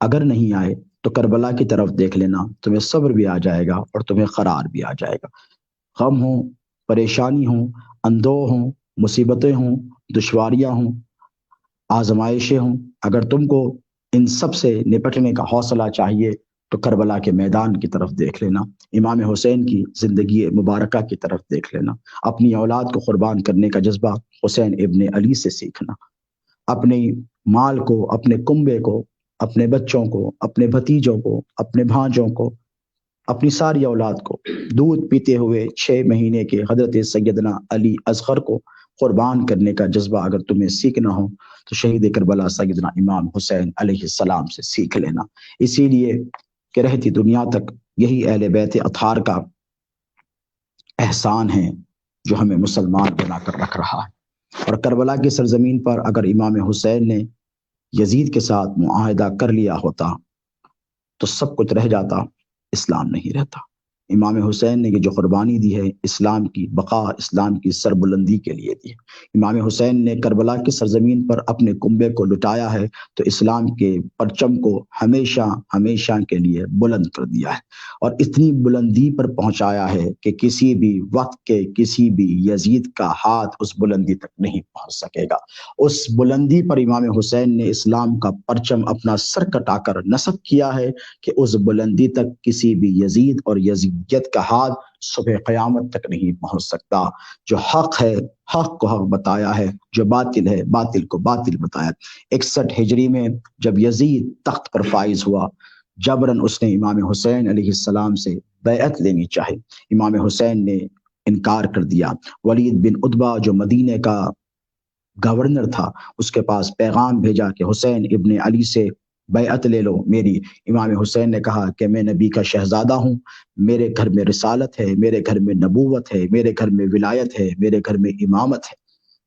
اگر نہیں آئے تو کربلا کی طرف دیکھ لینا، تمہیں صبر بھی آ جائے گا اور تمہیں قرار بھی آ جائے گا۔ غم ہوں، پریشانی ہوں، اندوہ ہوں، مصیبتیں ہوں، دشواریاں ہوں، آزمائشیں ہوں، اگر تم کو ان سب سے نپٹنے کا حوصلہ چاہیے تو کربلا کے میدان کی طرف دیکھ لینا، امام حسین کی زندگی مبارکہ کی طرف دیکھ لینا۔ اپنی اولاد کو قربان کرنے کا جذبہ حسین ابن علی سے سیکھنا، اپنے مال کو، اپنے کنبے کو، اپنے بچوں کو، اپنے بھتیجوں کو، اپنے بھانجوں کو، اپنی ساری اولاد کو دودھ پیتے ہوئے 6 مہینے کے حضرت سیدنا علی اصغر کو قربان کرنے کا جذبہ اگر تمہیں سیکھنا ہو تو شہید کربلا سیدنا امام حسین علیہ السلام سے سیکھ لینا۔ اسی لیے کہ رہتی دنیا تک یہی اہل بیت اطہار کا احسان ہے جو ہمیں مسلمان بنا کر رکھ رہا ہے۔ اور کربلا کی سرزمین پر اگر امام حسین نے یزید کے ساتھ معاہدہ کر لیا ہوتا تو سب کچھ رہ جاتا، اسلام نہیں رہتا۔ امام حسین نے یہ جو قربانی دی ہے اسلام کی بقا، اسلام کی سربلندی کے لیے دی ہے۔ امام حسین نے کربلا کی سرزمین پر اپنے کنبے کو لٹایا ہے تو اسلام کے پرچم کو ہمیشہ ہمیشہ کے لیے بلند کر دیا ہے، اور اتنی بلندی پر پہنچایا ہے کہ کسی بھی وقت کے کسی بھی یزید کا ہاتھ اس بلندی تک نہیں پہنچ سکے گا۔ اس بلندی پر امام حسین نے اسلام کا پرچم اپنا سر کٹا کر نصب کیا ہے کہ اس بلندی تک کسی بھی یزید اور یزیدیت کا ہاتھ صبح قیامت تک نہیں پہنچ سکتا۔ جو حق ہے حق کو حق بتایا ہے، جو باطل ہے باطل کو باطل بتایا۔ 61 ہجری میں جب یزید تخت پر فائز ہوا، جبراً اس نے امام حسین علیہ السلام سے بیعت لینی چاہی، امام حسین نے انکار کر دیا۔ ولید بن عتبہ جو مدینے کا گورنر تھا، اس کے پاس پیغام بھیجا کہ حسین ابن علی سے بیعت لے لو میری۔ امام حسین نے کہا کہ میں نبی کا شہزادہ ہوں، میرے گھر میں رسالت ہے، میرے گھر میں نبوت ہے، میرے گھر میں ولایت ہے، میرے گھر میں امامت ہے۔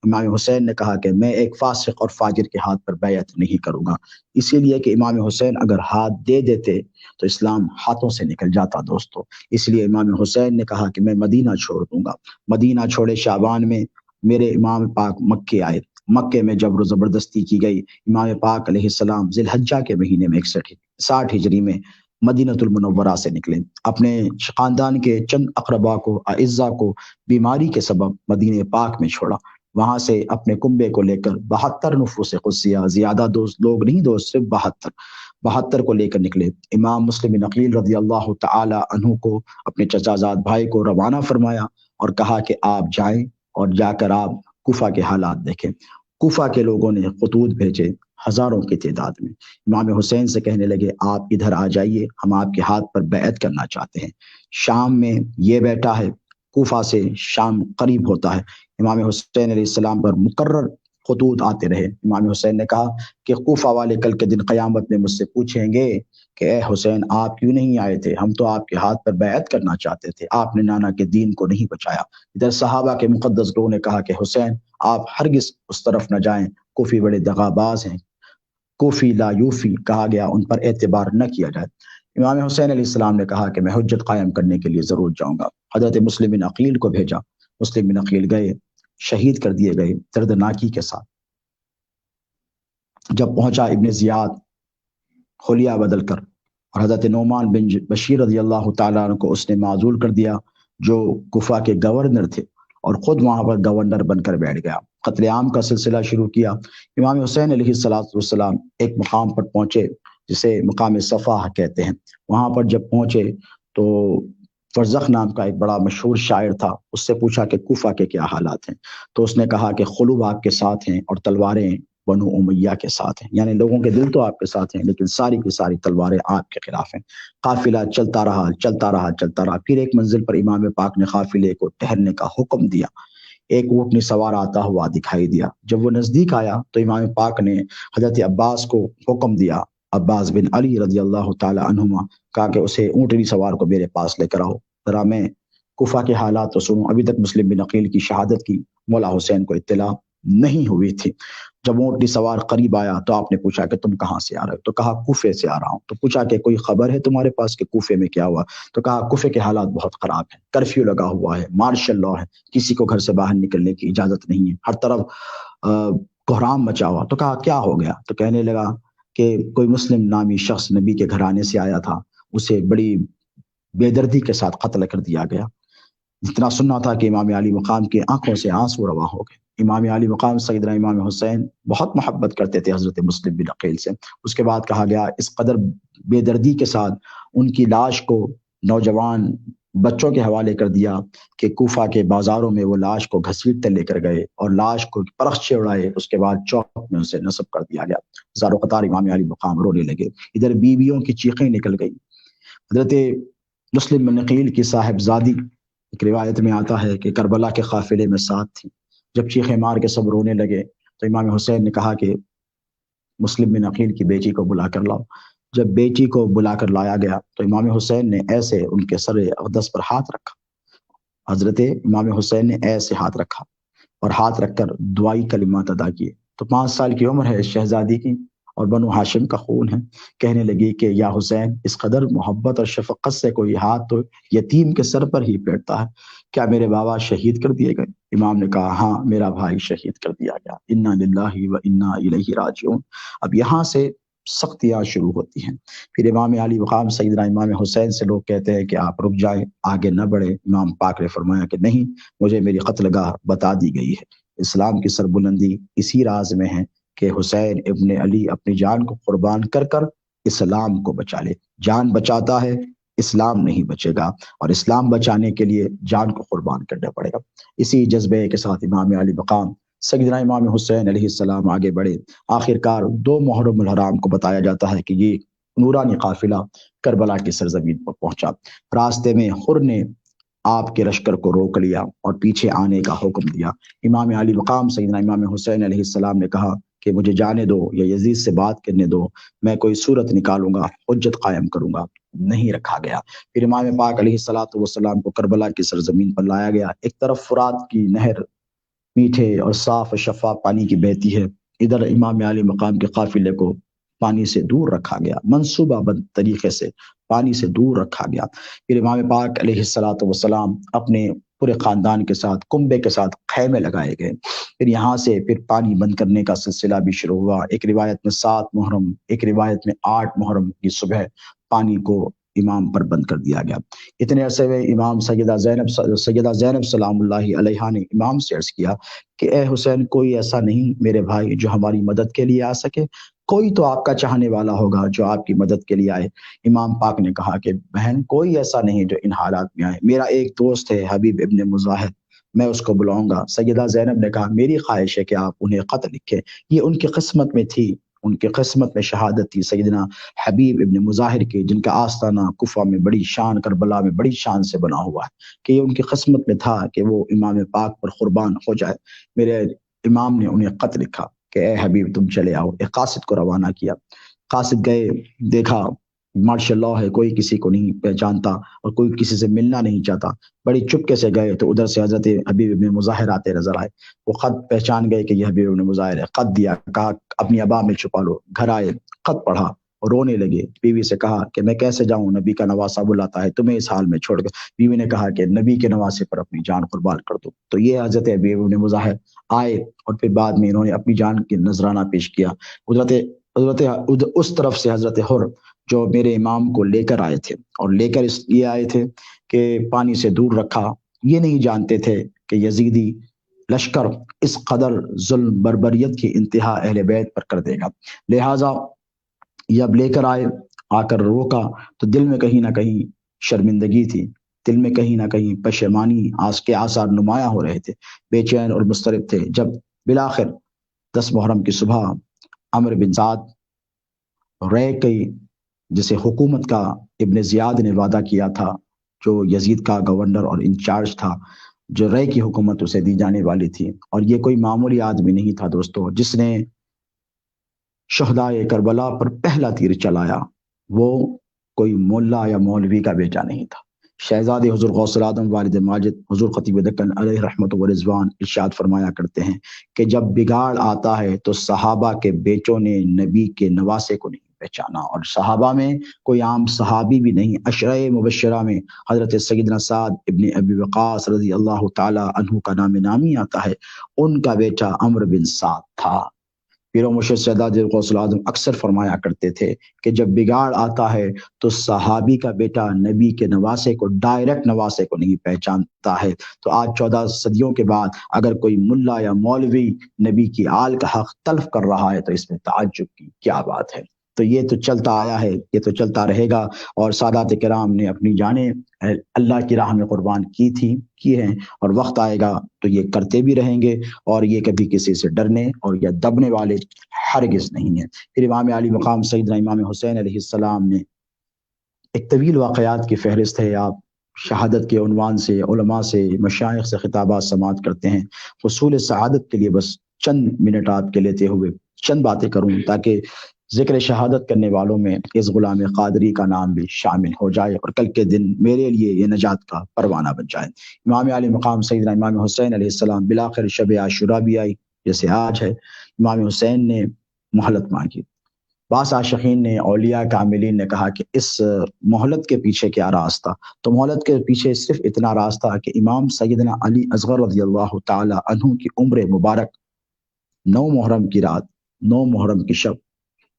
امام حسین نے کہا کہ میں ایک فاسق اور فاجر کے ہاتھ پر بیعت نہیں کروں گا، اسی لیے کہ امام حسین اگر ہاتھ دے دیتے تو اسلام ہاتھوں سے نکل جاتا دوستو۔ اس لیے امام حسین نے کہا کہ میں مدینہ چھوڑ دوں گا۔ مدینہ چھوڑے شعبان میں میرے امام پاک مکے آئے۔ مکے میں جبر و زبردستی کی گئی۔ امام پاک علیہ السلام ذی الحجہ کے مہینے میں 60 ہجری میں مدینہ المنورہ سے نکلے، اپنے خاندان کے چند اقربا کو، اعزا کو بیماری کے سبب مدینہ پاک میں چھوڑا۔ وہاں سے اپنے کنبے کو لے کر 72 نفوس قدسیہ، زیادہ دوست لوگ نہیں دوست، صرف 72 کو لے کر نکلے۔ امام مسلم بن عقیل رضی اللہ تعالی عنہ کو، اپنے چچا زاد بھائی کو روانہ فرمایا اور کہا کہ آپ جائیں اور جا کر آپ کوفہ کے حالات دیکھیں۔ کوفہ کے لوگوں نے خطوط بھیجے ہزاروں کی تعداد میں، امام حسین سے کہنے لگے آپ ادھر آ جائیے، ہم آپ کے ہاتھ پر بیعت کرنا چاہتے ہیں۔ شام میں یہ بیٹھا ہے، کوفہ سے شام قریب ہوتا ہے، امام حسین علیہ السلام پر مقرر خطوط آتے رہے۔ امام حسین نے کہا کہ کوفہ والے کل کے دن قیامت میں مجھ سے پوچھیں گے کہ اے حسین آپ کیوں نہیں آئے تھے، ہم تو آپ کے ہاتھ پر بیعت کرنا چاہتے تھے، آپ نے نانا کے دین کو نہیں بچایا۔ ادھر صحابہ کے مقدس لوگوں نے کہا کہ حسین آپ ہرگز اس طرف نہ جائیں، کوفی بڑے دغاباز ہیں، کوفی لا یوفی کہا گیا، ان پر اعتبار نہ کیا جائے۔ امام حسین علیہ السلام نے کہا کہ میں حجت قائم کرنے کے لیے ضرور جاؤں گا۔ حضرت مسلم بن عقیل کو بھیجا، مسلم بن عقیل گئے، شہید کر دیے گئے دردناکی کے ساتھ۔ جب پہنچا ابن زیاد حلیہ بدل کر، اور حضرت نعمان بن بشیر رضی اللہ تعالیٰ عنہ کو اس نے معزول کر دیا جو کوفہ کے گورنر تھے، اور خود وہاں پر گورنر بن کر بیٹھ گیا۔ قتل عام کا سلسلہ شروع کیا۔ امام حسین علیہ السلام ایک مقام پر پہنچے جسے مقام صفا کہتے ہیں۔ وہاں پر جب پہنچے تو فرزخ نام کا ایک بڑا مشہور شاعر تھا، اس سے پوچھا کہ کوفہ کے کیا حالات ہیں، تو اس نے کہا کہ قلوب آپ کے ساتھ ہیں اور تلواریں بنو امیہ کے ساتھ ہیں، یعنی لوگوں کے دل تو آپ کے ساتھ ہیں لیکن ساری کی ساری تلواریں آپ کے خلاف ہیں۔ قافلہ چلتا رہا چلتا رہا چلتا رہا، پھر ایک منزل پر امام پاک نے قافلے کو ٹھہرنے کا حکم دیا۔ ایک اونٹنی سوار آتا ہوا دکھائی دیا، جب وہ نزدیک آیا تو امام پاک نے حضرت عباس کو حکم دیا، عباس بن علی رضی اللہ تعالی عنہما، کہا کہ اسے اونٹنی سوار کو میرے پاس لے کر آؤ، ذرا میں کوفہ کے حالات تو سنوں۔ ابھی تک مسلم بن عقیل کی شہادت کی مولا حسین کو اطلاع نہیں ہوئی تھی۔ جب اونٹنی سوار قریب آیا تو آپ نے پوچھا کہ تم کہاں سے آ رہے ہو، تو کہا کوفے سے آ رہا ہوں۔ تو پوچھا کہ کوئی خبر ہے تمہارے پاس کہ کوفے میں کیا ہوا، تو کہا کوفے کے حالات بہت خراب ہیں، کرفیو لگا ہوا ہے، مارشل لاء ہے، کسی کو گھر سے باہر نکلنے کی اجازت نہیں ہے، ہر طرف کوہرام مچا ہوا۔ تو کہا کیا ہو گیا، تو کہنے لگا کہ کوئی مسلم نامی شخص نبی کے گھرانے سے آیا تھا، اسے بڑی بے دردی کے ساتھ قتل کر دیا گیا۔ اتنا سننا تھا کہ امام علی مقام کی آنکھوں سے آنسو رواں ہو گئے۔ امام علی مقام سیدنا امام حسین بہت محبت کرتے تھے حضرت مسلم بن عقیل سے۔ اس کے بعد کہا گیا اس قدر بے دردی کے ساتھ ان کی لاش کو نوجوان بچوں کے حوالے کر دیا کہ کوفہ کے بازاروں میں وہ لاش کو گھسیٹتے لے کر گئے اور لاش کو پرخچے اڑائے، اس کے بعد چوک میں اسے نصب کر دیا گیا۔ زارو قطار امام علی مقام رونے لگے، ادھر بیویوں کی چیخیں نکل گئی۔ حضرت مسلم بن نقیل کی صاحب زادی، ایک روایت میں آتا ہے کہ کربلا کے قافلے میں ساتھ تھی، جب چیخیں مار کے سب رونے لگے تو امام حسین نے کہا کہ مسلم بن عقیل کی بیٹی کو بلا کر لاؤ۔ جب بیٹی کو بلا کر لایا گیا تو امام حسین نے ایسے ان کے سر اقدس پر ہاتھ رکھا، حضرت امام حسین نے ایسے ہاتھ رکھا اور ہاتھ رکھ کر دعائی کلمات ادا کیے۔ تو 5 سال کی عمر ہے شہزادی کی اور بنو ہاشم کا خون ہے۔ کہنے لگی کہ یا حسین، اس قدر محبت اور شفقت سے کوئی ہاتھ تو یتیم کے سر پر ہی پھیرتا ہے، کیا میرے بابا شہید کر دیے گئے؟ امام نے کہا ہاں، میرا بھائی شہید کر دیا گیا، انا للہ و انا الیہ راجعون۔ اب یہاں سے سختیاں شروع ہوتی ہیں۔ پھر امام علی مقام سیدنا امام حسین سے لوگ کہتے ہیں کہ آپ رک جائیں، آگے نہ بڑھیں۔ امام پاک نے فرمایا کہ نہیں، مجھے میری قتل گاہ بتا دی گئی ہے۔ اسلام کی سربلندی اسی راز میں ہے کہ حسین ابن علی اپنی جان کو قربان کر کر اسلام کو بچا لے۔ جان بچاتا ہے، اسلام نہیں بچے گا، اور اسلام بچانے کے لیے جان کو قربان کرنا پڑے گا۔ اسی جذبے کے ساتھ امام علی مقام سیدنا امام حسین علیہ السلام آگے بڑھے۔ آخر کار 2 محرم الحرام کو بتایا جاتا ہے کہ یہ نورانی قافلہ کربلا کی سرزمین پر پہنچا۔ راستے میں حر نے آپ کے لشکر کو روک لیا اور پیچھے آنے کا حکم دیا۔ امام علی مقام سیدنا امام حسین علیہ السلام نے کہا کہ مجھے جانے دو یا یزید سے بات کرنے دو، میں کوئی صورت نکالوں گا، حجت قائم کروں گا۔ نہیں رکھا گیا۔ پھر امام پاک علیہ الصلوۃ والسلام کو کربلا کی سرزمین پر لایا گیا۔ ایک طرف فرات کی نہر میٹھے اور صاف اور شفاف پانی کی بہتی ہے، ادھر امام علی مقام کے قافلے کو پانی سے دور رکھا گیا، منصوبہ بند طریقے سے پانی سے دور رکھا گیا۔ پھر امام پاک علیہ الصلوۃ والسلام اپنے پورے خاندان کے ساتھ کنبے کے ساتھ خیمے لگائے گئے۔ پھر یہاں سے پھر پانی بند کرنے کا سلسلہ بھی شروع ہوا۔ ایک روایت میں 7 محرم، ایک روایت میں 8 محرم کی صبح پانی کو امام پر بند کر دیا گیا۔ اتنے عرصے میں امام سیدہ زینب سلام اللہ علیہا نے امام سے عرض کیا کہ اے حسین، کوئی ایسا نہیں میرے بھائی جو ہماری مدد کے لیے آ سکے، کوئی تو آپ کا چاہنے والا ہوگا جو آپ کی مدد کے لیے آئے۔ امام پاک نے کہا کہ بہن، کوئی ایسا نہیں جو ان حالات میں آئے، میرا ایک دوست ہے حبیب ابن مظاہر، میں اس کو بلاؤں گا۔ سیدہ زینب نے کہا میری خواہش ہے کہ آپ انہیں خط لکھیں، یہ ان کی قسمت میں تھی، ان کی قسمت میں شہادت تھی سیدنا حبیب ابن مظاہر کی، جن کا آستانہ کوفہ میں بڑی شان، کربلا میں بڑی شان سے بنا ہوا ہے، کہ یہ ان کی قسمت میں تھا کہ وہ امام پاک پر قربان ہو جائے۔ میرے امام نے انہیں خط لکھا کہ اے حبیب تم چلے آؤ۔ ایک قاصد کو روانہ کیا، قاصد گئے، دیکھا ماشاء اللہ ہے، کوئی کسی کو نہیں پہچانتا اور کوئی کسی سے ملنا نہیں چاہتا۔ بڑی چپکے سے گئے تو ادھر سے حضرت حبیب ابن مظاہر آتے نظر آئے۔ وہ خط پہچان گئے کہ یہ حبیب ابن مظاہر ہے، خط دیا، کہا اپنی ابا میں چھپا لو۔ گھر آئے، خط پڑھا اور رونے لگے۔ بیوی سے کہا کہ میں کیسے جاؤں، نبی کا نواسہ بلاتا ہے تمہیں اس حال میں چھوڑ کر۔ بیوی نے کہا کہ نبی کے نواسے پر اپنی جان قربان کر دو۔ تو یہ حضرت حبیب ابن مظاہر آئے اور پھر بعد میں انہوں نے اپنی جان کی نذرانہ پیش کیا۔ اس طرف سے حضرت حر جو میرے امام کو لے کر آئے تھے، اور لے کر اس لیے آئے تھے کہ پانی سے دور رکھا، یہ نہیں جانتے تھے کہ یزیدی لشکر اس قدر ظلم بربریت کی انتہا اہل بیت پر کر دے گا۔ لہٰذا یہ اب لے کر آئے، آ کر روکا تو دل میں کہیں نہ کہیں شرمندگی تھی، دل میں کہیں نہ کہیں پشیمانی کے آثار نمایاں ہو رہے تھے، بے چین اور مضطرب تھے۔ جب بالآخر 10 محرم کی صبح عمرو بن سعد رے کی، جسے حکومت کا ابن زیاد نے وعدہ کیا تھا، جو یزید کا گورنر اور انچارج تھا، جو رے کی حکومت اسے دی جانے والی تھی، اور یہ کوئی معمولی آدمی نہیں تھا دوستو، جس نے شہدائے کربلا پر پہلا تیر چلایا، وہ کوئی مولا یا مولوی کا بیٹا نہیں تھا۔ شہزادے حضور غوث العظم والد ماجد حضور خطیب دکن علیہ رحمت و رضوان ارشاد فرمایا کرتے ہیں کہ جب بگاڑ آتا ہے تو صحابہ کے بیٹوں نے نبی کے نواسے کو نہیں پہچانا، اور صحابہ میں کوئی عام صحابی بھی نہیں۔ عشرہ مبشرہ میں حضرت سیدنا سعد ابن ابی وقاص رضی اللہ تعالی عنہ کا نام نامی آتا ہے، ان کا بیٹا عمرو بن سعد تھا۔ پیر و مرشد سیدنا غوث العظم اکثر فرمایا کرتے تھے کہ جب بگاڑ آتا ہے تو صحابی کا بیٹا نبی کے نواسے کو، ڈائریکٹ نواسے کو نہیں پہچانتا ہے۔ تو آج 14 صدیوں کے بعد اگر کوئی ملا یا مولوی نبی کی آل کا حق تلف کر رہا ہے تو اس میں تعجب کی کیا بات ہے۔ تو یہ تو چلتا آیا ہے، یہ تو چلتا رہے گا، اور سادات کرام نے اپنی جانیں اللہ کی راہ میں قربان کی ہیں، اور وقت آئے گا تو یہ کرتے بھی رہیں گے، اور یہ کبھی کسی سے ڈرنے اور یا دبنے والے ہرگز نہیں ہیں۔ پھر امام علی مقام سیدنا امام حسین علیہ السلام نے ایک طویل واقعات کی فہرست ہے، آپ شہادت کے عنوان سے علماء سے مشائخ سے خطابات سماعت کرتے ہیں۔ حصول سعادت کے لیے بس چند منٹ آپ کے لیتے ہوئے چند باتیں کروں تاکہ ذکر شہادت کرنے والوں میں اس غلام قادری کا نام بھی شامل ہو جائے، اور کل کے دن میرے لیے یہ نجات کا پروانہ بن جائے۔ امام علی مقام سیدنا امام حسین علیہ السلام بلاخر شب عاشوراء بھی آئی جیسے آج ہے، امام حسین نے مہلت مانگی۔ بعض عاشقین نے، اولیاء کاملین نے کہا کہ اس مہلت کے پیچھے کیا راز تھا؟ تو مہلت کے پیچھے صرف اتنا راز تھا کہ امام سیدنا علی اصغر رضی اللہ تعالی عنہ کی عمر مبارک 9 محرم کی رات، 9 محرم کی شب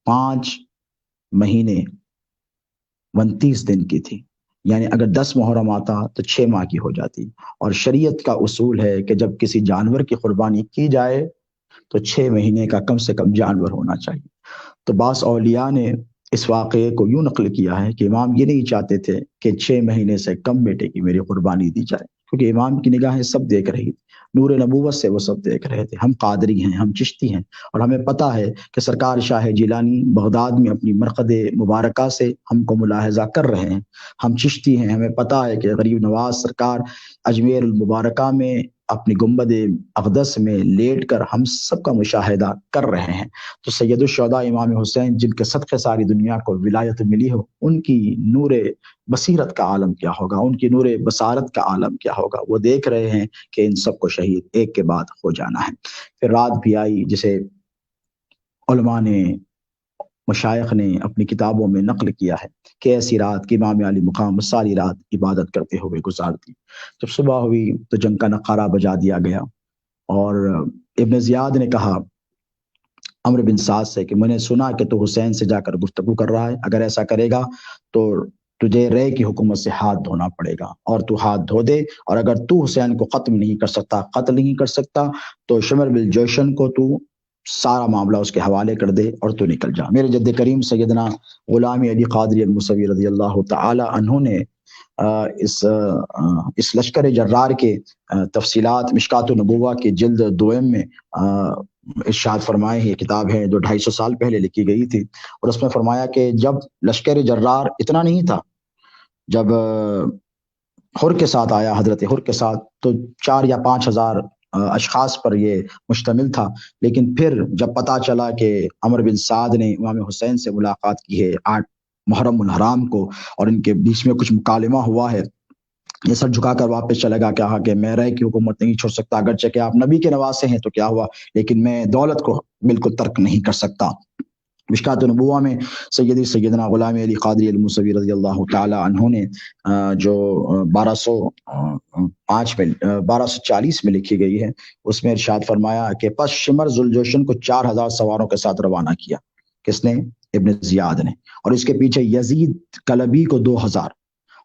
5 مہینے 29 دن کی تھی، یعنی اگر 10 محرم آتا تو 6 ماہ کی ہو جاتی، اور شریعت کا اصول ہے کہ جب کسی جانور کی قربانی کی جائے تو 6 مہینے کا کم سے کم جانور ہونا چاہیے۔ تو بعض اولیاء نے اس واقعے کو یوں نقل کیا ہے کہ امام یہ نہیں چاہتے تھے کہ 6 مہینے سے کم بیٹے کی میری قربانی دی جائے، کیونکہ امام کی نگاہیں سب دیکھ رہی تھی، نور نبوت سے وہ سب دیکھ رہے تھے۔ ہم قادری ہیں، ہم چشتی ہیں، اور ہمیں پتہ ہے کہ سرکار شاہ جیلانی بغداد میں اپنی مرقد مبارکہ سے ہم کو ملاحظہ کر رہے ہیں۔ ہم چشتی ہیں، ہمیں پتہ ہے کہ غریب نواز سرکار اجمیر المبارکہ میں اپنی گنبد اقدس میں لیٹ کر ہم سب کا مشاہدہ کر رہے ہیں۔ تو سید الشہداء امام حسین جن کے صدقے ساری دنیا کو ولایت ملی ہو، ان کی نور بصیرت کا عالم کیا ہوگا، ان کی نور بصارت کا عالم کیا ہوگا۔ وہ دیکھ رہے ہیں کہ ان سب کو شہید ایک کے بعد ہو جانا ہے۔ پھر رات بھی آئی جسے علماء نے، مشائخ نے اپنی کتابوں میں نقل کیا ہے کہ ایسی رات کہ امام علی مقام ساری رات عبادت کرتے ہوئے گزار دی۔ جب صبح ہوئی تو جنگ کا نقارہ بجا دیا گیا، اور ابن زیاد نے کہا عمرو بن سعد سے کہ میں نے سنا کہ تو حسین سے جا کر گفتگو کر رہا ہے، اگر ایسا کرے گا تو تجھے رے کی حکومت سے ہاتھ دھونا پڑے گا، اور تو ہاتھ دھو دے، اور اگر تو حسین کو ختم نہیں کر سکتا، قتل نہیں کر سکتا، تو شمر بن جوشن کو تو سارا معاملہ اس کے حوالے کر دے اور تو نکل جا۔ میرے جد کریم سیدنا غلام علی قادری الموسوی رضی اللہ تعالی عنہ نے اس لشکر جرار کے تفصیلات مشکات النبوہ کے جلد دوم میں ارشاد فرمائے ہیں۔ یہ کتاب ہے جو 250 سال پہلے لکھی گئی تھی، اور اس میں فرمایا کہ جب لشکر جرار اتنا نہیں تھا، جب حر کے ساتھ آیا، حضرت حر کے ساتھ، تو 4 یا 5 ہزار اشخاص پر یہ مشتمل تھا، لیکن پھر جب پتا چلا کہ عمرو بن سعد نے امام حسین سے ملاقات کی ہے 8 محرم الحرام کو، اور ان کے بیچ میں کچھ مکالمہ ہوا ہے، یہ سر جھکا کر واپس چلے گا، کہا کہ میں رے کی حکومت نہیں چھوڑ سکتا، اگرچہ کہ آپ نبی کے نواسے ہیں تو کیا ہوا، لیکن میں دولت کو بالکل ترک نہیں کر سکتا۔ مشکات النبوہ میں سیدنا غلام علی قادری الموسوی رضی اللہ تعالی عنہ نے جو 1240 میں لکھی گئی ہے، اس میں ارشاد فرمایا کہ پس شمر ذوالجوشن کو 4000 سواروں کے ساتھ روانہ کیا۔ کس نے؟ ابن زیاد نے۔ اور اس کے پیچھے یزید کلبی کو 2000،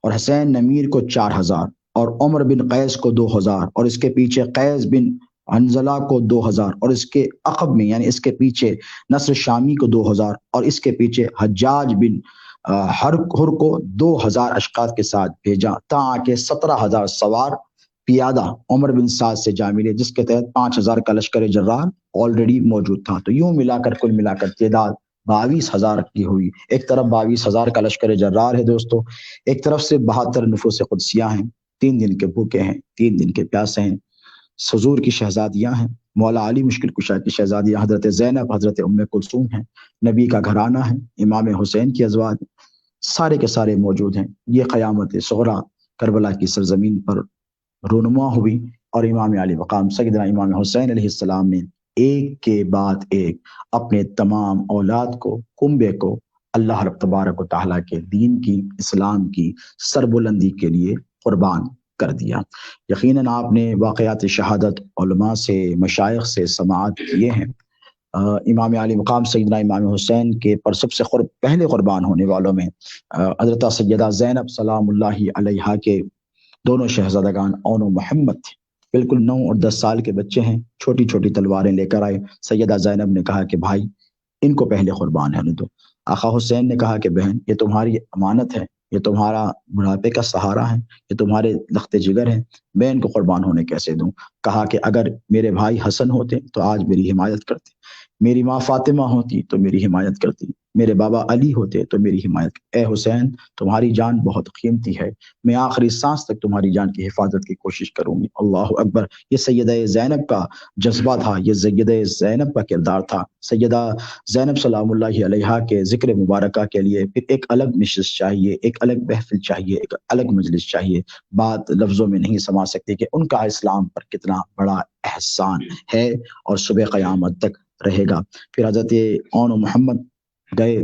اور حسین نمیر کو 4000، اور عمر بن قیس کو 2000، اور اس کے پیچھے قیس بن حنظلہ کو 2000، اور اس کے عقب میں یعنی اس کے پیچھے نصر شامی کو 2000، اور اس کے پیچھے حجاج بن حر کو 2000 اشخاص کے ساتھ بھیجا، تاکہ کہ 17000 سوار پیادہ عمر بن سعد سے جا ملے، جس کے تحت 5000 کا لشکر جرار آلریڈی موجود تھا۔ تو یوں ملا کر کل ملا کر تعداد 22000 کی ہوئی۔ ایک طرف 22000 کا لشکر جرار ہے دوستو، ایک طرف سے 72 نفوس قدسیہ ہیں، 3 دن کے بھوکے ہیں، 3 دن کے پیاسے ہیں، حضور کی شہزادیاں ہیں، مولا علی مشکل کشا کی شہزادیاں حضرت زینب، حضرت ام کلثوم ہیں، نبی کا گھرانہ ہے، امام حسین کی ازواج سارے کے سارے موجود ہیں۔ یہ قیامت صغریٰ کربلا کی سرزمین پر رونما ہوئی، اور امام علی مقام سیدنا امام حسین علیہ السلام نے ایک کے بعد ایک اپنے تمام اولاد کو، کنبے کو اللہ رب تبارک و تعالیٰ کے دین کی، اسلام کی سربلندی کے لیے قربان کر دیا۔ یقیناً آپ نے واقعات شہادت علماء سے، مشائخ سے سماعت کیے ہیں۔ امام علی مقام سیدنا امام حسین کے پر سب سے پہلے قربان ہونے والوں میں حضرت سیدہ زینب سلام اللہ علیہا کے دونوں شہزادگان اون و محمد تھے، بالکل 9 اور 10 سال کے بچے ہیں، چھوٹی چھوٹی تلواریں لے کر آئے۔ سیدہ زینب نے کہا کہ بھائی ان کو پہلے قربان ہونے دو۔ آقا حسین نے کہا کہ بہن یہ تمہاری امانت ہے، یہ تمہارا بڑھاپے کا سہارا ہے، یہ تمہارے لخت جگر ہیں، میں ان کو قربان ہونے کیسے دوں؟ کہا کہ اگر میرے بھائی حسن ہوتے تو آج میری حمایت کرتے، میری ماں فاطمہ ہوتی تو میری حمایت کرتی، میرے بابا علی ہوتے تو میری حمایت کرتی۔ اے حسین تمہاری جان بہت قیمتی ہے، میں آخری سانس تک تمہاری جان کی حفاظت کی کوشش کروں گی۔ اللہ اکبر۔ یہ سیدہ زینب کا جذبہ تھا، یہ سیدہ زینب کا کردار تھا۔ سیدہ زینب سلام اللہ علیہا کے ذکر مبارکہ کے لیے پھر ایک الگ نشست چاہیے، ایک الگ محفل چاہیے، ایک الگ مجلس چاہیے۔ بات لفظوں میں نہیں سما سکتی کہ ان کا اسلام پر کتنا بڑا احسان ہے اور صبح قیامت تک رہے گا۔ پھر حضرت اون و محمد گئے،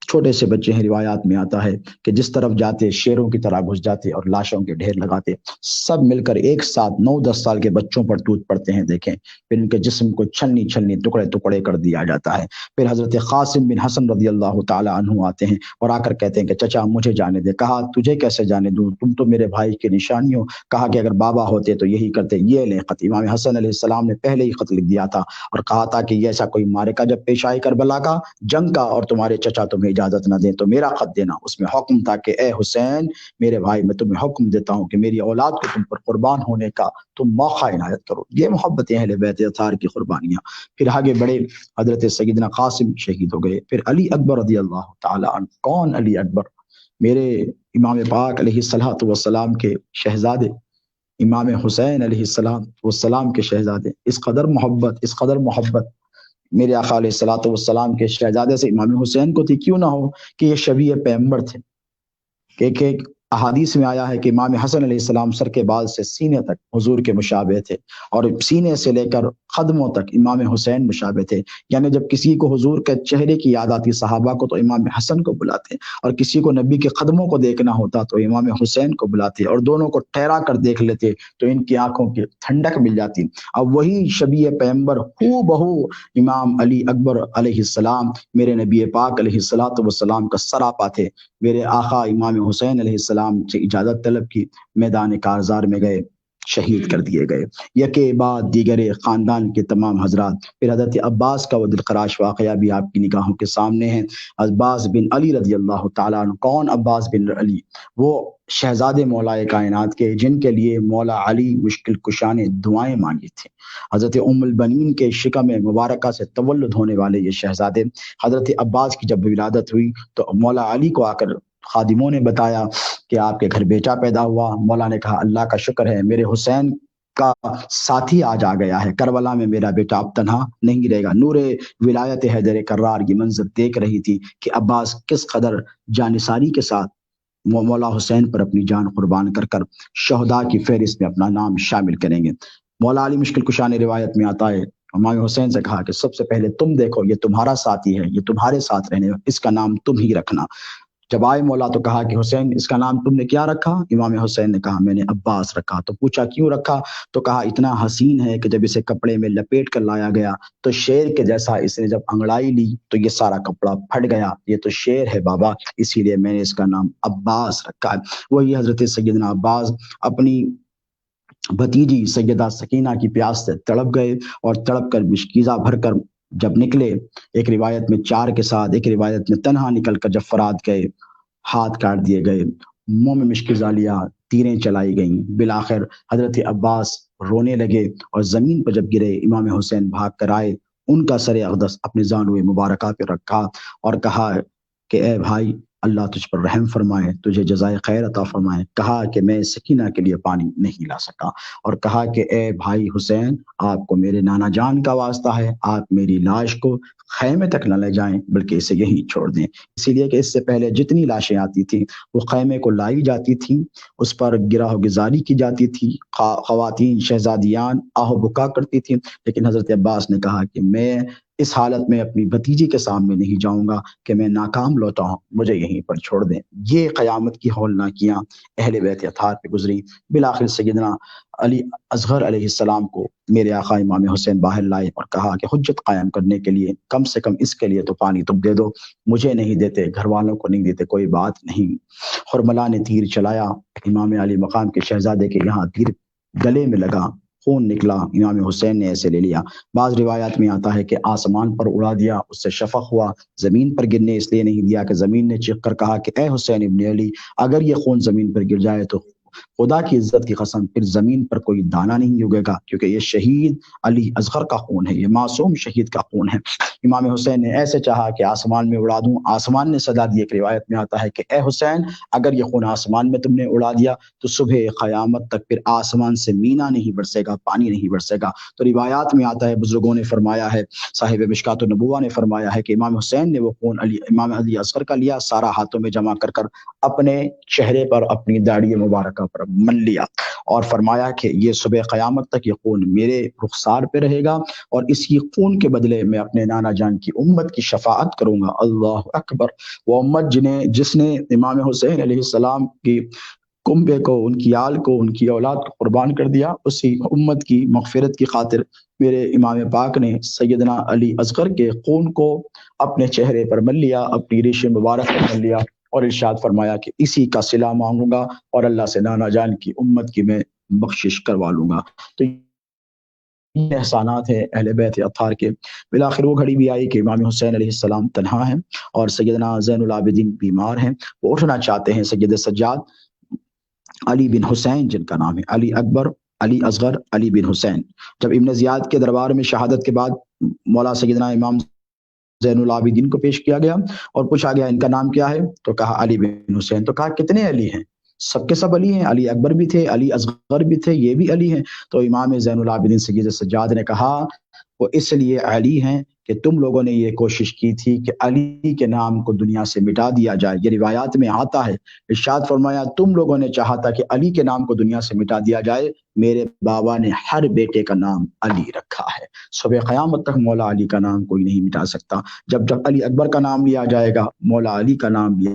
چھوٹے سے بچے ہیں، روایات میں آتا ہے کہ جس طرف جاتے شیروں کی طرح گھس جاتے اور لاشوں کے ڈھیر لگاتے، سب مل کر ایک ساتھ 9-10 سال کے بچوں پر ٹوٹ پڑتے ہیں۔ دیکھیں پھر ان کے جسم کو چھلنی چھلنی ٹکڑے ٹکڑے کر دیا جاتا ہے۔ پھر حضرت قاسم بن حسن رضی اللہ تعالی عنہ آتے ہیں اور آ کر کہتے ہیں کہ چچا مجھے جانے دے۔ کہا تجھے کیسے جانے دوں، تم تو میرے بھائی کی نشانی ہو۔ کہا کہ اگر بابا ہوتے تو یہی کرتے۔ یہ لیں خط، امام حسن علیہ السلام نے پہلے ہی خط لکھ دیا تھا اور کہا تھا کہ یہ ایسا کوئی معرکہ جب پیش آئے کربلا کا، جنگ کا، اور تمہارے چچا تمہیں اجازت نہ دیں تو میرا خط دینا۔ اس میں حکم تھا کہ اے حسین میرے بھائی، میں تمہیں حکم دیتا ہوں کہ میری اولاد کو تم پر قربان ہونے کا تم موقع عنایت کرو۔ یہ محبت اہل بیت اطہار کی قربانیاں۔ پھر آگے بڑے، حضرت سیدنا قاسم شہید ہو گئے۔ پھر علی اکبر رضی اللہ تعالی عنہ۔ کون علی اکبر؟ میرے امام پاک علیہ الصلوۃ والسلام کے شہزادے، امام حسین علیہ السلام کے شہزادے۔ اس قدر محبت میرے آقا علیہ الصلوۃ والسلام کے شہزادے سے امام حسین کو تھی، کیوں نہ ہو کہ یہ شبیہ پیغمبر تھے۔ کہ احادیث میں آیا ہے کہ امام حسن علیہ السلام سر کے بال سے سینے تک حضور کے مشابہ تھے، اور سینے سے لے کر قدموں تک امام حسین مشابہ تھے۔ یعنی جب کسی کو حضور کے چہرے کی یاد آتی صحابہ کو تو امام حسن کو بلاتے، اور کسی کو نبی کے قدموں کو دیکھنا ہوتا تو امام حسین کو بلاتے، اور دونوں کو ٹھہرا کر دیکھ لیتے تو ان کی آنکھوں کی ٹھنڈک مل جاتی۔ اب وہی شبیہ پیغمبر ہو بہو امام علی اکبر علیہ السلام میرے نبی پاک علیہ الصلوۃ والسلام کا سراپا تھے۔ میرے آقا امام حسین علیہ السلام سے اجازت طلب کی، میدان کارزار میں گئے، شہید کر دیے گئے۔ یکے بعد دیگر خاندان کے تمام حضرات۔ پھر حضرت عباس کا وہ دلخراش واقعہ بھی آپ کی نگاہوں کے سامنے ہے۔ عباس بن علی رضی اللہ تعالیٰ عنہ۔ کون عباس بن علی؟ وہ شہزادے مولا کائنات کے جن کے لیے مولا علی مشکل کشا نے دعائیں مانگی تھیں۔ حضرت ام البنین کے شکم مبارکہ سے تولد ہونے والے یہ شہزادے، حضرت عباس کی جب ولادت ہوئی تو مولا علی کو آ کر خادموں نے بتایا کہ آپ کے گھر بیٹا پیدا ہوا۔ مولا نے کہا اللہ کا شکر ہے، میرے حسین کا ساتھی آج آ گیا ہے، کربلا میں میرا بیٹا اب تنہا نہیں رہے گا۔ نور ولایت حیدر کرار یہ منظر دیکھ رہی تھی کہ عباس کس قدر جانثاری کے ساتھ مولا حسین پر اپنی جان قربان کر کر شہداء کی فہرست میں اپنا نام شامل کریں گے۔ مولا علی مشکل کشا نے روایت میں آتا ہے امام حسین سے کہا کہ سب سے پہلے تم دیکھو، یہ تمہارا ساتھی ہے، یہ تمہارے ساتھ رہنے، اس کا نام تم ہی رکھنا۔ جب آئے مولا تو کہا کہ حسین اس کا نام تم نے کیا رکھا؟ امام حسین نے کہا میں نے عباس رکھا۔ تو پوچھا کیوں رکھا؟ تو کہا اتنا حسین ہے کہ جب اسے کپڑے میں لپیٹ کر لایا گیا تو شیر کے جیسا اس نے جب انگڑائی لی تو یہ سارا کپڑا پھٹ گیا، یہ تو شیر ہے بابا، اسی لیے میں نے اس کا نام عباس رکھا ہے۔ وہی حضرت سیدنا عباس اپنی بھتیجی سیدہ سکینہ کی پیاس سے تڑپ گئے، اور تڑپ کر مشکیزہ بھر کر جب نکلے، ایک روایت میں 4 کے ساتھ، ایک روایت میں تنہا نکل کر جب فرات گئے، ہاتھ کاٹ دیے گئے، منہ میں مشکیزہ لیا، تیریں چلائی گئیں۔ بالآخر حضرت عباس رونے لگے اور زمین پر جب گرے، امام حسین بھاگ کر آئے، ان کا سر اقدس اپنے زانوئے مبارکہ پہ رکھا اور کہا کہ اے بھائی اللہ تجھ پر رحم فرمائے، تجھے جزائے خیر عطا فرمائے۔ کہا کہ میں سکینہ کے لیے پانی نہیں لا سکا، اور کہا کہ اے بھائی حسین آپ کو میرے نانا جان کا واسطہ ہے، آپ میری لاش کو خیمے تک نہ لے جائیں بلکہ اسے یہیں چھوڑ دیں۔ اسی لیے کہ اس سے پہلے جتنی لاشیں آتی تھیں وہ خیمے کو لائی جاتی تھیں، اس پر گرہ و گزاری کی جاتی تھی، خواتین شہزادیان آہ و بکا کرتی تھیں، لیکن حضرت عباس نے کہا کہ میں اس حالت میں اپنی بھتیجی کے سامنے نہیں جاؤں گا کہ میں ناکام لوٹا ہوں، مجھے یہیں پر چھوڑ دیں۔ یہ قیامت کی ہولناکیاں اہل بیت اطہار پہ گزری۔ بالآخر سیدنا علی اصغر علیہ السلام کو میرے آقا امام حسین باہر لائے اور کہا کہ حجت قائم کرنے کے لیے کم سے کم اس کے لیے تو پانی تم دے دو، مجھے نہیں دیتے، گھر والوں کو نہیں دیتے، کوئی بات نہیں۔ خرملا نے تیر چلایا، امام علی مقام کے شہزادے کے یہاں تیر گلے میں لگا، خون نکلا، امام حسین نے ایسے لے لیا۔ بعض روایات میں آتا ہے کہ آسمان پر اڑا دیا، اس سے شفق ہوا، زمین پر گرنے اس لیے نہیں دیا کہ زمین نے چیخ کر کہا کہ اے حسین ابن علی، اگر یہ خون زمین پر گر جائے تو خدا کی عزت کی قسم پھر زمین پر کوئی دانہ نہیں اگے گا، کیونکہ یہ شہید علی اصغر کا خون ہے، یہ معصوم شہید کا خون ہے۔ امام حسین نے ایسے چاہا کہ آسمان میں اڑا دوں، آسمان نے صدا دی۔ ایک روایت میں آتا ہے کہ اے حسین، اگر یہ خون آسمان میں تم نے اڑا دیا تو صبح قیامت تک پھر آسمان سے مینا نہیں برسے گا، پانی نہیں برسے گا۔ تو روایات میں آتا ہے، بزرگوں نے فرمایا ہے، صاحب مشکات النبوہ نے فرمایا ہے کہ امام حسین نے وہ خون امام علی اصغر کا لیا، سارا ہاتھوں میں جمع کر کر اپنے چہرے پر، اپنی داڑھی مبارکہ پر من لیا، اور فرمایا کہ یہ صبح قیامت تک یہ خون میرے رخسار پہ رہے گا، اور اسی خون کے بدلے میں اپنے نانا جان کی امت کی شفاعت کروں گا۔ اللہ اکبر! وہ امت جس نے امام حسین علیہ السلام کی کنبے کو، ان کی آل کو، ان کی اولاد کو قربان کر دیا، اسی امت کی مغفرت کی خاطر میرے امام پاک نے سیدنا علی اصغر کے خون کو اپنے چہرے پر مل لیا، اپنی ریش مبارک پر مل لیا، اور ارشاد فرمایا کہ اسی کا صلہ مانگوں گا اور اللہ سے نانا جان کی امت کی میں بخشش کروا لوں گا۔ تو یہ احسانات ہیں اہل بیت اطہار کے۔ بالآخر وہ گھڑی بھی آئی کہ امام حسین علیہ السلام تنہا ہیں اور سیدنا زین العابدین بیمار ہیں، وہ اٹھنا چاہتے ہیں۔ سید سجاد علی بن حسین جن کا نام ہے، علی اکبر، علی اصغر، علی بن حسین، جب ابن زیاد کے دربار میں شہادت کے بعد مولا سیدنا امام زین العابدین کو پیش کیا گیا اور پوچھا گیا ان کا نام کیا ہے، تو کہا علی بن حسین۔ تو کہا کتنے علی ہیں؟ سب کے سب علی ہیں، علی اکبر بھی تھے، علی اصغر بھی تھے، یہ بھی علی ہیں۔ تو امام زین العابدین سید سجاد نے کہا وہ اس لیے علی ہیں کہ تم لوگوں نے یہ کوشش کی تھی کہ علی کے نام کو دنیا سے مٹا دیا جائے۔ یہ روایات میں آتا ہے، ارشاد فرمایا تم لوگوں نے چاہا تھا کہ علی کے نام کو دنیا سے مٹا دیا جائے، میرے بابا نے ہر بیٹے کا نام علی رکھا ہے، صبح قیامت تک مولا علی کا نام کوئی نہیں مٹا سکتا۔ جب جب علی اکبر کا نام لیا جائے گا، مولا علی کا نام لیا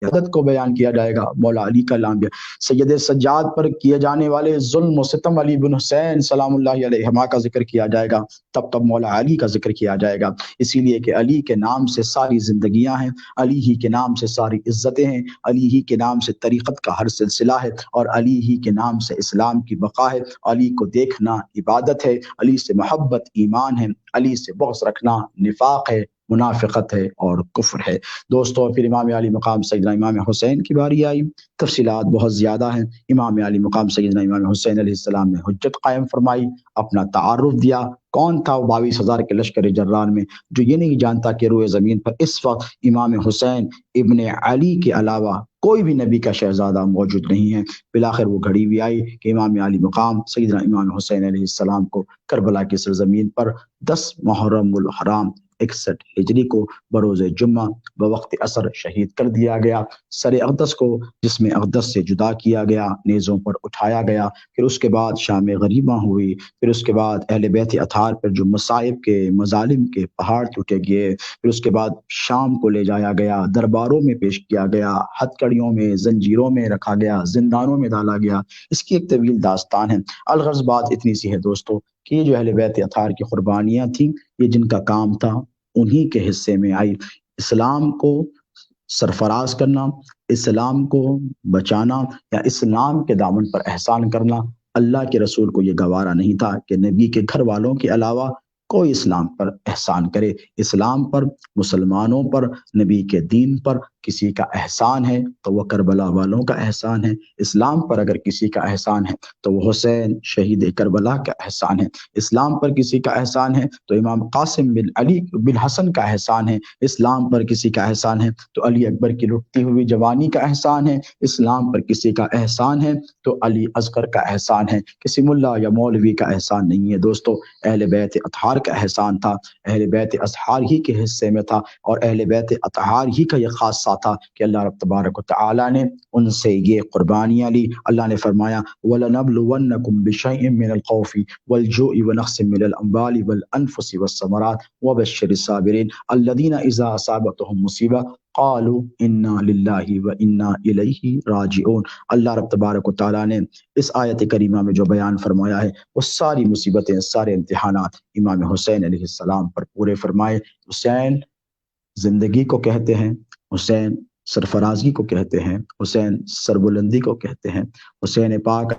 عدد کو بیان کیا جائے گا، مولا علی کا نام بھی۔ سید سجاد پر کیے جانے والے ظلم و ستم علی بن حسین سلام اللہ علیہما کا ذکر کیا جائے گا، تب تب مولا علی کا ذکر کیا جائے گا، اسی لیے کہ علی کے نام سے ساری زندگیاں ہیں، علی ہی کے نام سے ساری عزتیں ہیں، علی ہی کے نام سے طریقت کا ہر سلسلہ ہے، اور علی ہی کے نام سے اسلام کی بقا ہے۔ علی کو دیکھنا عبادت ہے، علی سے محبت ایمان ہے، علی سے بغض رکھنا نفاق ہے، منافقت ہے اور کفر ہے۔ دوستو، پھر امام علی مقام سیدنا امام حسین کی باری آئی، تفصیلات بہت زیادہ ہیں۔ امام علی مقام سیدنا امام حسین علیہ السلام نے حجت قائم فرمائی، اپنا تعارف دیا۔ کون تھا وہ 22,000 کے لشکر جرار میں جو یہ نہیں جانتا کہ روئے زمین پر اس وقت امام حسین ابن علی کے علاوہ کوئی بھی نبی کا شہزادہ موجود نہیں ہے۔ بالآخر وہ گھڑی بھی آئی کہ امام علی مقام سیدنا امام حسین علیہ السلام کو کربلا کی سرزمین پر 10 محرم الحرام 61 ہجری کو بروز جمعہ بوقت عصر شہید کر دیا گیا۔ سر اقدس کو جس میں اقدس سے جدا کیا گیا، نیزوں پر اٹھایا گیا، پھر اس کے بعد شام غریبہ ہوئی، پھر اس کے بعد اہل بیت اطہار پر جو مصائب کے مظالم کے پہاڑ ٹوٹے گئے، پھر اس کے بعد شام کو لے جایا گیا، درباروں میں پیش کیا گیا، ہتھ کڑیوں میں زنجیروں میں رکھا گیا، زندانوں میں ڈالا گیا۔ اس کی ایک طویل داستان ہے۔ الغرض بات اتنی سی ہے دوستو کہ یہ جو اہل بیت اطہار کی قربانیاں تھیں، یہ جن کا کام تھا انہی کے حصے میں آئی۔ اسلام کو سرفراز کرنا، اسلام کو بچانا، یا اسلام کے دامن پر احسان کرنا، اللہ کے رسول کو یہ گوارا نہیں تھا کہ نبی کے گھر والوں کے علاوہ کوئی اسلام پر احسان کرے۔ اسلام پر، مسلمانوں پر، نبی کے دین پر کسی کا احسان ہے تو وہ کربلا والوں کا احسان ہے۔ اسلام پر اگر کسی کا احسان ہے تو وہ حسین شہید کربلا کا احسان ہے۔ اسلام پر کسی کا احسان ہے تو امام قاسم بن علی بن حسن کا احسان ہے۔ اسلام پر کسی کا احسان ہے تو علی اکبر کی لٹتی ہوئی جوانی کا احسان ہے۔ اسلام پر کسی کا احسان ہے تو علی اصغر کا احسان ہے، کسی ملا یا مولوی کا احسان نہیں ہے۔ دوستو، اہل بیت اطہار کا احسان تھا، اہل بیت اطہار ہی کے حصے میں تھا، اور اہل بیت اطہار ہی کا یہ خاصہ تھا کہ اللہ رب تبارک و تعالی نے ان سے یہ قربانیاں لی۔ اللہ نے فرمایا وَلَنَبْلُوَنَّكُمْ بِشَيْءٍ مِّنَ الْخَوْفِ وَالْجُوعِ وَنَقْصٍ مِّنَ الْأَمْوَالِ وَالْأَنفُسِ وَالثَّمَرَاتِ وَبَشِّرِ الصَّابِرِينَ الَّذِينَ إِذَا أَصَابَتْهُمْ مُصِيبَةٌ قالوا انا للہ و انا الیہ راجعون۔ اللہ رب تبارک و تعالیٰ نے اس آیت کریمہ میں جو بیان فرمایا ہے وہ ساری مصیبتیں، سارے امتحانات امام حسین علیہ السلام پر پورے فرمائے۔ حسین زندگی کو کہتے ہیں، حسین سرفرازی کو کہتے ہیں، حسین سربلندی کو کہتے ہیں، حسین پاک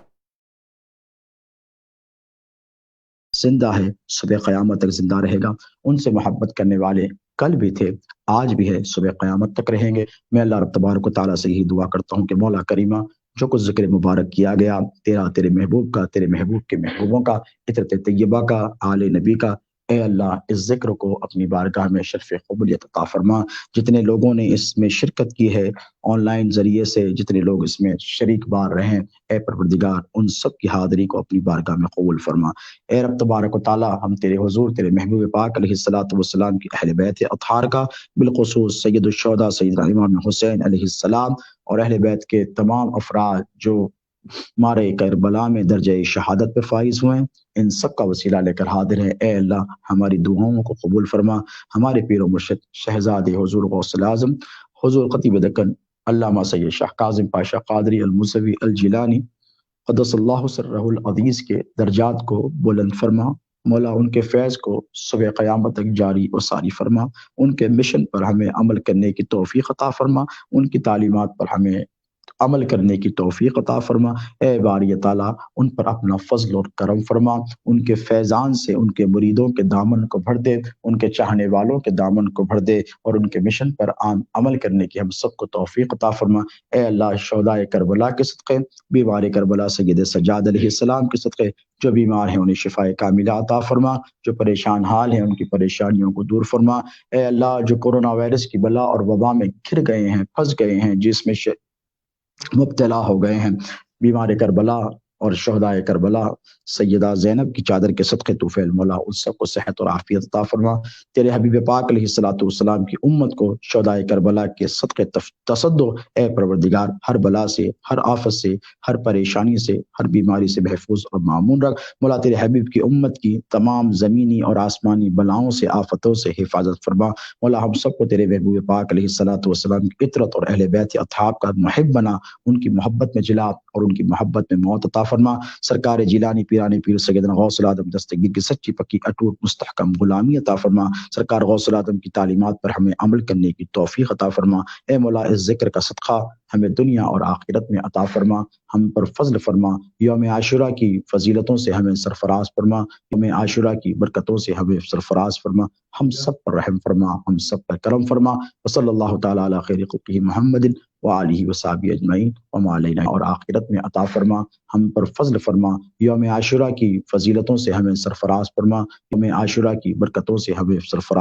زندہ ہے، صبح قیامت تک زندہ رہے گا۔ ان سے محبت کرنے والے کل بھی تھے، آج بھی ہے، صبح قیامت تک رہیں گے۔ میں اللہ رب تبارک و تعالیٰ سے یہی دعا کرتا ہوں کہ مولا کریمہ جو کچھ ذکر مبارک کیا گیا تیرا، تیرے محبوب کا، تیرے محبوب کے محبوبوں کا، عطرت طیبہ کا، آل نبی کا، اے اللہ اس ذکر کو اپنی بارگاہ میں شرف قبولیت عطا فرما۔ جتنے لوگوں نے اس میں شرکت کی ہے آن لائن ذریعے سے، جتنے لوگ اس میں شریک بار رہیں، اے پروردگار ان سب کی حاضری کو اپنی بارگاہ میں قبول فرما۔ اے رب تبارک و تعالیٰ ہم تیرے حضور، تیرے محبوب پاک علیہ الصلوۃ والسلام کی اہل بیت اطہار کا، بالخصوص سید الشہداء سیدنا امام حسین علیہ السلام اور اہل بیت کے تمام افراد جو مارے کربلا میں درجہ شہادت پہ فائز ہوئے ہیں، ان سب کا وسیلہ لے کر حاضر ہے۔ اے اللہ ہماری دعاؤں کو قبول فرما۔ ہمارے پیر و مرشد شہزاد حضور غوث الاعظم حضور خطیب دکن علامہ سید شاہ کاظم پاشا قادری الموسوی الجیلانی قدس اللہ سرہ العزیز کے درجات کو بلند فرما۔ مولا ان کے فیض کو صبح قیامت تک جاری و ساری فرما۔ ان کے مشن پر ہمیں عمل کرنے کی توفیق عطا فرما۔ ان کی تعلیمات پر ہمیں عمل کرنے کی توفیق عطا فرما۔ اے باری تعالیٰ ان پر اپنا فضل اور کرم فرما۔ ان کے فیضان سے ان کے مریدوں کے دامن کو بھر دے، ان کے چاہنے والوں کے دامن کو بھر دے، اور ان کے مشن پر عمل کرنے کی ہم سب کو توفیق عطا فرما۔ اے اللہ شہداء کربلا کے صدقے، بیمار کربلا سید سجاد علیہ السلام کے صدقے، جو بیمار ہیں انہیں شفاء کاملہ عطا فرما، جو پریشان حال ہیں ان کی پریشانیوں کو دور فرما۔ اے اللہ جو کورونا وائرس کی بلا اور وبا میں گر گئے ہیں، پھنس گئے ہیں، جس میں مبتلا ہو گئے ہیں، بیمار کربلا اور شہداء کربلا سیدہ زینب کی چادر کے صدقے تو فعل مولا ان سب کو صحت اور عافیت عطا فرما۔ تیرے حبیب پاک علیہ الصلوۃ والسلام کی امت کو شہداء کربلا کے صدقے تصدق اے پروردگار ہر بلا سے، ہر آفت سے، ہر پریشانی سے، ہر بیماری سے محفوظ اور معمون رکھ۔ مولا تیرے حبیب کی امت کی تمام زمینی اور آسمانی بلاؤں سے، آفتوں سے حفاظت فرما۔ مولا ہم سب کو تیرے محبوب پاک علیہ الصلوۃ والسلام کی عطرت اور اہل بیت اطہار کا محب بنا، ان کی محبت میں جلا اور ان کی محبت میں موت عطا فرما۔ سرکار جیلانی پیرانی پیر سیدنا غوث العظم دستگیر کی سچی پکی اٹوٹ مستحکم غلامی عطا فرما۔ سرکار غوث العظم کی تعلیمات پر ہمیں عمل کرنے کی توفیق عطا فرما۔ اے مولا اس ذکر کا صدقہ ہمیں دنیا اور آخرت میں عطا فرما، ہم پر فضل فرما۔ یوم عاشورہ کی فضیلتوں سے ہمیں سرفراز فرما، یوم عاشورہ کی برکتوں سے ہمیں سرفراز فرما، ہم سب پر رحم فرما، ہم سب پر کرم فرما۔ وصلی اللہ تعالیٰ علی خیر خلقہ محمد وآلہ وصحبہ اجمعین وما علینا، اور آخرت میں عطا فرما، ہم پر فضل فرما۔ یوم عاشورہ کی فضیلتوں سے ہمیں سرفراز فرما، یوم عاشورہ کی برکتوں سے ہمیں سرفراز